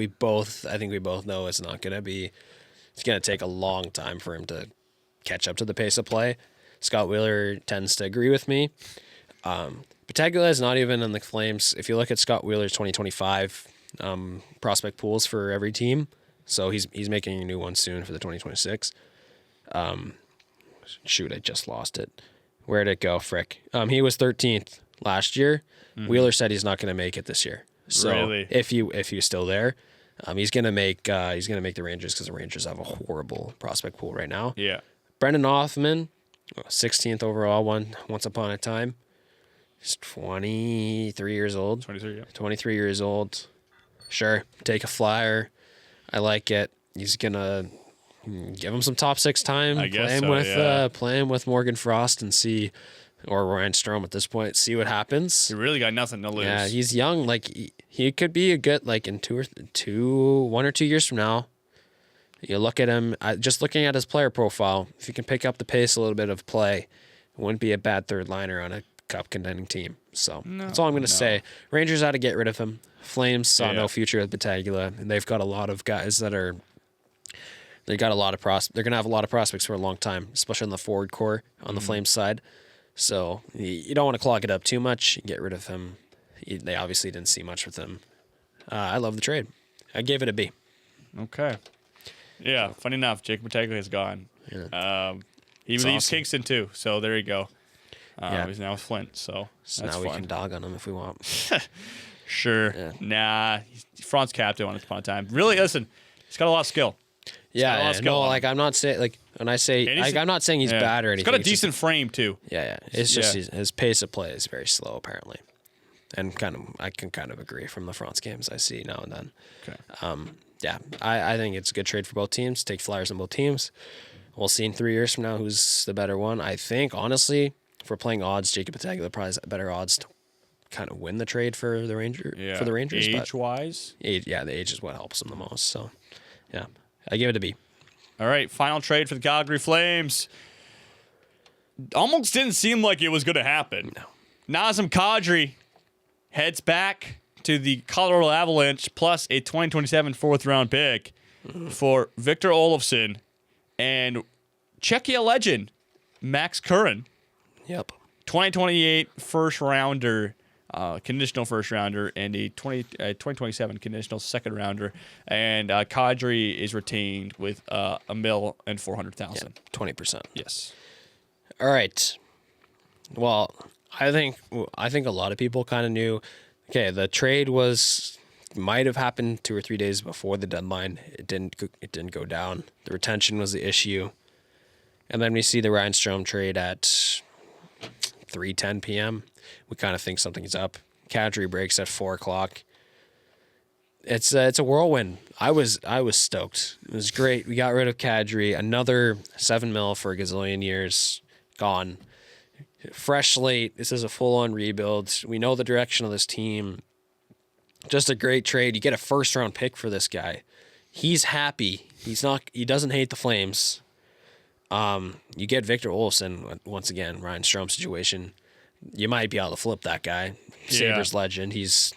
I think we both know it's not going to be. It's going to take a long time for him to catch up to the pace of play. Scott Wheeler tends to agree with me. Battaglia is not even in the Flames. If you look at Scott Wheeler's 2025 prospect pools for every team, so he's making a new one soon for the 2026. Shoot, I just lost it. Where'd it go, frick? He was 13th last year. Mm-hmm. Wheeler said he's not going to make it this year. So really? if he's still there, he's going to make the Rangers because the Rangers have a horrible prospect pool right now. Yeah. Brendan Othman, 16th overall once upon a time. He's 23 years old. 23, yeah. 23 years old. Sure, take a flyer. I like it. He's gonna give him some top six time. I guess Play him with Morgan Frost and see, or Ryan Strome at this point. See what happens. He really got nothing to lose. Yeah, he's young. Like he could be a good in 1 or 2 years from now. You look at him. Just looking at his player profile, if you can pick up the pace a little bit of play, it wouldn't be a bad third liner on a cup contending team. So that's all I'm going to say. Rangers had to get rid of him. Flames saw no future with Battaglia, and they've got a lot of guys that are. They got a lot of They're going to have a lot of prospects for a long time, especially on the forward core on the Flames side. So you don't want to clog it up too much. You get rid of him. They obviously didn't see much with him. I love the trade. I gave it a B. Okay. Yeah. Funny enough, Jake Battaglia is gone. Yeah. He leaves awesome. Kingston too. So there you go. He's now with Flint. So that's we fun. can dog on him if we want. Sure. Yeah. Nah. He's Franz captain once upon a time. Really, listen. He's got a lot of skill. I'm not saying when I say I'm not saying he's bad or anything. He's got a decent frame too. Yeah. It's just his pace of play is very slow apparently, and I can kind of agree from the France games I see now and then. Okay. I think it's a good trade for both teams. Take flyers on both teams. We'll see in 3 years from now who's the better one. I think honestly, if we're playing odds, Jacob Battaglia probably has better odds to kind of win the trade for the Rangers. Yeah. For the Rangers, age-wise, the age is what helps them the most. So, yeah. I give it a B. All right, final trade for the Calgary Flames. Almost didn't seem like it was going to happen. No. Nazem Kadri heads back to the Colorado Avalanche plus a 2027 fourth-round pick for Victor Olofsson and Czechia legend Max Curran. Yep. 2028 first-rounder. Conditional first rounder and a 2027 conditional second rounder, and Kadri is retained with $1,400,000. Yeah, 20%. Yes. All right. Well, I think a lot of people kind of knew. Okay, the trade might have happened 2 or 3 days before the deadline. It didn't go down. The retention was the issue, and then we see the Ryan Strome trade at 3:10 p.m. We kind of think something's up. Kadri breaks at 4:00. It's a whirlwind. I was stoked. It was great. We got rid of Kadri. Another $7 million for a gazillion years gone. Fresh slate. This is a full-on rebuild. We know the direction of this team. Just a great trade. You get a first-round pick for this guy. He's happy. He doesn't hate the Flames. You get Victor Olofsson once again. Ryan Strome situation. You might be able to flip that guy. Sabres legend. He's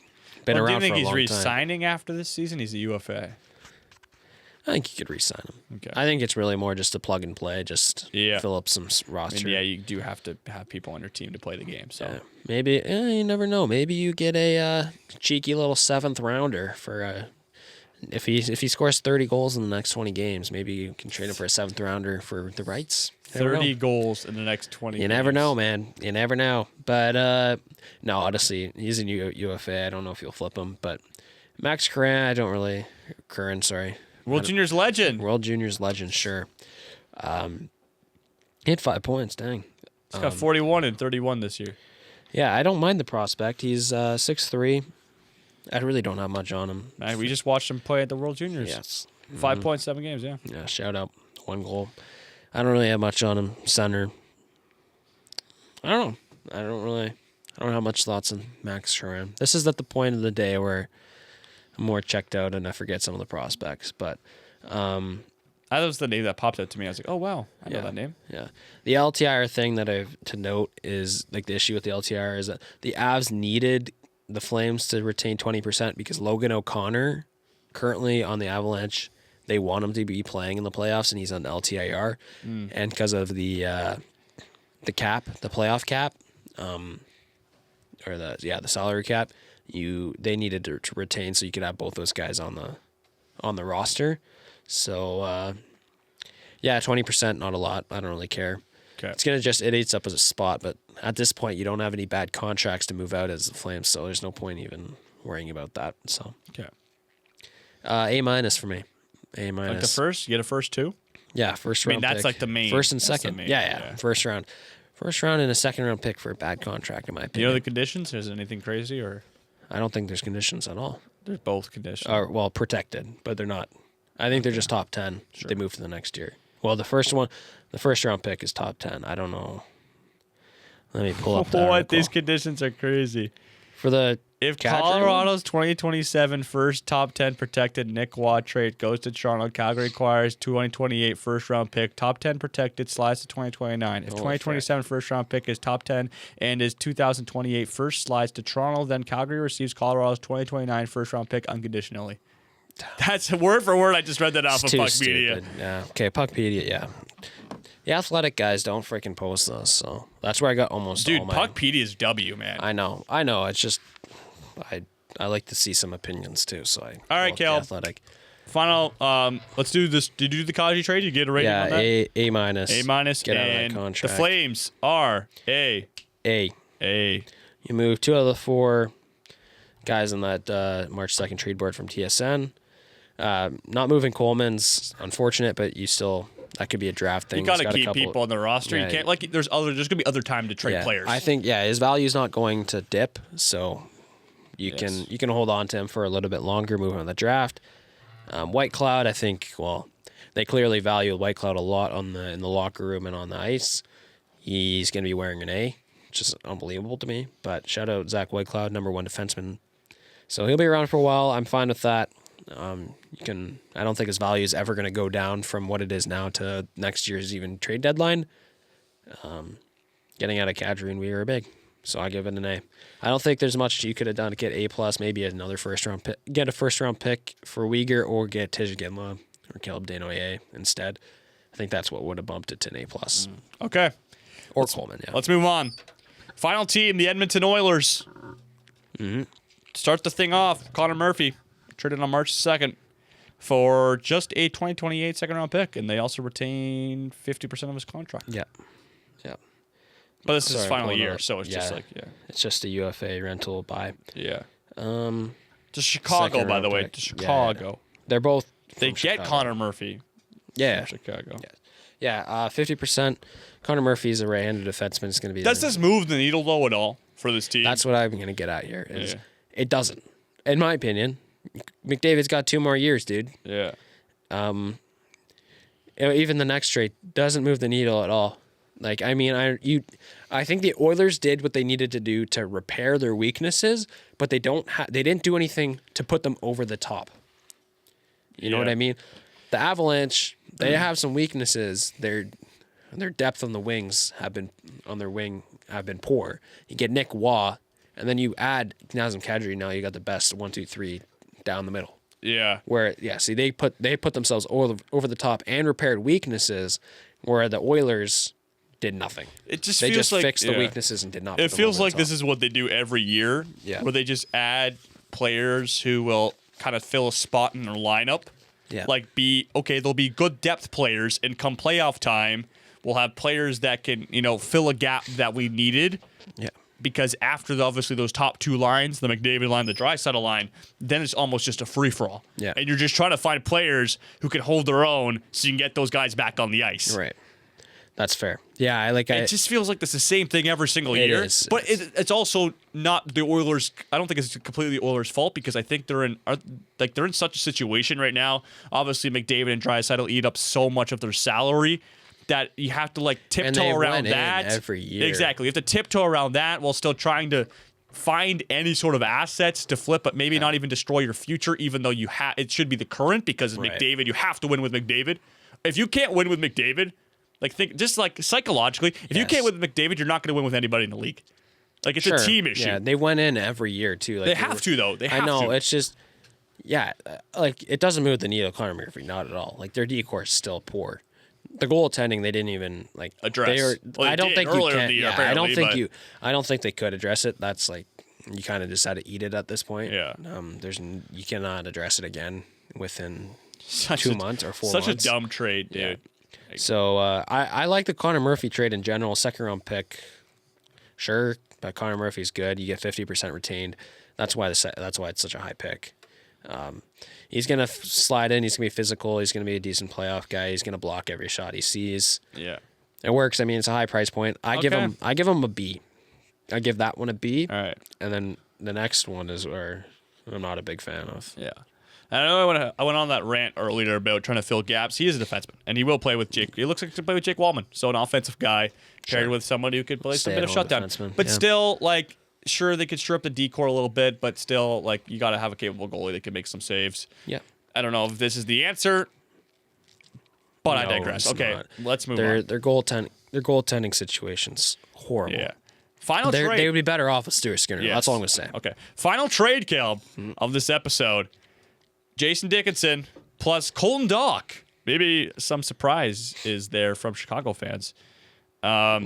been around for a long time. Do you think he's re-signing after this season? He's a UFA. I think you could re-sign him. Okay. I think it's really more just a plug and play. Just fill up some roster. And you do have to have people on your team to play the game. So maybe you never know. Maybe you get a cheeky little 7th rounder for if he scores 30 goals in the next 20 games. Maybe you can trade him for a 7th rounder for the rights. 30 goals in the next 20 You never know, man. You never know. But, no, honestly, he's a UFA. I don't know if you'll flip him. But Max Curran, sorry. World Juniors legend. World Juniors legend, sure. He had 5 points, dang. He's got 41 and 31 this year. Yeah, I don't mind the prospect. He's 6'3". I really don't have much on him. We just watched him play at the World Juniors. Yes. 5 points, 7 games, yeah. Yeah, shout out. 1 goal. I don't really have much on him. Center. I don't know. I don't have much thoughts on Max Sharan. This is at the point of the day where I'm more checked out and I forget some of the prospects. But that was the name that popped up to me. I was like, oh, wow, I know that name. Yeah. The LTIR thing that I have to note is, like, the issue with the LTIR is that the Avs needed the Flames to retain 20% because Logan O'Connor, currently on the Avalanche, they want him to be playing in the playoffs, and he's on LTIR. And because of the cap, the playoff cap, or the salary cap, they needed to retain so you could have both those guys on the roster. So, 20%, not a lot. I don't really care. Okay. It eats up as a spot, but at this point, you don't have any bad contracts to move out as the Flames, so there's no point even worrying about that. So, okay. A- for me. A-. Like the first? You get a first too? Yeah, first round. That's pick. like the main. First and second. Main, Yeah. First round and a second round pick for a bad contract, in my opinion. You know the conditions? Is it anything crazy or? I don't think there's conditions at all. There's both conditions. Well, protected, but they're not. I think they're just top 10. Sure. They move to the next year. Well, the first round pick is top 10. I don't know. Let me pull up that article. These conditions are crazy. If Calgary? Colorado's 2027 first top 10 protected Nick Waugh trade goes to Toronto, Calgary acquires 2028 first round pick, top 10 protected slides to 2029. If 2027 first round pick is top 10 and is 2028 first slides to Toronto, then Calgary receives Colorado's 2029 first round pick unconditionally. That's word for word. I just read that off of Puckpedia. Yeah. Okay, Puckpedia, yeah. The athletic guys don't freaking post those, so that's where I got almost all my... Puckpedia's W, man. I know. It's just... I like to see some opinions, too, so I... All right, Kel. Athletic. Final, let's do this. Did you do the Kaji trade? You get a rating on that? A-. A-. Get out of that contract. The Flames are A. You move 2 out of the 4 guys on that March 2nd trade board from TSN. Not moving Coleman's unfortunate, but you still... That could be a draft thing. You got to keep people on the roster. Yeah, you can't there's going to be other time to trade players. I think his value's not going to dip, so you can hold on to him for a little bit longer, move on the draft. White Cloud, I think, they clearly value White Cloud a lot in the locker room and on the ice. He's going to be wearing an A, which is unbelievable to me. But shout out Zach Whitecloud, number 1 defenseman. So he'll be around for a while. I'm fine with that. I don't think his value is ever going to go down from what it is now to next year's even trade deadline. Getting out of Kadri and Weir are big, so I give it an A. I don't think there's much you could have done to get A+, maybe another first round pick, get a first round pick for Uyghur or get Tij Ginla or Caleb Desnoyers instead. I think that's what would have bumped it to an A+. Okay. Or Coleman, yeah. Let's move on. Final team, the Edmonton Oilers. Mm-hmm. Start the thing off. Connor Murphy traded on March 2nd for just a 2028 second-round pick, and they also retain 50% of his contract. Yeah. But this is his final year, so it's just It's just a UFA rental buy. Yeah. To Chicago, by the way. To Chicago. They're both They get Chicago. Connor Murphy Yeah. from Chicago. Yeah, 50%. Connor Murphy's a right-handed defenseman. Is going to be. Does this move the needle, though, at all for this team? That's what I'm going to get at here. It doesn't. In my opinion, McDavid's got 2 more years, dude. Yeah. Even the next trade doesn't move the needle at all. Like, I mean, I think the Oilers did what they needed to do to repair their weaknesses, but they didn't do anything to put them over the top. You know what I mean? The Avalanche, they have some weaknesses. Their depth on the wings have been poor. You get Nick Waugh, and then you add Nazem Kadri. Now you got the best 1, 2, 3 down the middle. Yeah. They put themselves over the top and repaired weaknesses, where the Oilers did nothing. It just they feels just like fixed the weaknesses and did not. It feels like this is what they do every year. Yeah. Where they just add players who will kind of fill a spot in their lineup. Yeah. They'll be good depth players, and come playoff time, we'll have players that can, fill a gap that we needed. Yeah. Because after obviously those top 2 lines, the McDavid line, the Draisaitl line, then it's almost just a free-for-all. Yeah. And you're just trying to find players who can hold their own so you can get those guys back on the ice. Right. That's fair. Yeah, it just feels like it's the same thing every single year. Is. But it's also not the Oilers. I don't think it's completely the Oilers' fault, because I think they're in such a situation right now. Obviously, McDavid and Draisaitl eat up so much of their salary that you have to like And tiptoe they around went in that every year. Exactly. You have to tiptoe around that while still trying to find any sort of assets to flip, but maybe not even destroy your future, even though it should be the current because it's Right. McDavid. You have to win with McDavid. If you can't win with McDavid, like think just like psychologically, if you can't win with McDavid, you're not going to win with anybody in the league. Like it's a team issue. Yeah, they went in every year too. Like They have to though. They have I know to. it's just like it doesn't move the needle. Connor Murphy, not at all. Like their decor is still poor. The goaltending they didn't even like Address. Well, I don't did think you earlier in can. the year, I don't apparently, think but- I don't think they could address it. That's like you kind of just had to eat it at this point. Yeah. You cannot address it again within Such 2 a- months or 4 Such months. a dumb trade, dude. So I like the Connor Murphy trade in general. Second round pick, sure, but Connor Murphy's good. You get 50% retained. That's why it's such a high pick. He's gonna slide in. He's gonna be physical. He's gonna be a decent playoff guy. He's gonna block every shot he sees. Yeah. It works. I mean, it's a high price point. I give him a B. I give that one a B. All right. And then the next one is where I'm not a big fan of. Yeah. I know I went on that rant earlier about trying to fill gaps. He is a defenseman, and he will play with Jake. He looks like to play with Jake Wallman, so an offensive guy paired with somebody who could play some bit of Stay-at-home shutdown. defenseman, But yeah. still, like, sure, they could strip the decor a little bit, but still, like, you got to have a capable goalie that can make some saves. Yeah. I don't know if this is the answer, but I No, digress. it's Okay, not. let's move Their on. goaltending situation's horrible. Yeah. Final They trade. would be better off with Stuart Skinner. Yes. That's all I'm gonna say. Okay. Final trade, Caleb, of this episode. Jason Dickinson plus Colton Dach. Maybe some surprise is there from Chicago fans. Nah.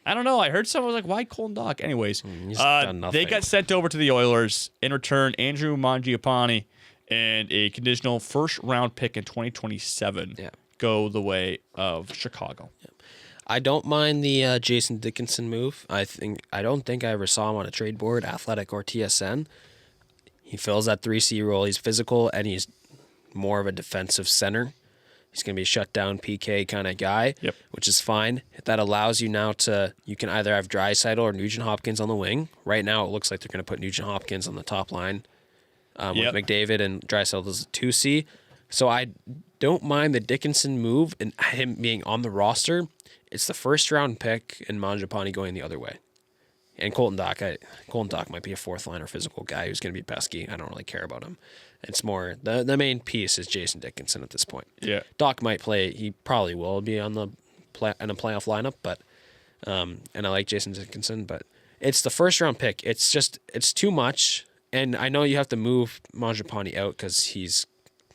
I don't know. I heard someone was like, why Colton Dach? Anyways, he's done they nothing. got sent over to the Oilers. In return, Andrew Mangiapane and a conditional first-round pick in 2027 go the way of Chicago. I don't mind the Jason Dickinson move. I don't think I ever saw him on a trade board, Athletic or TSN. He fills that 3C role. He's physical and he's more of a defensive center. He's going to be a shutdown PK kind of guy, which is fine. That allows you now you can either have Draisaitl or Nugent Hopkins on the wing. Right now, it looks like they're going to put Nugent Hopkins on the top line with McDavid and Draisaitl as a 2C. So I don't mind the Dickinson move and him being on the roster. It's the first round pick and Mangiapane going the other way. And Colton Dach might be a fourth liner physical guy who's going to be pesky. I don't really care about him. It's more the main piece is Jason Dickinson at this point. Yeah, Dach might play. He probably will be on in a playoff lineup, but and I like Jason Dickinson, but it's the first round pick. It's too much. And I know you have to move Mangiapane out because he's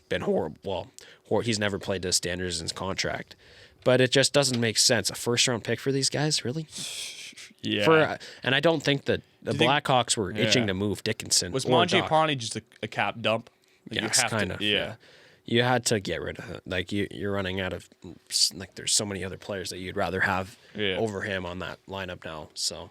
been horrible. Well, he's never played to standards in his contract. But it just doesn't make sense. A first-round pick for these guys, really? yeah. And I don't think that the Blackhawks were itching to move Dickinson. Was or Dach. Mangiapane just a cap dump? Like, Yes, you have kind to, of. yeah. You had to get rid of him. Like you're running out of like. There's so many other players that you'd rather have over him on that lineup now. So,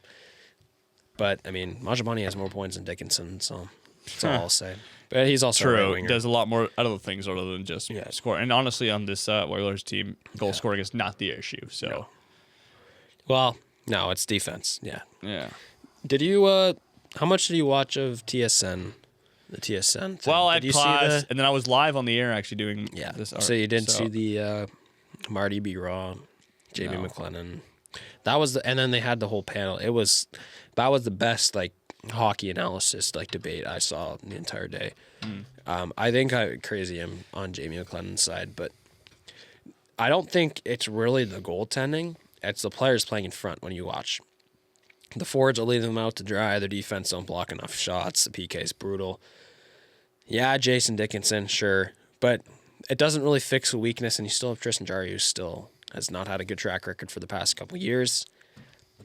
but I mean, Mangiapane has more points than Dickinson, so that's all I'll say. But he's also a right True. winger. Does a lot more other things other than just score. And honestly, on this Oilers team, goal scoring is not the issue. So, Well, no, it's defense. Yeah. yeah. Did you? How much did you watch of TSN? The TSN. Thing? Well, I Did had you see class, and then I was live on the air actually doing this. So you didn't see the Marty B. Raw, Jamie McLennan. That was and then they had the whole panel. That was the best like hockey analysis like debate I saw the entire day. I think I'm crazy. I'm on Jamie McLennan's side, but I don't think it's really the goaltending. It's the players playing in front when you watch. The forwards are leaving them out to dry. Their defense don't block enough shots. The PK is brutal. Yeah, Jason Dickinson, sure. But it doesn't really fix a weakness, and you still have Tristan Jarry, who still has not had a good track record for the past couple of years.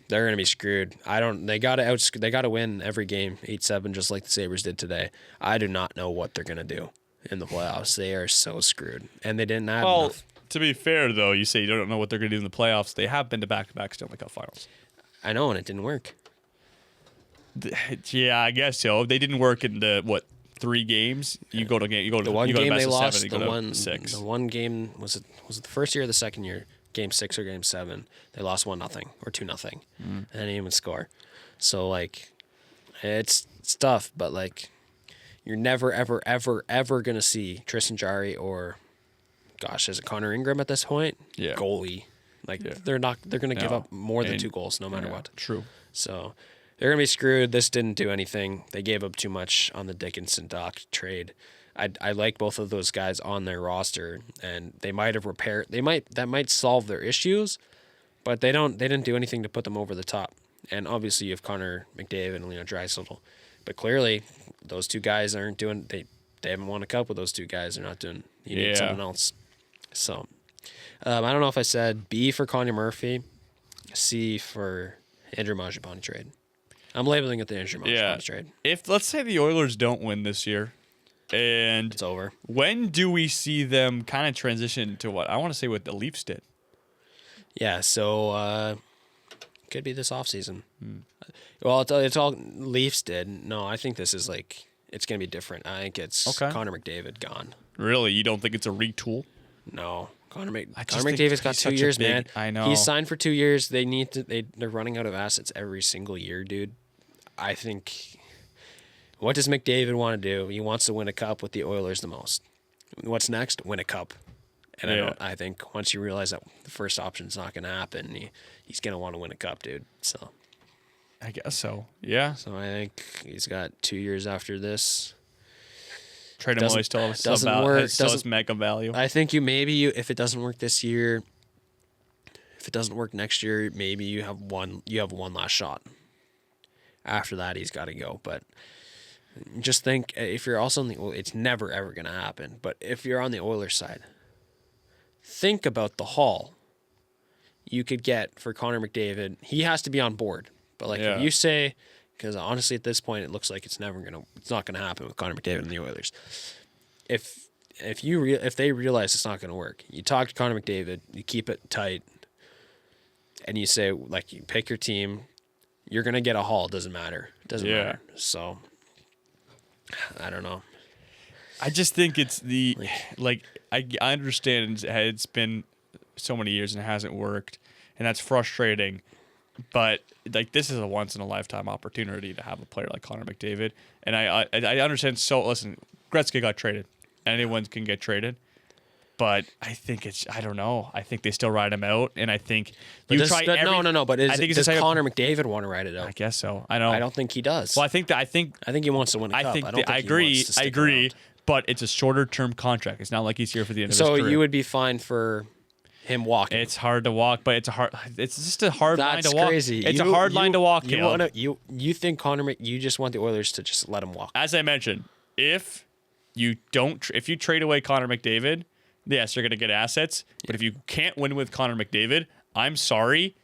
They're going to be screwed. They got to win every game 8-7 just like the Sabres did today. I do not know what they're going to do in the playoffs. They are so screwed. And they didn't add enough. To be fair, though, you say you don't know what they're going to do in the playoffs. They have been to back-to-back Stanley Cup finals. I know, and it didn't work. Yeah, I guess so. They didn't work in the 3 games. You go to The one game best they of lost, 7, you go to 6. The one game was it the first year or the second year? Game 6 or game 7? They lost 1-0 or 2-0, and they didn't even score. So like, it's tough, but like, you're never ever ever ever gonna see Tristan Jarry or, gosh, is it Connor Ingram at this point? Yeah. Goalie, Like they're going to give up more than 2 goals no matter what. True. So they're going to be screwed. This didn't do anything. They gave up too much on the Dickinson Doc trade. I like both of those guys on their roster, and they might have that might solve their issues, but they didn't do anything to put them over the top. And obviously you have Connor McDavid and Leon Draisaitl, but clearly those 2 guys aren't doing. They haven't won a cup with those 2 guys. They're not doing. You need someone else. So I don't know if I said B for Conor Murphy, C for Andrew Mangiapane trade. I'm labeling it the Andrew Mangiapane trade. If let's say the Oilers don't win this year, and It's over. when do we see them kind of transition to what I want to say what the Leafs did? Yeah, so could be this offseason. Well, it's all Leafs did. No, I think this is it's going to be different. I think it's Connor McDavid gone. Really? You don't think it's a retool? No. Connor think McDavid's got he's 2 such a years, big- man. I know. He's signed for 2 years. They're running out of assets every single year, dude. I think. What does McDavid want to do? He wants to win a cup with the Oilers the most. What's next? Win a cup. And I think once you realize that the first option's not going to happen, he's going to want to win a cup, dude. So I guess so. Yeah. I think he's got 2 years after this. Trade him away still has doesn't work. still has mega value. I think if it doesn't work this year, if it doesn't work next year, maybe you have one last shot. After that, he's got to go. But just think, if you're also on it's never ever going to happen. But if you're on the Oilers side, think about the haul you could get for Connor McDavid. He has to be on board. But if you say, because honestly at this point it looks like it's not gonna happen with Connor McDavid and the Oilers. If they realize it's not gonna work, you talk to Connor McDavid, you keep it tight, and you say you pick your team, you're gonna get a haul. It doesn't matter. It doesn't matter. So I don't know. I just think it's I understand it's been so many years and it hasn't worked, and that's frustrating. But this is a once in a lifetime opportunity to have a player like Connor McDavid, and I understand. So listen, Gretzky got traded. Anyone can get traded, but I think I don't know. I think they still ride him out, and I think No. But does Connor McDavid want to ride it out? I guess so. I know. I don't think he does. Well, I think he wants to win a cup. I agree. But it's a shorter term contract. It's not like he's here for the end of his So career. you would be fine for him walking. It's hard to walk, but it's just a hard line to walk. That's crazy. It's a hard line to walk. You think you just want the Oilers to just let him walk. As I mentioned, if you trade away Connor McDavid, yes, you're going to get assets. But if you can't win with Connor McDavid, I'm sorry.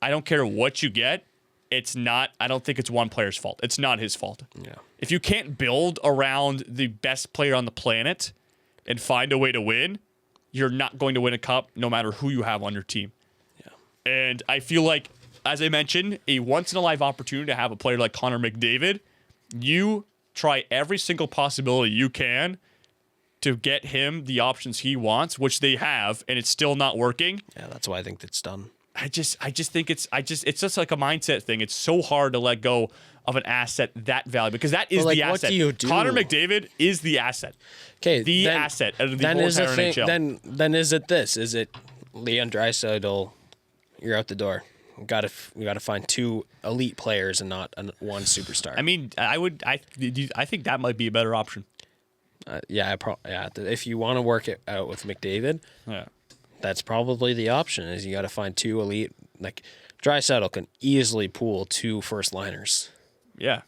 I don't care what you get. It's not. I don't think it's one player's fault. It's not his fault. Yeah. If you can't build around the best player on the planet and find a way to win, you're not going to win a cup no matter who you have on your team. Yeah. And I feel like, as I mentioned, a once-in-a-life opportunity to have a player like Connor McDavid, you try every single possibility you can to get him the options he wants, which they have, and it's still not working. Yeah, that's why I think that's done. I just think it's just like a mindset thing. It's so hard to let go of an asset that valuable because that is the asset. What do you do? Connor McDavid is the asset. Okay, asset of the then whole is the entire thing, NHL. Then is it this? Is it Leon Draisaitl? You're out the door. We got to find 2 elite players and not one superstar. I mean, I think that might be a better option. If you want to work it out with McDavid, that's probably the option. Is you got to find 2 elite. Draisaitl can easily pool 2 first liners. Yeah,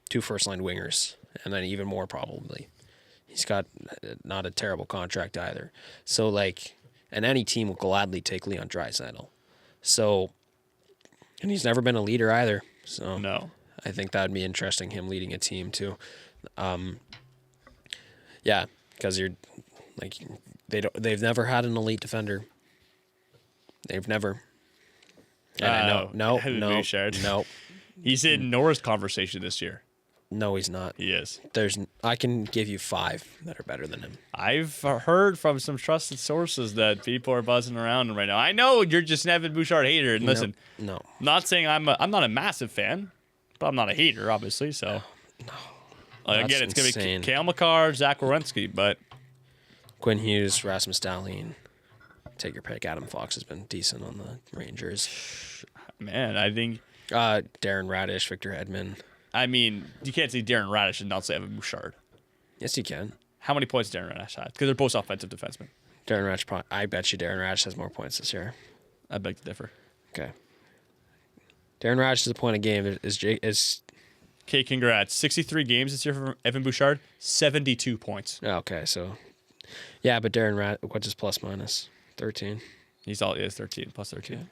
2 first line wingers, and then even more probably. He's got not a terrible contract either. So and any team will gladly take Leon Draisaitl. So, and he's never been a leader either. So no, I think that'd be interesting. Him leading a team too. Yeah, because you're they've never had an elite defender. They've never. And I know, no. He's in Norris conversation this year. No, he's not. He is. I can give you 5 that are better than him. I've heard from some trusted sources that people are buzzing around him right now. I know you're just an Evan Bouchard hater, and listen, no, I'm not saying I'm not a massive fan, but I'm not a hater, obviously. So, again, it's gonna be Cale Makar, Zach Werenski, but Quinn Hughes, Rasmus Dahlin. take your pick. Adam Fox has been decent on the Rangers. Man, I think. Darren Radish, Victor Hedman. I mean, you can't say Darren Radish and not say Evan Bouchard. Yes, you can. How many points did Darren Radish have? Because they're both offensive defensemen. Darren Radish, I bet you Darren Radish has more points this year. I beg to differ. Okay. Darren Radish is a point a game. Okay, congrats. 63 games this year for Evan Bouchard, 72 points. Okay, so yeah, but Darren Radish, what's his plus minus? 13. He is 13 plus 13. Okay.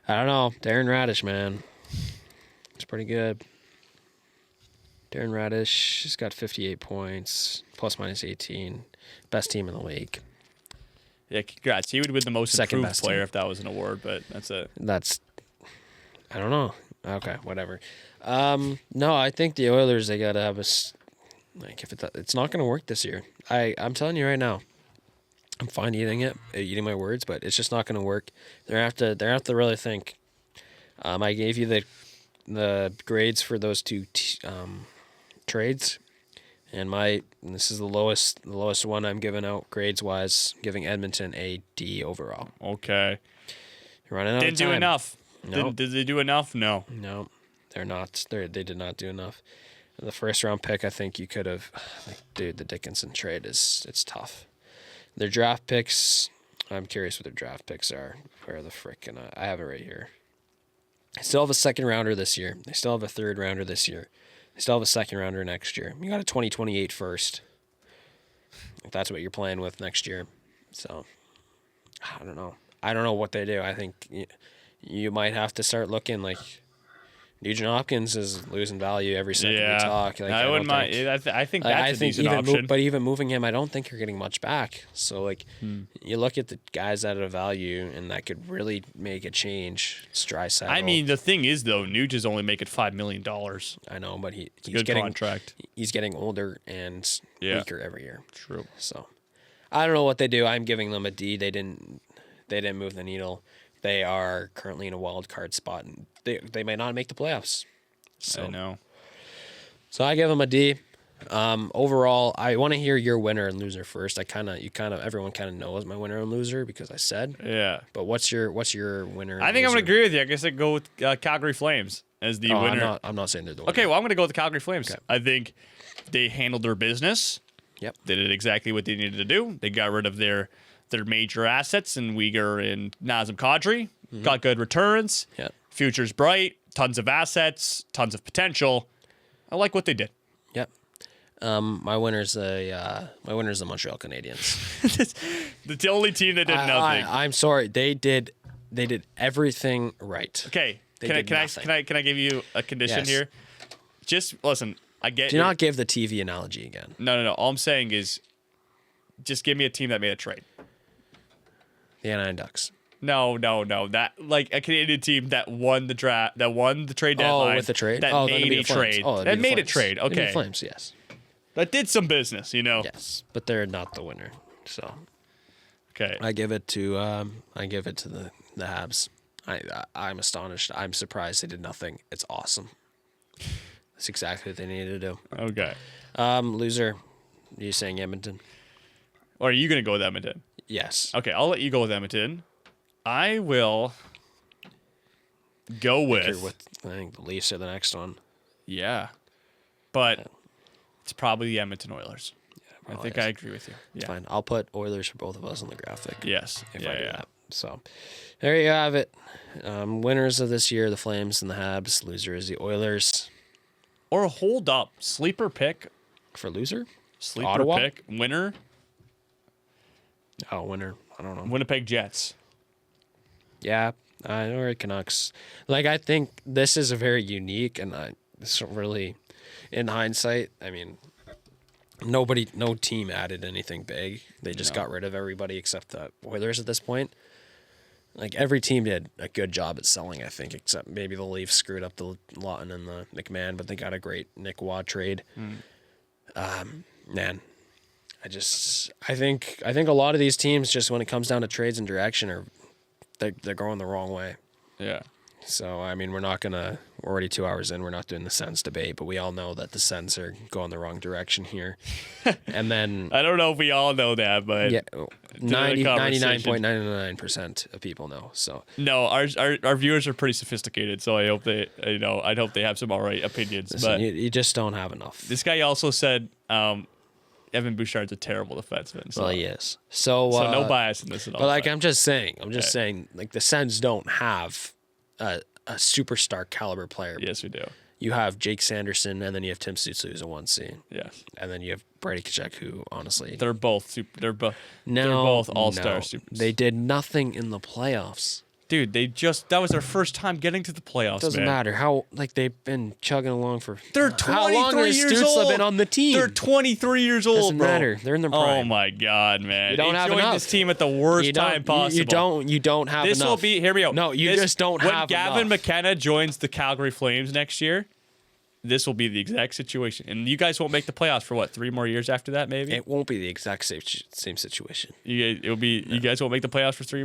I don't know. Darren Radish, man. It's pretty good. Darren Radish has got 58 points, plus minus 18. Best team in the league. Yeah, congrats. He would win the most Second improved best player team. if that was an award, but that's it. I don't know. Okay, whatever. No, I think the Oilers, they got to have if it's not going to work this year. I'm telling you right now. I'm fine eating my words, but it's just not going to work. They have to really think. I gave you the grades for those two trades, and this is the lowest one I'm giving out grades wise, giving Edmonton a D overall. Okay. You're running out Didn't of time. do enough. No. Did they do enough? No. No, they're not. They did not do enough. The first round pick, I think you could have. Dude, the Dickinson trade it's tough. Their draft picks, I'm curious what their draft picks are. Where the frick? And I have it right here. They still have a second rounder this year. They still have a third rounder this year. They still have a second rounder next year. You got a 2028 first. If that's what you're playing with next year. So, I don't know. I don't know what they do. I think you might have to start looking like Nugent Hopkins is losing value every second we talk. Like, I wouldn't mind. I think that's a decent option. But even moving him, I don't think you're getting much back. So, you look at the guys at a value, and that could really make a change. It's Draisaitl. I mean, the thing is, though, Nuge is only making $5 million. I know, but he's good getting contract. He's getting older and weaker every year. True. So, I don't know what they do. I'm giving them a D. They didn't move the needle. They are currently in a wild card spot, and they might not make the playoffs. So I know. So I give them a D. Overall, I want to hear your winner and loser first. Everyone kind of knows my winner and loser because I said. Yeah. But what's your winner? I think I'm going to agree with you. I guess I'd go with Calgary Flames as the winner. I'm not saying they're the winner. Okay, well, I'm going to go with the Calgary Flames. Okay. I think they handled their business. Yep. They did exactly what they needed to do. They got rid of their major assets in Uyghur and Nazem Kadri. Mm-hmm. Got good returns. Yep. Future's bright. Tons of assets. Tons of potential. I like what they did. Yep. My winner's the Montreal Canadiens. The only team that did nothing. I'm sorry. They did everything right. Okay. Can I give you a condition here? Just listen. I get. Do not give the TV analogy again. No. All I'm saying is, just give me a team that made a trade. The Anaheim Ducks. No. That like a Canadian team that won the draft, that won the trade deadline. Oh, with the trade. That made a trade. That made a trade. Okay. The Flames, yes. That did some business, Yes, but they're not the winner. So. Okay. I give it to the Habs. I'm astonished. I'm surprised they did nothing. It's awesome. That's exactly what they needed to do. Okay. Loser. Are you saying Edmonton? Or are you gonna go with Edmonton? Yes. Okay, I'll let you go with Edmonton. I will go with. I think the Leafs are the next one. Yeah, but it's probably the Edmonton Oilers. Yeah, I think I agree with you. It's Yeah. fine. I'll put Oilers for both of us on the graphic. Yes. If I do that. So there you have it. Winners of this year, the Flames and the Habs. Loser is the Oilers. Or hold up, sleeper pick. For loser? Sleeper Ottawa? pick winner. Oh, winner. I don't know. Winnipeg Jets. Yeah, or Canucks. Like, I think this is a very unique, and it's really, in hindsight, I mean, no team added anything big. They just got rid of everybody except the Oilers at this point. Like, every team did a good job at selling, I think, except maybe the Leafs screwed up the Lawton and the McMahon, but they got a great Nick Waugh trade. Man, I think a lot of these teams, just when it comes down to trades and direction, they're going the wrong way. Yeah. So, I mean, we're already 2 hours in, we're not doing the Sens debate, but we all know that the Sens are going the wrong direction here. And then... I don't know if we all know that, but... Yeah, 99.99% of people know, so... No, our viewers are pretty sophisticated, so I hope they, I'd hope they have some all right opinions. Listen, but you just don't have enough. This guy also said Evan Bouchard's a terrible defenseman. So, Well, he is. So no bias in this at all. But, like, I'm just saying, like, the Sens don't have a superstar caliber player. Yes, we do. You have Jake Sanderson, and then you have Tim Stützle, who's a 1C. Yes. And then you have Brady Tkachuk, who, honestly... They're both they're both all-star supers. They did nothing in the playoffs. Dude, that was their first time getting to the playoffs, Doesn't matter how, like, they've been chugging along for... They're 23 how long has years Stützle old. been on the team? They're 23 years old, Doesn't bro. matter. They're in their prime. Oh, my God, man. You don't they have joined enough. this team at the worst time possible. You don't have This enough. will be... Here we go. No, you just don't have When Gavin enough. McKenna joins the Calgary Flames next year, this will be the exact situation. And you guys won't make the playoffs for, what, 3 more years after that, maybe? It won't be the exact same situation. You guys won't make the playoffs for 3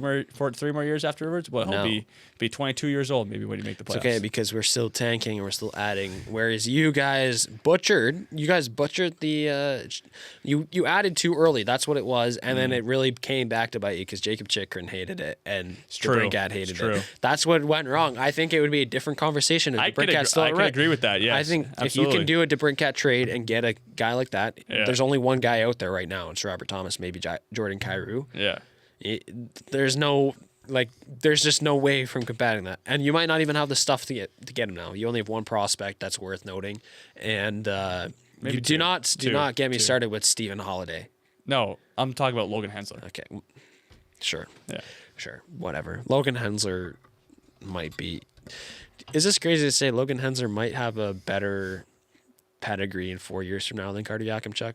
more years afterwards? Well, No. he'll be 22 years old maybe when you make the playoffs. It's okay because we're still tanking and we're still adding. Whereas you guys butchered the you added too early. That's what it was, and then it really came back to bite you because Jacob Chikrin hated it and true. DeBrincat hated It's true. it. That's what went wrong. I think it would be a different conversation if I could DeBrincat still agree with that. Yes, I think if absolutely. you can do a DeBrincat trade and get a guy like that, Yeah. there's only one guy out there right now. It's Robert Thomas, maybe Jordan Kyrou. Yeah. There's just no way from combating that, and you might not even have the stuff to get him now. You only have one prospect that's worth noting, and Maybe you two. do not get me Two. started with Stephen Holiday. No, I'm talking about Logan Hensler. Okay, sure, Yeah. sure, whatever. Logan Hensler might be. Is this crazy to say Logan Hensler might have a better pedigree in 4 years from now than Carter Yakimchuk?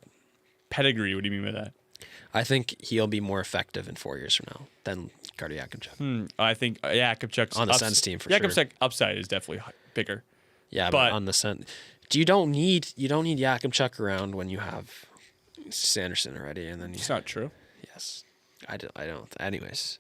Pedigree, what do you mean by that? I think he'll be more effective in 4 years from now than Carter Yakimchuk. I think Yakupchuk's On the Sens team for sure. Yakupchuk upside is definitely bigger. Yeah, But- but on the Sens, you don't need Yakimchuk around when you have Sanderson already, and then It's not true. yes, I don't. Anyways,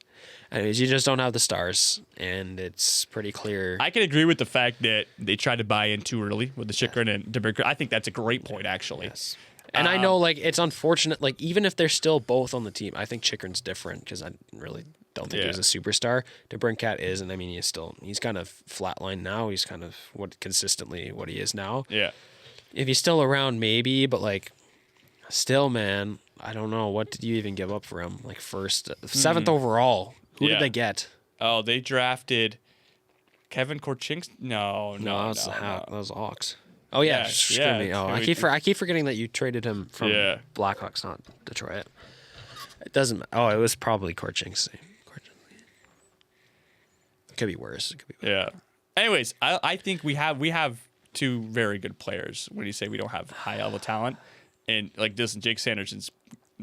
you just don't have the stars, and it's pretty clear. I can agree with the fact that they tried to buy in too early with the Chikrin and DeBrincat. I think that's a great point, actually. Yes. And I know, like, it's unfortunate. Like, even if they're still both on the team, I think Chikrin's different because I really don't think he was a superstar. DeBrincat is, and I mean, he's kind of flatlined now. He's kind of consistently what he is now. Yeah. If he's still around, maybe, but like, still, man, I don't know. What did you even give up for him? Like seventh overall. Who Yeah. did they get? Oh, they drafted Kevin Korchinski. No. That was Hawks. Oh yeah, Yeah, screw yeah, me. Oh, it's- I keep forgetting that you traded him from Yeah. Blackhawks, not Detroit. It doesn't. Oh, it was probably Korchinski. It could be worse. Yeah. Anyways, I think we have 2 very good players when you say we don't have high level talent. And like this, Jake Sanderson's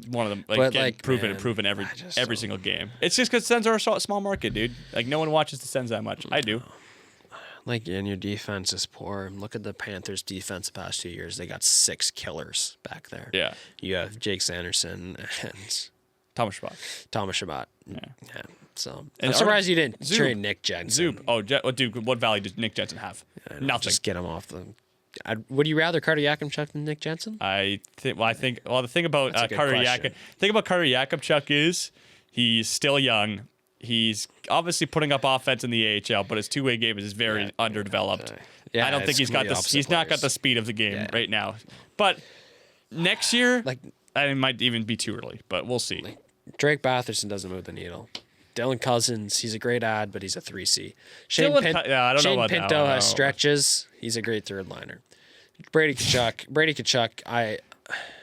one of them. Like, But, getting like, proven man, every single game. It's just because Sens are a small market, dude. Like no one watches the Sens that much. I do. Like, and your defense is poor. Look at the Panthers' defense the past 2 years. They got 6 killers back there. Yeah. You have Jake Sanderson and Thomas Schwab. Thomas Shabbat. Yeah. So And I'm surprised you didn't Zub. trade Nick Jensen. Zoop. Oh, dude, what value does Nick Jensen have? Nothing. Just get him off the. Would you rather Carter Yakimchuk than Nick Jensen? The thing about That's a good Carter question. Yakupchuk is he's still young. He's obviously putting up offense in the AHL, but his two-way game is very underdeveloped. Yeah, I don't think it's he's got completely this. opposite He's not got players. the speed of the game Yeah. right now. But next year, Like it might even be too early. But we'll see. Drake Batherson doesn't move the needle. Dylan Cousins, he's a great ad, but he's a 3C. Yeah, I don't know Shane about that Pinto one. has stretches. He's a great third liner. Brady Tkachuk,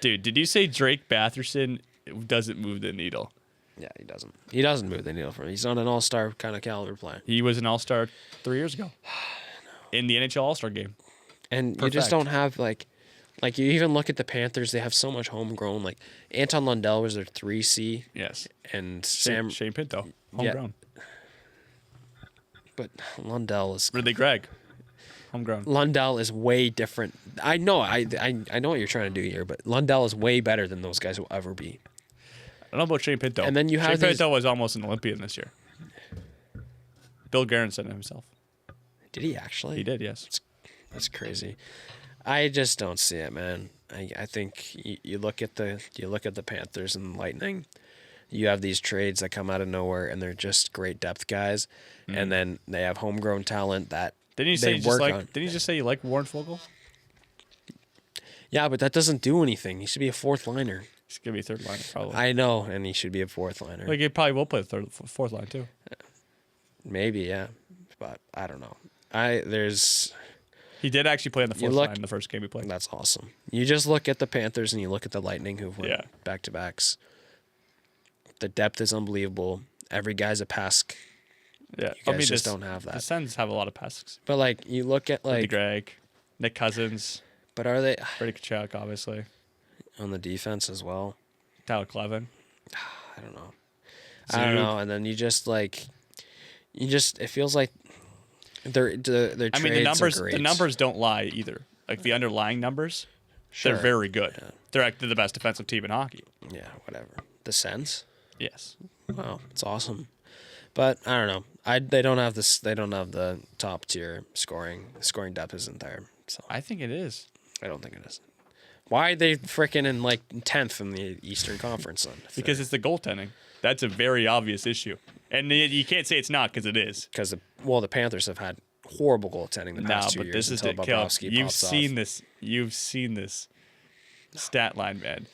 Dude, did you say Drake Batherson doesn't move the needle? yeah, he doesn't. He doesn't move the needle for me. He's not an all-star kind of caliber player. He was an All-Star 3 years ago in the NHL All-Star game. And you Perfect. just don't have like you even look at the Panthers, they have so much homegrown. Like Anton Lundell was their 3C Yes. and Shane Pinto, homegrown. but Lundell is Gregg, homegrown. Lundell is way different. I know I know what you're trying to do here, but Lundell is way better than those guys will ever be. I don't know about Shane Pinto. And then you have Shane these- Pinto was almost an Olympian this year. Bill Guerin said it himself. Did he actually? He did, yes. That's crazy. I just don't see it, man. I think you look at the Panthers and Lightning. You have these trades that come out of nowhere, and they're just great depth guys, and then they have homegrown talent that Didn't you say Didn't you just say you like Warren Fogle? Yeah, but that doesn't do anything. He should be a fourth liner. He's gonna be a third liner, probably. I know, and he should be a fourth liner. Like he probably will play the fourth line too. Maybe, yeah, but I don't know. He did actually play on the fourth line in the first game he played. That's awesome. You just look at the Panthers and you look at the Lightning who've won back-to-backs. The depth is unbelievable. Every guy's a pass. Yeah, You guys just don't have that. The Sens have a lot of passes. But like you look at like Greg, Nick Cousins. But are they Brady Tkachuk, obviously. On the defense as well? Tyler Clevin. I don't know. I don't know. And then it feels like their trades are great. The numbers don't lie either. Like the underlying numbers, they're very good. Yeah. They're the best defensive team in hockey. Yeah, whatever. The Sens? Yes. Wow, it's awesome. But I don't know. They don't have this. They don't have the top tier scoring. Scoring depth isn't there. So I think it is. I don't think it is. Why are they freaking in like 10th in the Eastern Conference then? Because it's the goaltending. That's a very obvious issue. And you can't say it's not because it is. Because the Panthers have had horrible goaltending the past 2 years. This is until Bobrovsky You've pops seen off. this. You've seen this stat line, man.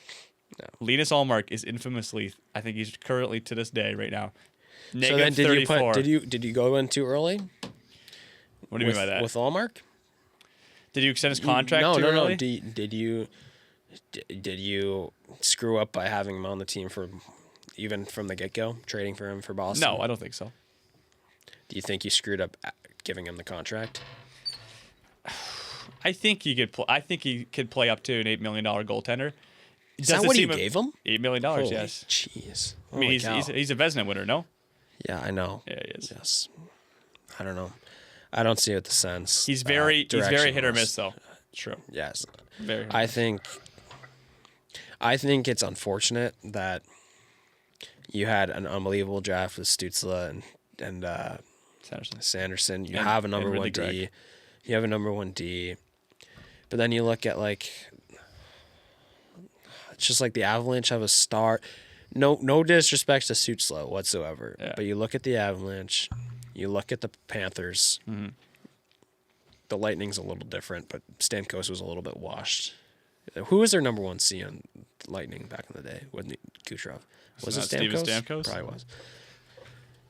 No. Linus Ullmark is infamously, I think he's currently to this day right now, negative so then 34. Did you go in too early? What do you mean by that? With Ullmark? Did you extend his contract too early? No. Did you screw up by having him on the team even from the get-go, trading for him for Boston? No, I don't think so. Do you think you screwed up giving him the contract? I think he could play up to an $8 million goaltender. Is that what you gave him? $8 million, Holy yes. Jeez. I mean, he's a Vezina winner, no? Yeah, I know. Yeah, he is. Yes. I don't know. I don't see it the sense. He's very hit or miss, though. True. Yes. Very. I think it's unfortunate that you had an unbelievable draft with Stützle and Sanderson. You have a number one D. You have a number one D. But then you look at it's just like the Avalanche have a star. No disrespect to Stützle whatsoever. Yeah. But you look at the Avalanche, you look at the Panthers. Mm-hmm. The Lightning's a little different, but Stamkos was a little bit washed. Who was their number one C on Lightning back in the day? Wasn't it Kucherov? Was it Stamkos? Steven Stamkos? Probably was.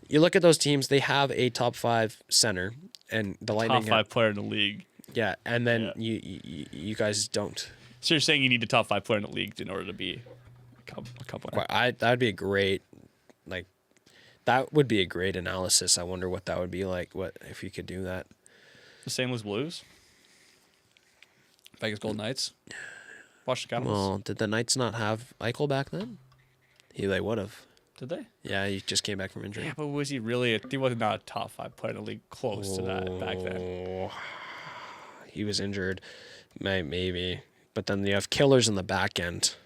You look at those teams; they have a top 5 center, and the Lightning top 5 player in the league. Yeah, and then you guys don't. So you're saying you need a top 5 player in the league in order to be a cup winner? That'd be a great, that would be a great analysis. I wonder what that would be like. What if you could do that? The St. Louis Blues, Vegas Golden Knights, Washington Capitals. Well, did the Knights not have Eichel back then? They would have. Did they? Yeah, he just came back from injury. Yeah, but was he really? He was not a top 5 player in the league close to that back then. Oh, he was injured, maybe. But then you have killers in the back end.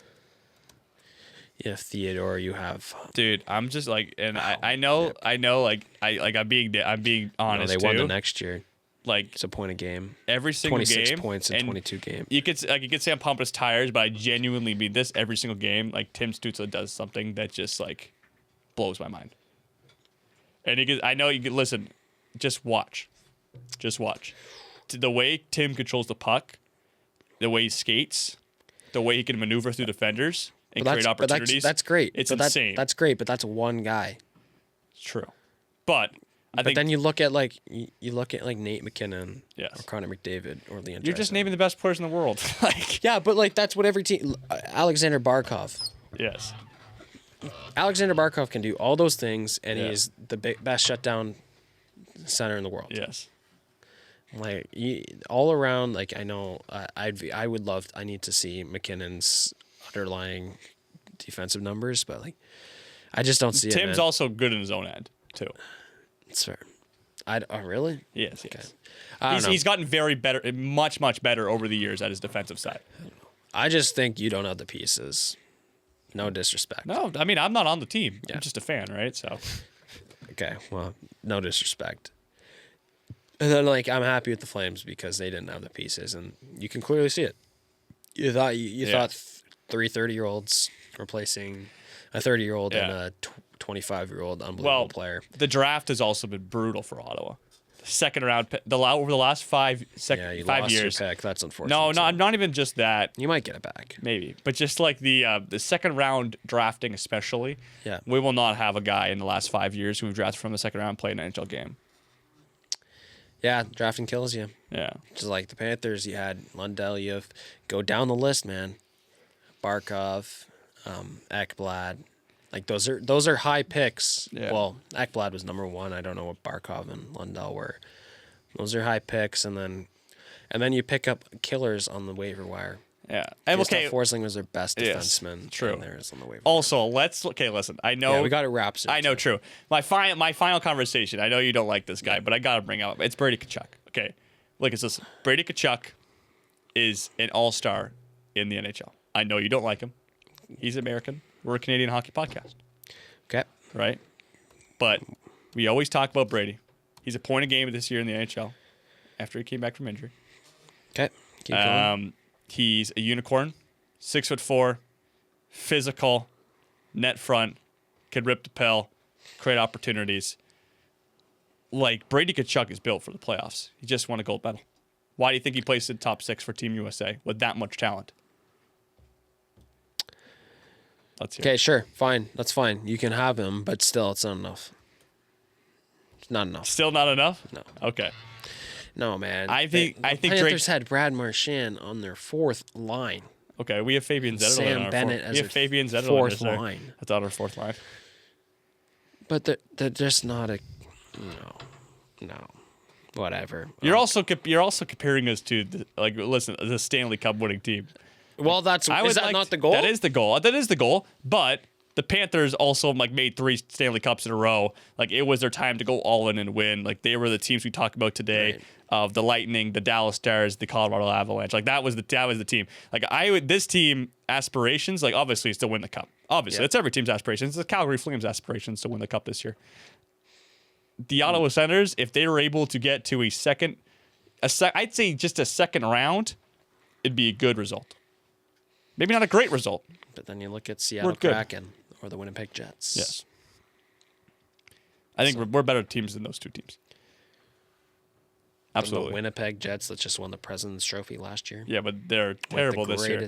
You have Theodore. You have. Dude, I'm just I know, I'm being honest. They won the next year. It's a point a game. Every single 26 game, points in 22 games. You could say I'm pumping his tires, but I genuinely mean this every single game. Tim Stützle does something that just blows my mind. And I know you could listen. Just watch. The way Tim controls the puck, the way he skates, the way he can maneuver through defenders and create opportunities. That's great. It's insane. That's great, but that's one guy. It's true. But I think then you look at Nate McKinnon, yes, or Connor McDavid, or Leon. You're just naming the best players in the world. Yeah, but that's what every team. Alexander Barkov. Yes. Alexander Barkov can do all those things, and he's the best shutdown center in the world. Yes. All around, I know I would love. I need to see McKinnon's underlying defensive numbers, but I just don't see it. Tim's also good in his own end too. It's fair. Really? Yes. Okay. Yes. He's gotten very better, much better over the years at his defensive side. I just think you don't have the pieces. No disrespect. No, I mean I'm not on the team. Yeah. I'm just a fan, right? So. Okay. Well, no disrespect. And then, like, I'm happy with the Flames because they didn't have the pieces, and you can clearly see it. You thought three 30-year-olds replacing a 30-year-old and a 25-year-old unbelievable player. The draft has also been brutal for Ottawa. Second round pick, over the last 5 you 5 lost years. your pick. That's unfortunate. No, not even just that. You might get it back. Maybe, but just like the second round drafting, especially. Yeah. We will not have a guy in the last 5 years who we've drafted from the second round play an NHL game. Yeah, drafting kills you. Yeah. Just like the Panthers, you had Lundell. You have go down the list, man. Barkov, Ekblad. Like those are high picks. Yeah. Well, Ekblad was number 1. I don't know what Barkov and Lundell were. Those are high picks, and then you pick up killers on the waiver wire. Yeah. And Gustav Forsling was their best defenseman. True. And there's on the waiver. Also, listen. I know we got it wrapped. I know, true. My final conversation. I know you don't like this guy, but I gotta bring up. It's Brady Tkachuk. Okay, look, it's this. Brady Tkachuk is an all-star in the NHL. I know you don't like him. He's American. We're a Canadian hockey podcast. Okay. Right? But we always talk about Brady. He's a point a game this year in the NHL after he came back from injury. Okay. Keep going. He's a unicorn, 6'4", physical, net front, could rip the pill, create opportunities. Like, Brady Tkachuk is built for the playoffs. He just won a gold medal. Why do you think he placed in top 6 for Team USA with that much talent? Let's hear. Okay, sure. Fine. That's fine. You can have him, but still, it's not enough. It's not enough. Still not enough? No. Okay. No, man. I think Panthers had Brad Marchand on their 4th line. Okay, we have Fabian Zetterlund Sam on our Bennett fourth. as We have their Fabian Zetterlund fourth as our- line. That's on our 4th line. But they're just not a no. Whatever. You're also comparing us to the Stanley Cup winning team. Well, is that not the goal? That is the goal. That is the goal. But the Panthers also made 3 Stanley Cups in a row. Like, it was their time to go all in and win. Like, they were the teams we talk about today. Right. Of the Lightning, the Dallas Stars, the Colorado Avalanche. Like, that was the team. Like, this team aspirations, like, obviously is to win the cup. Obviously, that's every team's aspirations. It's the Calgary Flames aspirations to win the cup this year. The Ottawa Senators, if they were able to get to I'd say just a second round, it'd be a good result. Maybe not a great result. But then you look at Seattle good. Kraken or the Winnipeg Jets. Yes. I think we're better teams than those two teams. Absolutely. The Winnipeg Jets that just won the President's Trophy last year. Yeah, but they're terrible this year.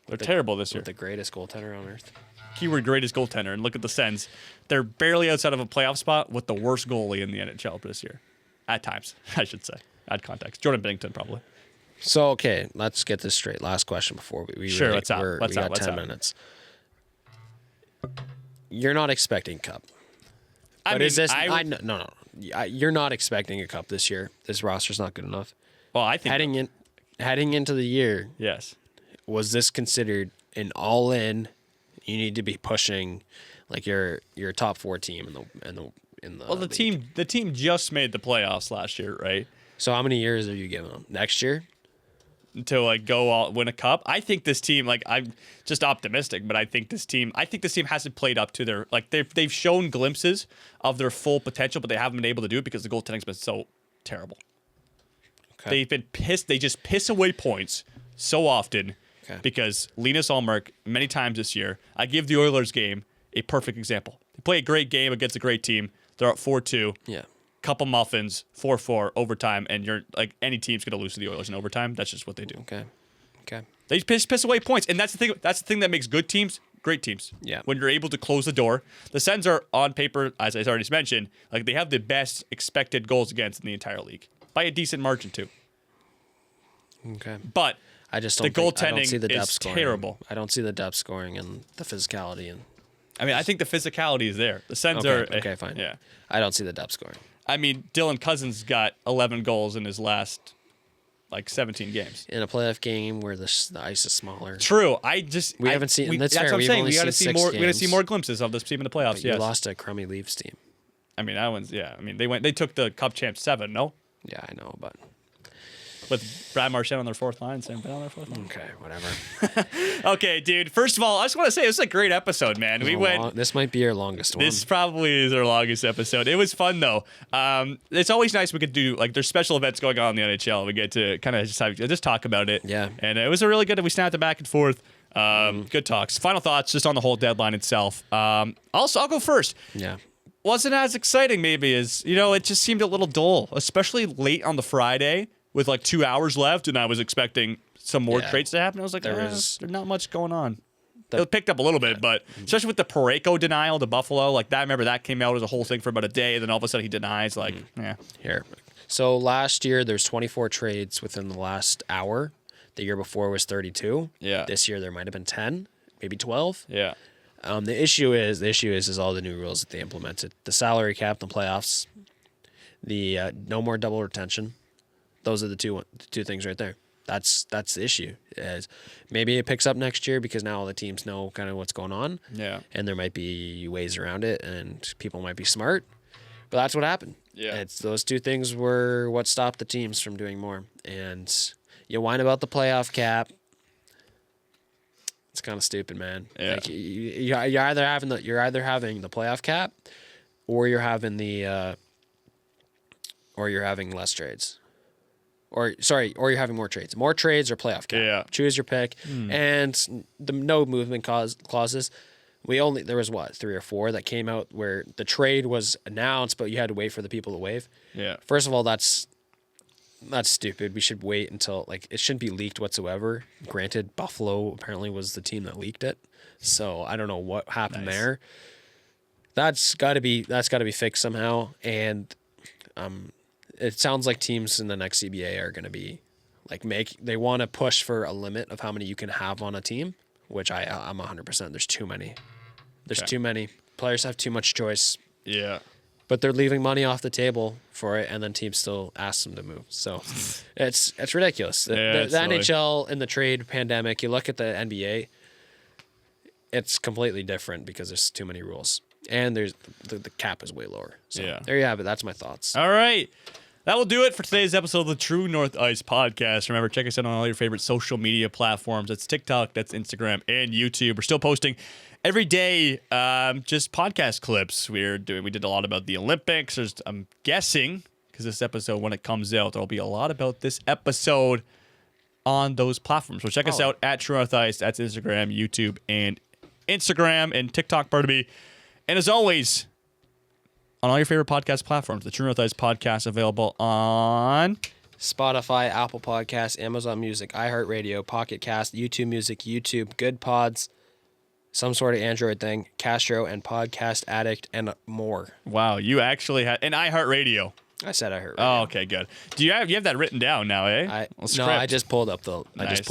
They're terrible this year. With the greatest goaltender on earth. Keyword greatest goaltender. And look at the Sens. They're barely outside of a playoff spot with the worst goalie in the NHL this year. At times, I should say. Add context. Jordan Binnington, probably. So, okay, let's get this straight. Last question before we Sure, really, let's out. we got 10 minutes. You're not expecting cup. But is this? No. You're not expecting a cup this year. This roster's not good enough. Well, I think heading into the year, yes. Was this considered an all-in? You need to be pushing like your top 4 team in the Well, the team just made the playoffs last year, right? So how many years are you giving them? Next year? To go win a cup. I think this team, I'm just optimistic, but I think this team hasn't played up to their they've shown glimpses of their full potential, but they haven't been able to do it because the goaltending's been so terrible. Okay. They've been pissed. They just piss away points so often because Linus Ullmark many times this year. I give the Oilers game a perfect example. They play a great game against a great team. They're up 4-2. Yeah. Couple muffins, 4-4 overtime, and you're like any team's gonna lose to the Oilers in overtime. That's just what they do. Okay. They piss away points, and that's the thing. That's the thing that makes good teams great teams. Yeah. When you're able to close the door, the Sens are on paper, as I already mentioned, like they have the best expected goals against in the entire league by a decent margin too. Okay. But I just the don't goaltending see the depth is scoring. terrible. I don't see the depth scoring and the physicality and. I mean, I think the physicality is there. The Sens are okay. Fine. Yeah. I don't see the depth scoring. I mean, Dylan Cousins got 11 goals in his last 17 games. In a playoff game where the ice is smaller. True. We haven't seen. That's what fair. I'm We've saying. only We got to seen see 6 more. games. We got to see more glimpses of this team in the playoffs. But you yes. lost to Crummy Leafs team. I mean, that one's. Yeah. I mean, they took the Cup champs 7. No. Yeah, I know, but with Brad Marchand on their fourth line. Sam Bennett on their fourth line. Okay, whatever. Okay, dude. First of all, I just want to say this is a great episode, man. This might be our longest one. This probably is our longest episode. It was fun though. It's always nice we could do like there's special events going on in the NHL. We get to kind of just talk about it. Yeah. And it was a really good. We snapped it back and forth. Good talks. Final thoughts just on the whole deadline itself. I'll go first. Yeah. Wasn't as exciting maybe as it just seemed a little dull, especially late on the Friday with like 2 hours left, and I was expecting some more trades to happen. I was like, there's not much going on. It picked up a little bit, but especially with the Parayko denial to Buffalo, like that. I remember that came out as a whole thing for about a day, and then all of a sudden he denies. Like, Here. So last year there's 24 trades within the last hour. The year before was 32. Yeah. This year there might have been 10, maybe 12. Yeah. The issue is all the new rules that they implemented: the salary cap, the playoffs, the no more double retention. Those are the two things right there. That's the issue. As maybe it picks up next year because now all the teams know kind of what's going on. Yeah. And there might be ways around it, and people might be smart. But that's what happened. Yeah. It's those two things were what stopped the teams from doing more. And you whine about the playoff cap. It's kind of stupid, man. Yeah. Like you're either having the playoff cap, or you're having less trades, or you're having more trades. More trades or playoff cap. Yeah. Choose your pick. And the no movement clauses. There was 3 or 4 that came out where the trade was announced, but you had to wait for the people to waive. Yeah. First of all, that's stupid. We should wait until it shouldn't be leaked whatsoever. Granted, Buffalo apparently was the team that leaked it, so I don't know what happened there. That's got to be fixed somehow. And it sounds like teams in the next CBA are going to be they want to push for a limit of how many you can have on a team, which I'm 100%. There's too many. Too many players have too much choice. Yeah. But they're leaving money off the table for it, and then teams still ask them to move. So it's ridiculous. The NHL in the trade pandemic, you look at the NBA, it's completely different because there's too many rules. And there's the cap is way lower. So there you have it. That's my thoughts. All right. That will do it for today's episode of the True North Ice podcast. Remember, check us out on all your favorite social media platforms. That's TikTok, that's Instagram, and YouTube. We're still posting every day, just podcast clips. We did a lot about the Olympics. I'm guessing, because this episode, when it comes out, there'll be a lot about this episode on those platforms. So check us out at True North Ice. That's Instagram, YouTube, and TikTok, pardon me. And as always, on all your favorite podcast platforms, the True North Ice podcast available on Spotify, Apple Podcasts, Amazon Music, iHeartRadio, Pocket Cast, YouTube Music, YouTube, Good Pods, some sort of Android thing, Castro, and Podcast Addict, and more. Wow, you actually had an iHeartRadio. I said iHeartRadio. Oh, okay, good. Do you have that written down now, eh? I just pulled up the. Nice.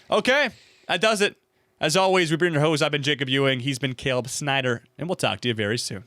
Okay, that does it. As always, we've been your host. I've been Jacob Ewing. He's been Caleb Snyder, and we'll talk to you very soon.